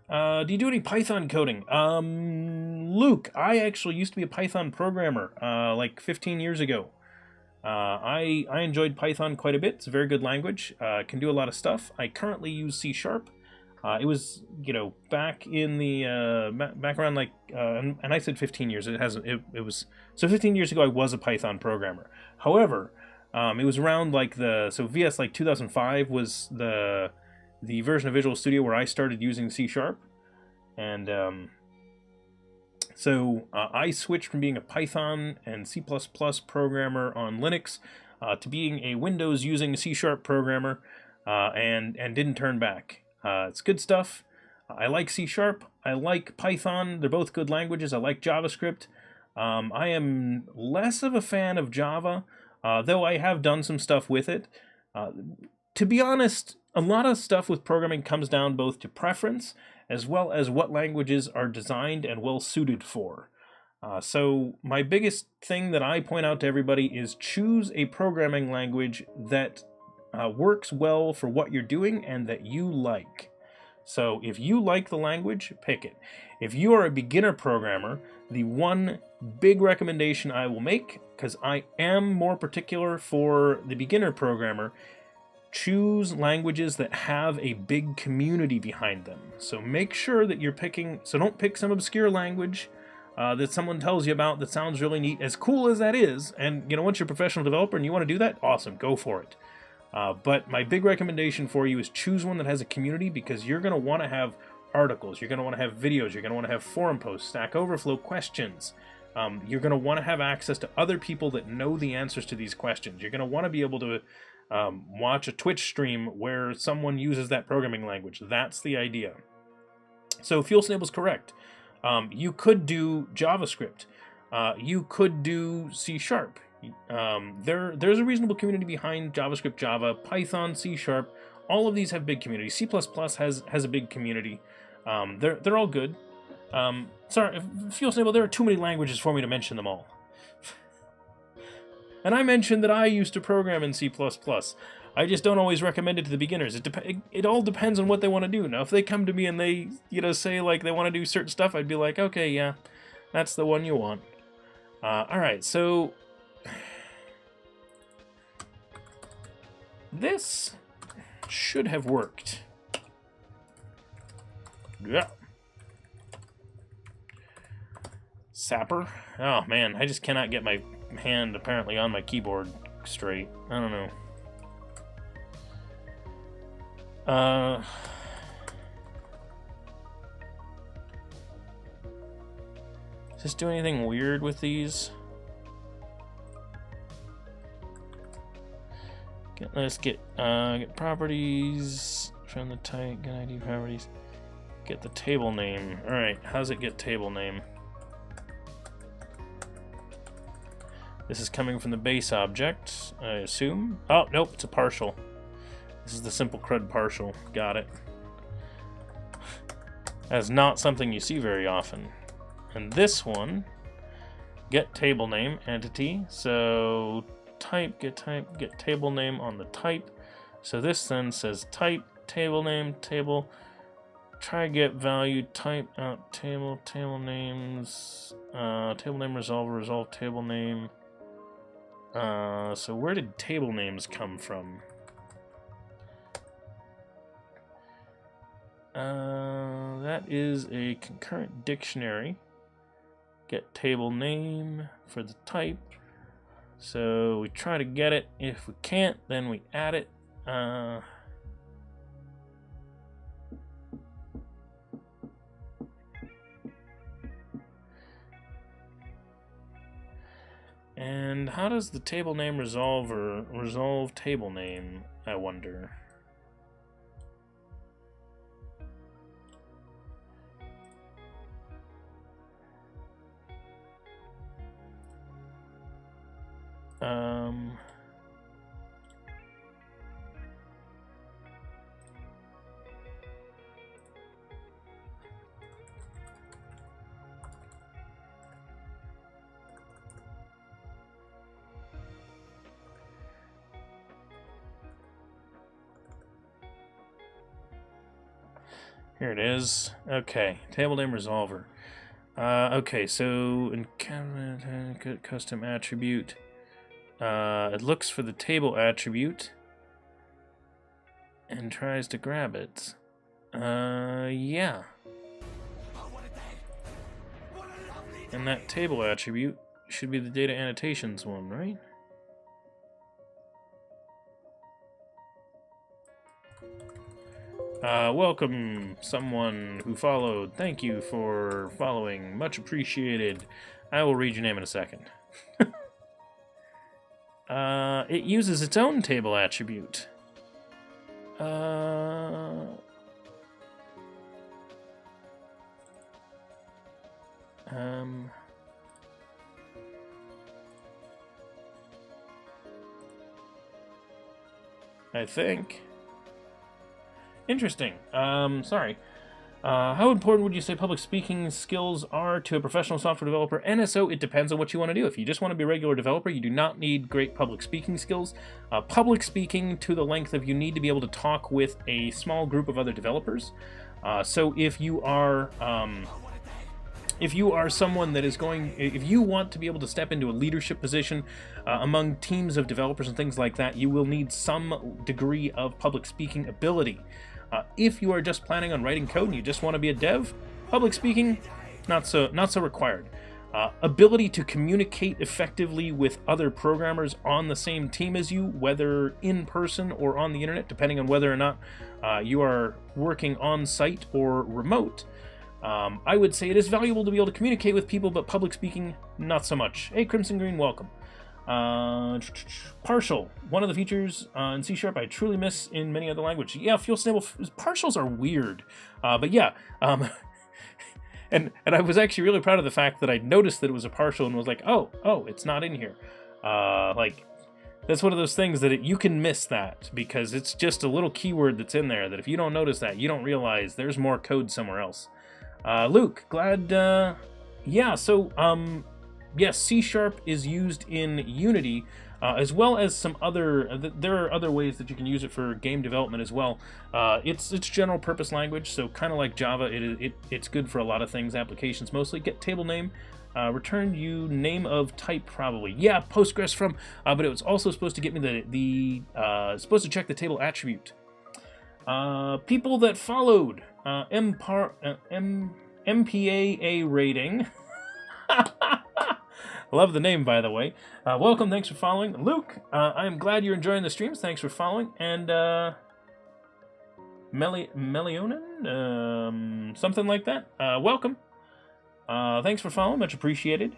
Do you do any Python coding? Luke, I actually used to be a Python programmer, like 15 years ago. I enjoyed Python quite a bit. It's a very good language. Can do a lot of stuff. I currently use C#. It was, you know, back in the back around like, and I said 15 years. It hasn't. It was so 15 years ago. I was a Python programmer. However, it was around like VS like 2005 was the version of Visual Studio where I started using C#, and I switched from being a Python and C++ programmer on Linux to being a Windows using C# programmer, and didn't turn back. It's good stuff. I like C#. I like Python. They're both good languages. I like JavaScript. I am less of a fan of Java, though I have done some stuff with it. To be honest, a lot of stuff with programming comes down both to preference as well as what languages are designed and well suited for. So my biggest thing that I point out to everybody is choose a programming language that works well for what you're doing and that you like. So if you like the language, pick it. If you are a beginner programmer, the one big recommendation I will make, because I am more particular for the beginner programmer, choose languages that have a big community behind them. So make sure that you're picking, so don't pick some obscure language that someone tells you about that sounds really neat, as cool as that is, and you know, once you're a professional developer and you want to do that, awesome, go for it. But my big recommendation for you is choose one that has a community, because you're going to want to have articles, you're going to want to have videos, you're going to want to have forum posts, Stack Overflow questions. You're going to want to have access to other people that know the answers to these questions. You're going to want to be able to watch a Twitch stream where someone uses that programming language. That's the idea. So Fuel Snable's correct. You could do JavaScript. You could do C#. There's a reasonable community behind JavaScript, Java, Python, C#. All of these have big communities. C++ has a big community. They're all good. Sorry, Fuel Snable, there are too many languages for me to mention them all. And I mentioned that I used to program in C++. I just don't always recommend it to the beginners. It all depends on what they want to do. Now, if they come to me and they, you know, say like they want to do certain stuff, I'd be like, okay, yeah, that's the one you want. All right, so this should have worked. Yeah. Sapper? Oh man, I just cannot get my hand apparently on my keyboard straight. I don't know. Does this do anything weird with these? Let's get properties from the type, get ID properties, get the table name. All right, how's it get table name? This is coming from the base object, I assume. Oh, nope, it's a partial. This is the simple CRUD partial. Got it. That's not something you see very often. And this one, get table name entity. So type, get table name on the type. So this then says type, table name, table. Try get value, type out table, table names, table name resolver, resolve table name. So where did table names come from? That is a concurrent dictionary. Get table name for the type. So we try to get it. If we can't, then we add it. And how does the table name resolve table name, I wonder? Here it is. Okay, table name resolver. Okay, so in custom attribute, it looks for the table attribute and tries to grab it. Yeah. And that table attribute should be the data annotations one, right? Welcome, someone who followed. Thank you for following. Much appreciated. I will read your name in a second. It uses its own table attribute. I think. Interesting. Sorry. How important would you say public speaking skills are to a professional software developer? NSO, it depends on what you want to do. If you just want to be a regular developer, you do not need great public speaking skills. Public speaking to the length of you need to be able to talk with a small group of other developers. So if you are someone that is if you want to be able to step into a leadership position among teams of developers and things like that, you will need some degree of public speaking ability. If you are just planning on writing code and you just want to be a dev, public speaking, not so required. Ability to communicate effectively with other programmers on the same team as you, whether in person or on the internet, depending on whether or not you are working on site or remote. I would say it is valuable to be able to communicate with people, but public speaking, not so much. Hey, Crimson Green, welcome. Partial, one of the features in C# I truly miss in many other languages. Yeah, Fuel Stable, partials are weird. But yeah, and I was actually really proud of the fact that I noticed that it was a partial and was like, oh, it's not in here. Like, that's one of those things that you can miss that because it's just a little keyword that's in there that if you don't notice that, you don't realize there's more code somewhere else. Luke, glad, yeah, so, yes, C# is used in Unity, as well as some other, there are other ways that you can use it for game development as well. It's general purpose language, so kind of like Java, it's good for a lot of things, applications mostly. Get table name, return you name of type probably. Yeah, Postgres from, but it was also supposed to get me supposed to check the table attribute. People that followed, MPAA rating. Love the name, by the way. Welcome, thanks for following. Luke, I'm glad you're enjoying the streams. Thanks for following. And Melionin, something like that. Welcome. Thanks for following, much appreciated.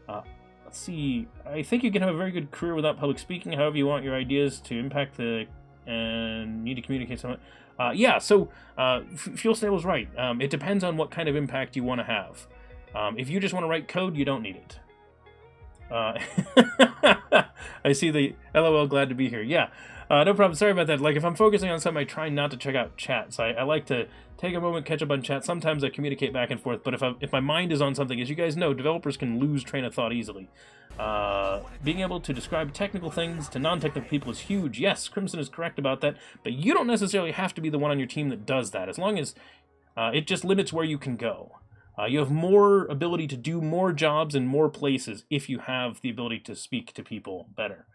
Let's see. I think you can have a very good career without public speaking. However, you want your ideas to impact and need to communicate something. Yeah, so Fuel Stable's right. It depends on what kind of impact you want to have. If you just want to write code, you don't need it. I see the LOL, glad to be here. Yeah, no problem. Sorry about that. Like, if I'm focusing on something, I try not to check out chat. So I like to take a moment, catch up on chat. Sometimes I communicate back and forth, but if my mind is on something, as you guys know, developers can lose train of thought easily. Being able to describe technical things to non-technical people is huge. Yes, Crimson is correct about that, but you don't necessarily have to be the one on your team that does that, as long as it just limits where you can go. You have more ability to do more jobs in more places if you have the ability to speak to people better.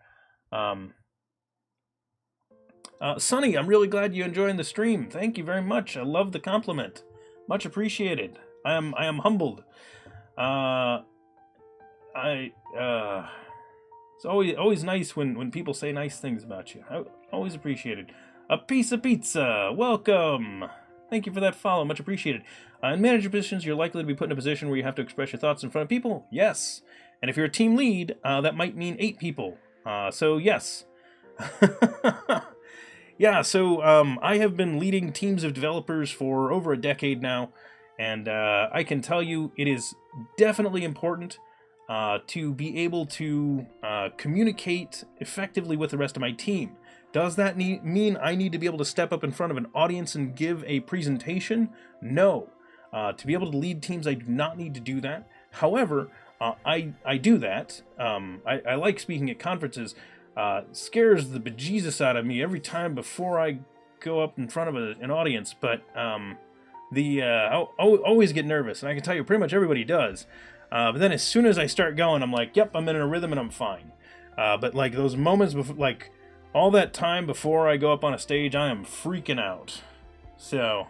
Sonny, I'm really glad you're enjoying the stream. Thank you very much. I love the compliment. Much appreciated. I am humbled. It's always nice when people say nice things about you. Always appreciated. A piece of pizza. Welcome. Thank you for that follow. Much appreciated. In manager positions, you're likely to be put in a position where you have to express your thoughts in front of people. Yes. And if you're a team lead, that might mean 8 people. So yes. Yeah, so I have been leading teams of developers for over a decade now, and I can tell you it is definitely important to be able to communicate effectively with the rest of my team. Does that mean I need to be able to step up in front of an audience and give a presentation? No. To be able to lead teams, I do not need to do that. However, I do that. I like speaking at conferences. Scares the bejesus out of me every time before I go up in front of an audience, but I always get nervous, and I can tell you pretty much everybody does. But then as soon as I start going, I'm like, yep, I'm in a rhythm and I'm fine. But like those moments before, like all that time before I go up on a stage, I am freaking out. So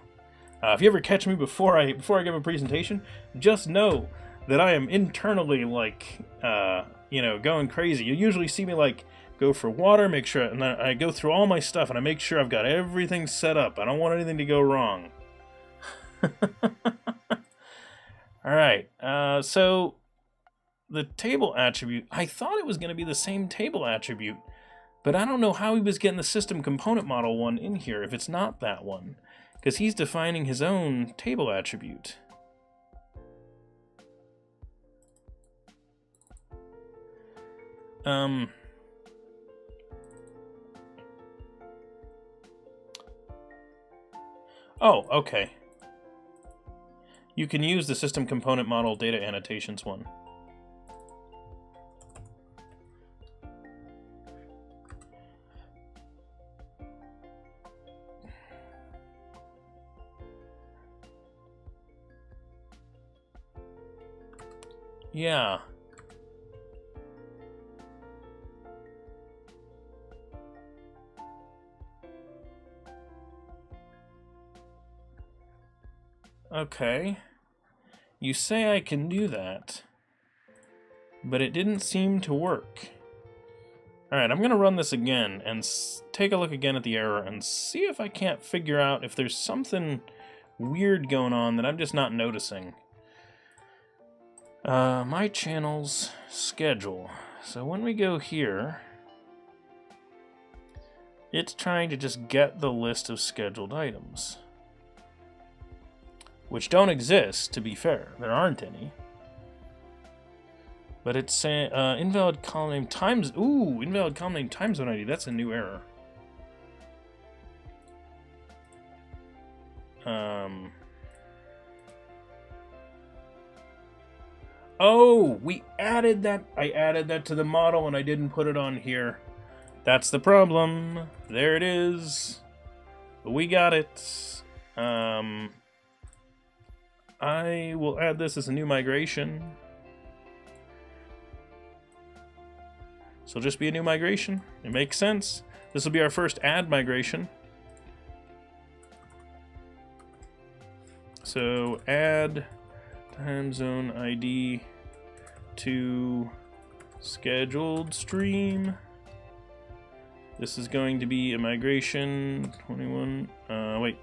if you ever catch me before I give a presentation, just know that I am internally like going crazy. You usually see me like go for water, make sure, and then I go through all my stuff and I make sure I've got everything set up. I don't want anything to go wrong. All right, so the table attribute, I thought it was going to be the same table attribute, but I don't know how he was getting the system component model one in here if it's not that one, because he's defining his own table attribute. Oh, okay. You can use the system component model data annotations one. Yeah. Okay. You say I can do that, but it didn't seem to work. Alright, I'm going to run this again and take a look again at the error and see if I can't figure out if there's something weird going on that I'm just not noticing. My channels schedule. So when we go here, it's trying to just get the list of scheduled items. Which don't exist, to be fair. There aren't any. But it's saying invalid column name times. Ooh, invalid column name time zone ID. That's a new error. Oh, we added that. I added that to the model and I didn't put it on here. That's the problem. There it is. We got it. I will add this as a new migration. So it'll just be a new migration. It makes sense. This will be our first add migration. So add time zone ID to scheduled stream. This is going to be a migration 21. Wait,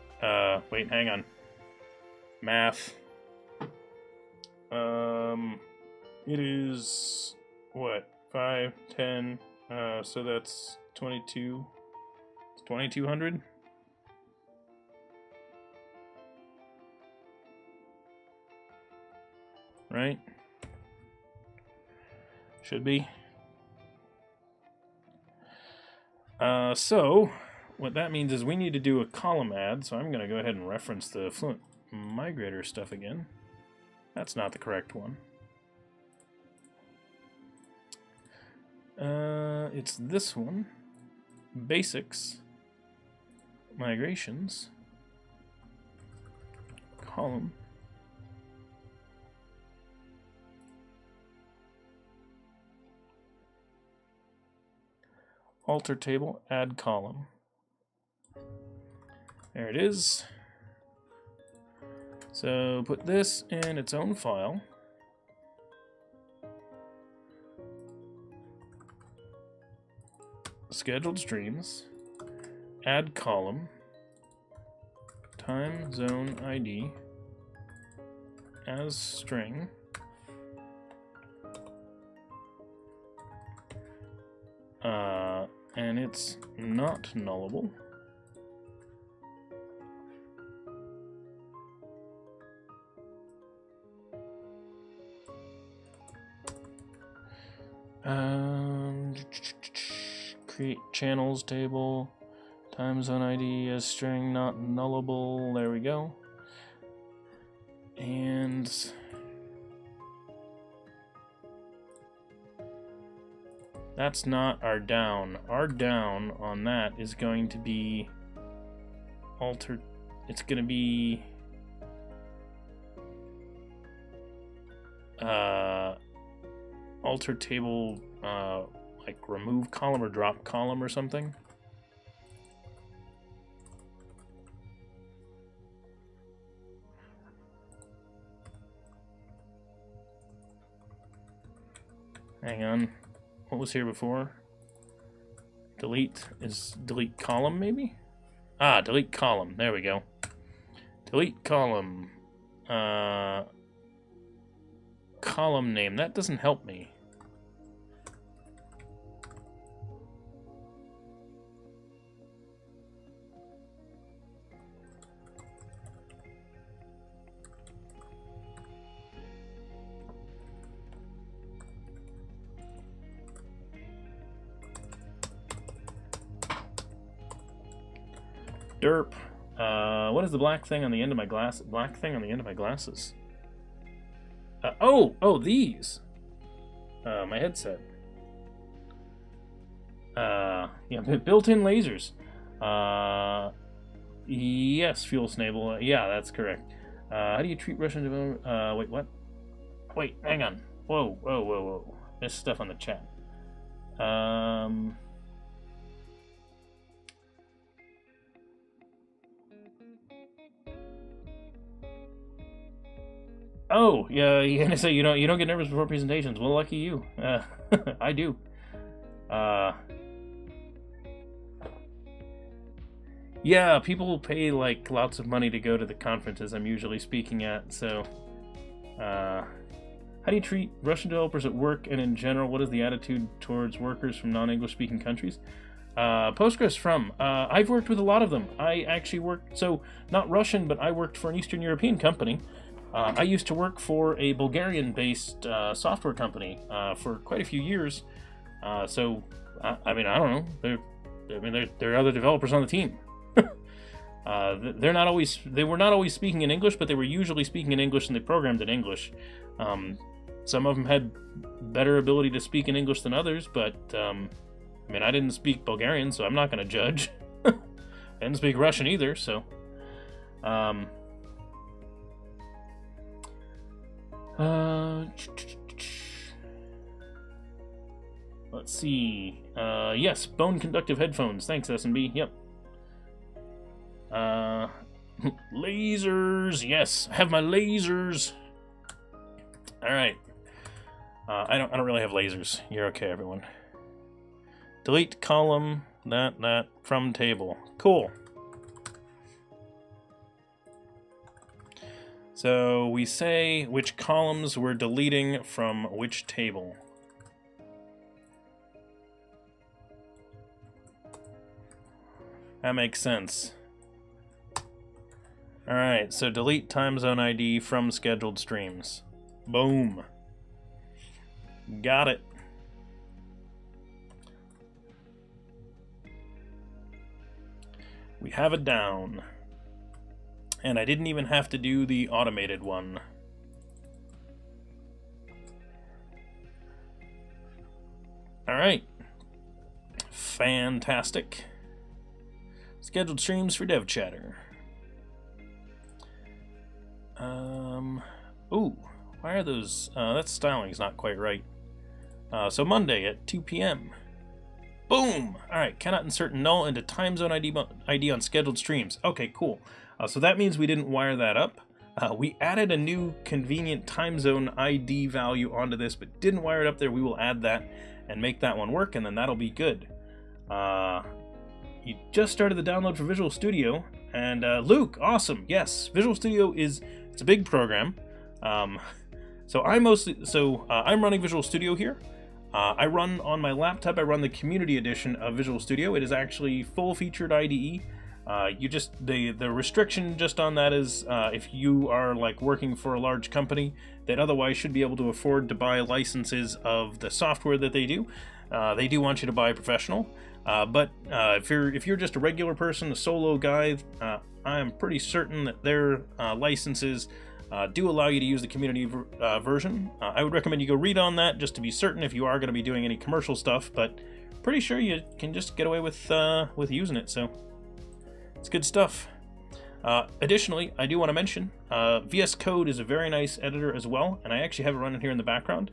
hang on. Math. It is what? 5, 10. So that's 22. It's 2200. Right? Should be. So what that means is we need to do a column add. So I'm going to go ahead and reference the Fluent Migrator stuff again. That's not the correct one. It's this one. Basics. Migrations. Column. Alter table, add column. There it is. So put this in its own file. Scheduled streams, add column, time zone ID as string, and it's not nullable. Create channels table, time zone ID as string, not nullable. There we go. And that's not our down. Our down on that is going to be altered. It's going to be alter table, like remove column or drop column or something. Hang on. What was here before? Delete is delete column, maybe? Ah, delete column. There we go. Delete column. Column name. That doesn't help me. Derp. What is the black thing on the end of my glass? Black thing on the end of my glasses. Oh, these. My headset. Yeah, built-in lasers. Yes, fuel snable. Yeah, that's correct. How do you treat Russian development? Wait, what? Wait, hang on. Whoa. There's stuff on the chat. Oh, yeah, you're gonna say you don't get nervous before presentations. Well, lucky you. I do. Yeah, people pay like lots of money to go to the conferences I'm usually speaking at. So, how do you treat Russian developers at work and in general? What is the attitude towards workers from non-English speaking countries? Postgres from. I've worked with a lot of them. I actually worked, so not Russian, but I worked for an Eastern European company. I used to work for a Bulgarian-based software company for quite a few years. So, I mean, I don't know. There are other developers on the team. They were not always speaking in English, but they were usually speaking in English, and they programmed in English. Some of them had better ability to speak in English than others, but I mean, I didn't speak Bulgarian, so I'm not going to judge. I didn't speak Russian either, so. Let's see. Yes, bone conductive headphones. Thanks, S&B. Yep. Lasers. Yes, I have my lasers. All right. I don't really have lasers. You're okay, everyone. Delete column. That from table. Cool. So we say which columns we're deleting from which table. That makes sense. Alright, so delete time zone ID from scheduled streams. Boom. Got it. We have it down. And I didn't even have to do the automated one. Alright. Fantastic. Scheduled streams for DevChatter. Ooh, why are those? That styling's not quite right. So Monday at 2 p.m. Boom! Alright, cannot insert null into time zone ID on scheduled streams. Okay, cool. So that means we didn't wire that up. We added a new convenient time zone ID value onto this, but didn't wire it up there. We will add that and make that one work, and then that'll be good. You just started the download for Visual Studio, and Luke, awesome. Yes, Visual Studio it's a big program. So I'm running Visual Studio here. I run on my laptop. I run the community edition of Visual Studio. It is actually full-featured IDE. The restriction just on that is if you are like working for a large company that otherwise should be able to afford to buy licenses of the software that they do want you to buy professional. But if you're just a regular person, a solo guy, I am pretty certain that their licenses do allow you to use the community version. I would recommend you go read on that just to be certain if you are going to be doing any commercial stuff, but pretty sure you can just get away with using it, so it's good stuff. Additionally, I do want to mention VS Code is a very nice editor as well, and I actually have it running here in the background.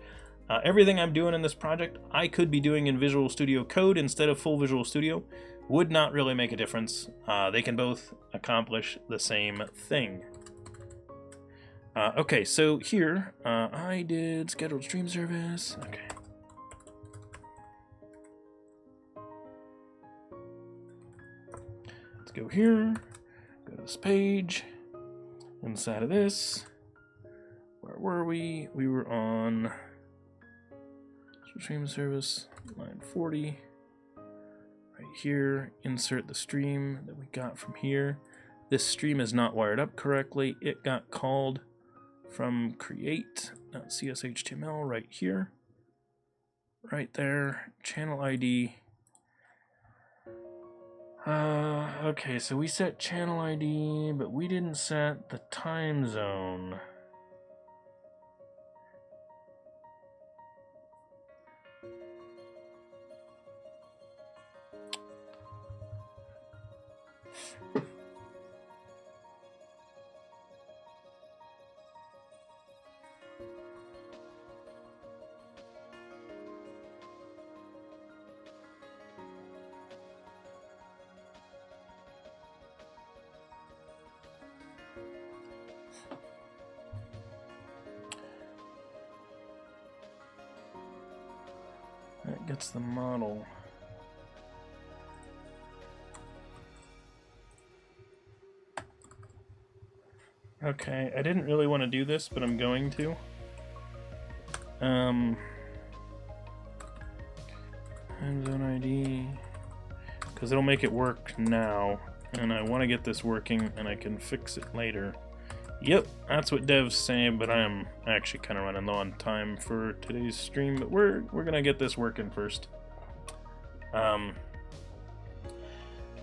Everything I'm doing in this project, I could be doing in Visual Studio Code instead of full Visual Studio. Would not really make a difference. They can both accomplish the same thing. Okay, so here, I did scheduled stream service. Okay. Let's go here, go to this page. Inside of this, where were we? We were on stream service, line 40. Right here, insert the stream that we got from here. This stream is not wired up correctly. It got called from create.cshtml right here. Right there, channel ID. Okay, so we set channel ID, but we didn't set the time zone. That gets the model. Okay, I didn't really want to do this, but I'm going to. Time zone ID, because it'll make it work now, and I want to get this working, and I can fix it later. Yep, that's what devs say, but I am actually kind of running low on time for today's stream, but we're gonna get this working first.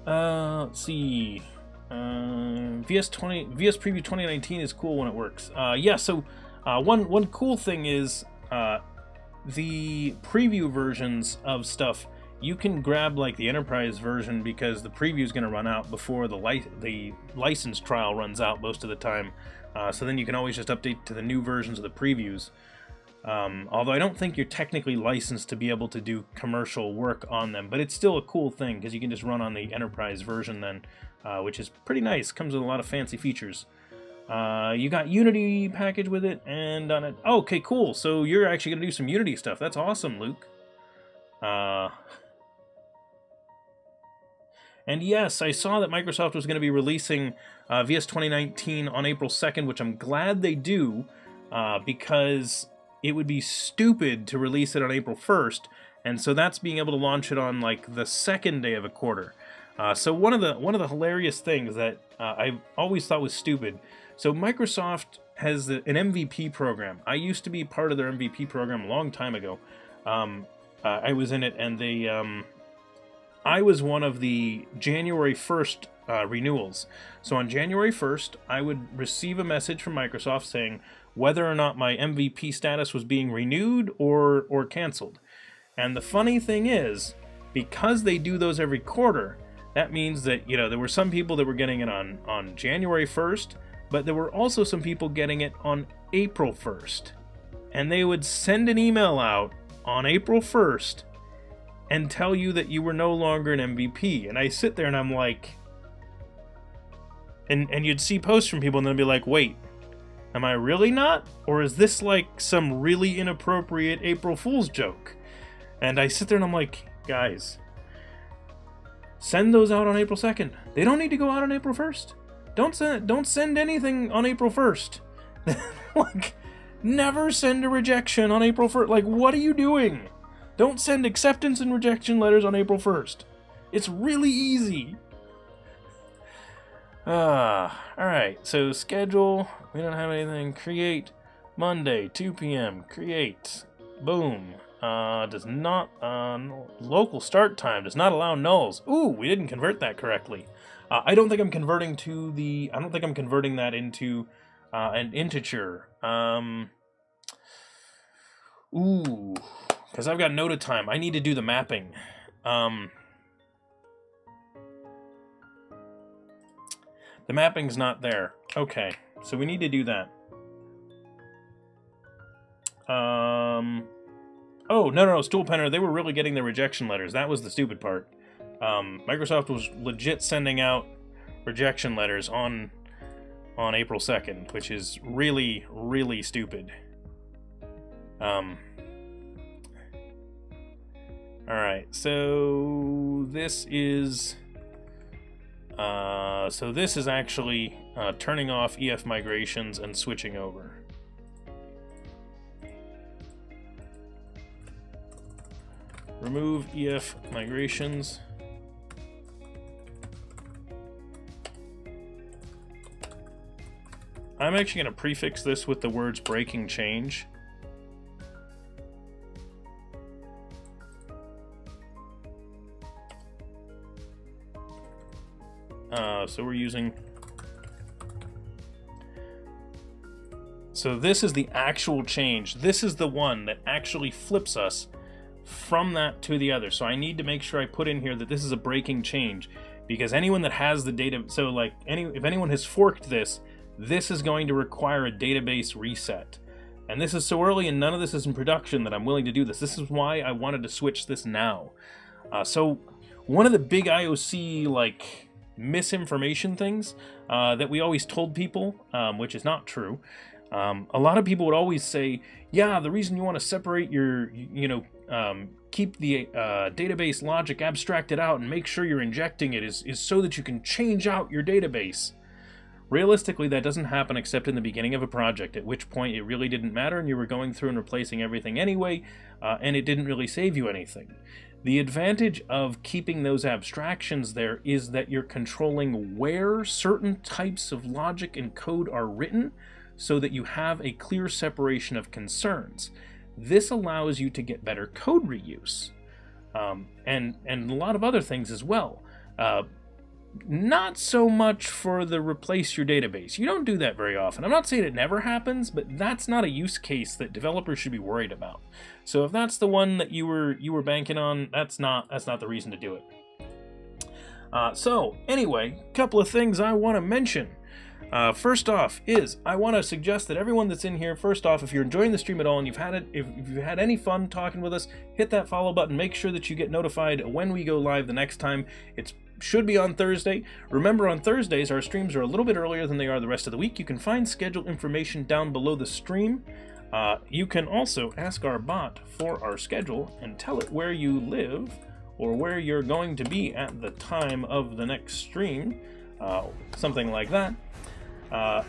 Let's see. VS Preview 2019 is cool when it works. Yeah, so one cool thing is the preview versions of stuff. You can grab like the enterprise version because the preview is going to run out before the license trial runs out most of the time. So then you can always just update to the new versions of the previews. Although I don't think you're technically licensed to be able to do commercial work on them, but it's still a cool thing because you can just run on the enterprise version then, which is pretty nice. Comes with a lot of fancy features. You got Unity package with it, and on it. Oh, okay, cool. So you're actually going to do some Unity stuff. That's awesome, Luke. And yes, I saw that Microsoft was going to be releasing VS 2019 on April 2nd, which I'm glad they do, because it would be stupid to release it on April 1st, and so that's being able to launch it on like the second day of a quarter. So one of the hilarious things that I always thought was stupid. So Microsoft has an MVP program. I used to be part of their MVP program a long time ago. I was in it, and they I was one of the January 1st renewals. So on January 1st, I would receive a message from Microsoft saying whether or not my MVP status was being renewed or canceled. And the funny thing is, because they do those every quarter, that means that, you know, there were some people that were getting it on January 1st, but there were also some people getting it on April 1st. And they would send an email out on April 1st and tell you that you were no longer an MVP. And I sit there and I'm like, and you'd see posts from people and they'd be like, wait, am I really not? Or is this like some really inappropriate April Fool's joke? And I sit there and I'm like, guys, send those out on April 2nd. They don't need to go out on April 1st. Don't send anything on April 1st. Like, never send a rejection on April 1st. Like, what are you doing? Don't send acceptance and rejection letters on April 1st. It's really easy. Alright, so schedule. We don't have anything. Create. Monday, 2 p.m. Create. Boom. Does not, local start time does not allow nulls. Ooh, we didn't convert that correctly. I don't think I'm converting that into an integer. Ooh. Because I've got node time. I need to do the mapping. The The mapping's not there. Okay, so we need to do that. Oh, no, Stool Penner, they were really getting the rejection letters. That was the stupid part. Microsoft was legit sending out rejection letters on April 2nd, which is really, really stupid. Alright, so this is... this is actually turning off EF migrations and switching over. Remove EF migrations. I'm actually going to prefix this with the words breaking change. So we're using... So this is the actual change. This is the one that actually flips us from that to the other. So I need to make sure I put in here that this is a breaking change, because anyone that has the data, so like if anyone has forked this, this is going to require a database reset. And this is so early and none of this is in production that I'm willing to do this. This is why I wanted to switch this now. So one of the big IOC like misinformation things that we always told people, which is not true. A lot of people would always say, yeah, the reason you want to separate your, keep the database logic abstracted out and make sure you're injecting it is so that you can change out your database. Realistically, that doesn't happen except in the beginning of a project, at which point it really didn't matter and you were going through and replacing everything anyway, and it didn't really save you anything. The advantage of keeping those abstractions there is that you're controlling where certain types of logic and code are written so that you have a clear separation of concerns. This allows you to get better code reuse, and a lot of other things as well. Not so much for the replace your database. You don't do that very often. I'm not saying it never happens, but that's not a use case that developers should be worried about. So if that's the one that you were banking on, that's not the reason to do it. So anyway, a couple of things I want to mention. First off is I want to suggest that everyone that's in here, first off, if you're enjoying the stream at all and if you've had any fun talking with us, hit that follow button. Make sure that you get notified when we go live the next time. It should be on Thursday. Remember, on Thursdays our streams are a little bit earlier than they are the rest of the week. You can find schedule information down below the stream. You can also ask our bot for our schedule and tell it where you live or where you're going to be at the time of the next stream, something like that. That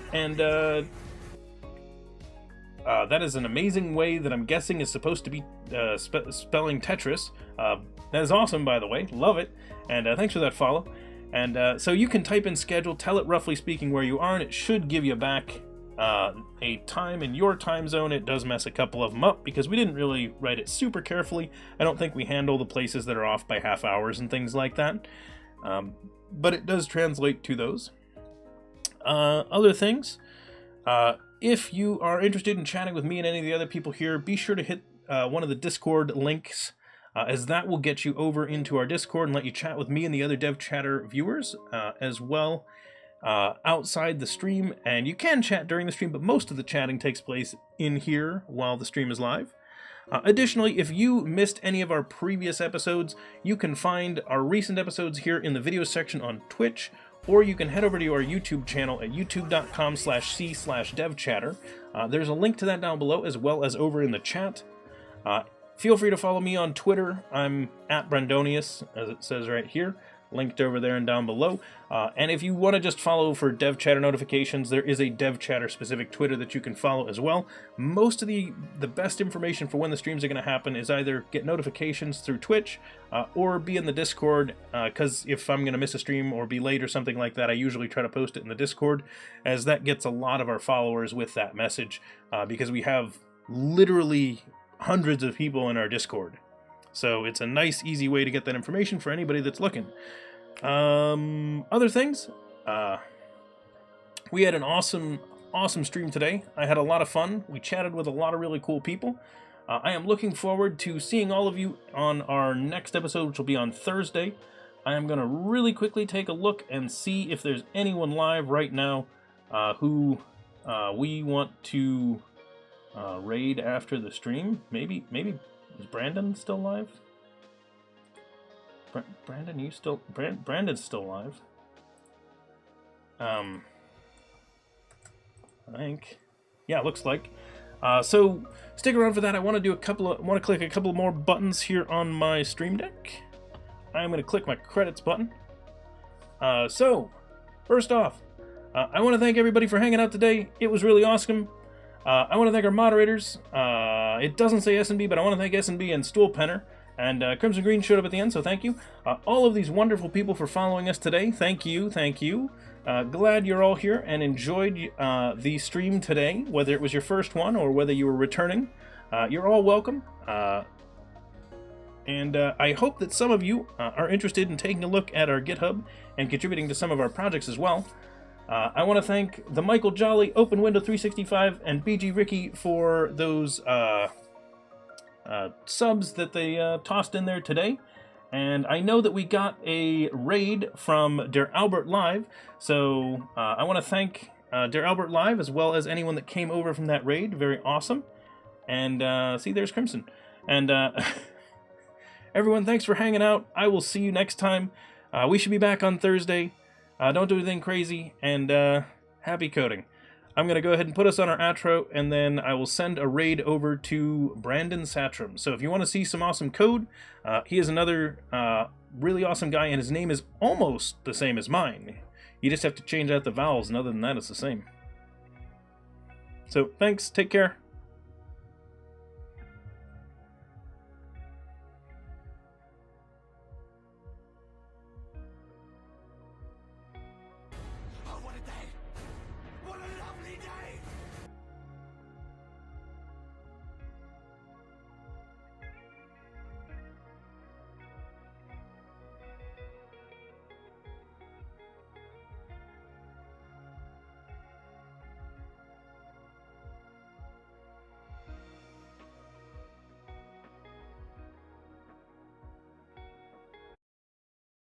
is an amazing way that I'm guessing is supposed to be spelling Tetris. That is awesome, by the way. Love it. And thanks for that follow. And so you can type in schedule, tell it roughly speaking where you are, and it should give you back a time in your time zone. It does mess a couple of them up because we didn't really write it super carefully. I don't think we handle the places that are off by half hours and things like that. But it does translate to those. Other things, if you are interested in chatting with me and any of the other people here, be sure to hit one of the Discord links, as that will get you over into our Discord and let you chat with me and the other DevChatter viewers as well outside the stream. And you can chat during the stream, but most of the chatting takes place in here while the stream is live. Additionally, if you missed any of our previous episodes, you can find our recent episodes here in the video section on Twitch, or you can head over to our YouTube channel at youtube.com/c/devchatter. There's a link to that down below, as well as over in the chat. Feel free to follow me on Twitter. I'm at Brandonius, as it says right here, linked over there and down below. And if you want to just follow for DevChatter notifications, there is a DevChatter specific Twitter that you can follow as well. Most of the best information for when the streams are going to happen is either get notifications through Twitch or be in the Discord, because if I'm going to miss a stream or be late or something like that, I usually try to post it in the Discord, as that gets a lot of our followers with that message, because we have literally hundreds of people in our Discord. So it's a nice, easy way to get that information for anybody that's looking. Other things, we had an awesome stream today. I had a lot of fun. We chatted with a lot of really cool people. I am looking forward to seeing all of you on our next episode, which will be on Thursday. I am going to really quickly take a look and see if there's anyone live right now who we want to raid after the stream. Maybe is Brandon still live? Brandon, you still... Brandon's still live. I think. Yeah, looks like. So stick around for that. I want to do click a couple more buttons here on my Stream Deck. I'm going to click my credits button. So first off, I want to thank everybody for hanging out today. It was really awesome. I want to thank our moderators. It doesn't say S&B, but I want to thank S&B and Stoolpenner. And Crimson Green showed up at the end, so thank you. All of these wonderful people for following us today. Thank you, thank you. Glad you're all here and enjoyed the stream today, whether it was your first one or whether you were returning. You're all welcome. And I hope that some of you are interested in taking a look at our GitHub and contributing to some of our projects as well. I want to thank the Michael Jolly, Open Window 365, and BG Ricky for those subs that they tossed in there today. And I know that we got a raid from Der Albert Live, so I want to thank Der Albert Live as well as anyone that came over from that raid. Very awesome. And see, there's Crimson. And everyone, thanks for hanging out. I will see you next time. We should be back on Thursday. Don't do anything crazy, and happy coding. I'm going to go ahead and put us on our outro, and then I will send a raid over to Brandon Satcham. So if you want to see some awesome code, he is another really awesome guy, and his name is almost the same as mine. You just have to change out the vowels, and other than that, it's the same. So thanks, take care. Oh, what a day! What a lovely day!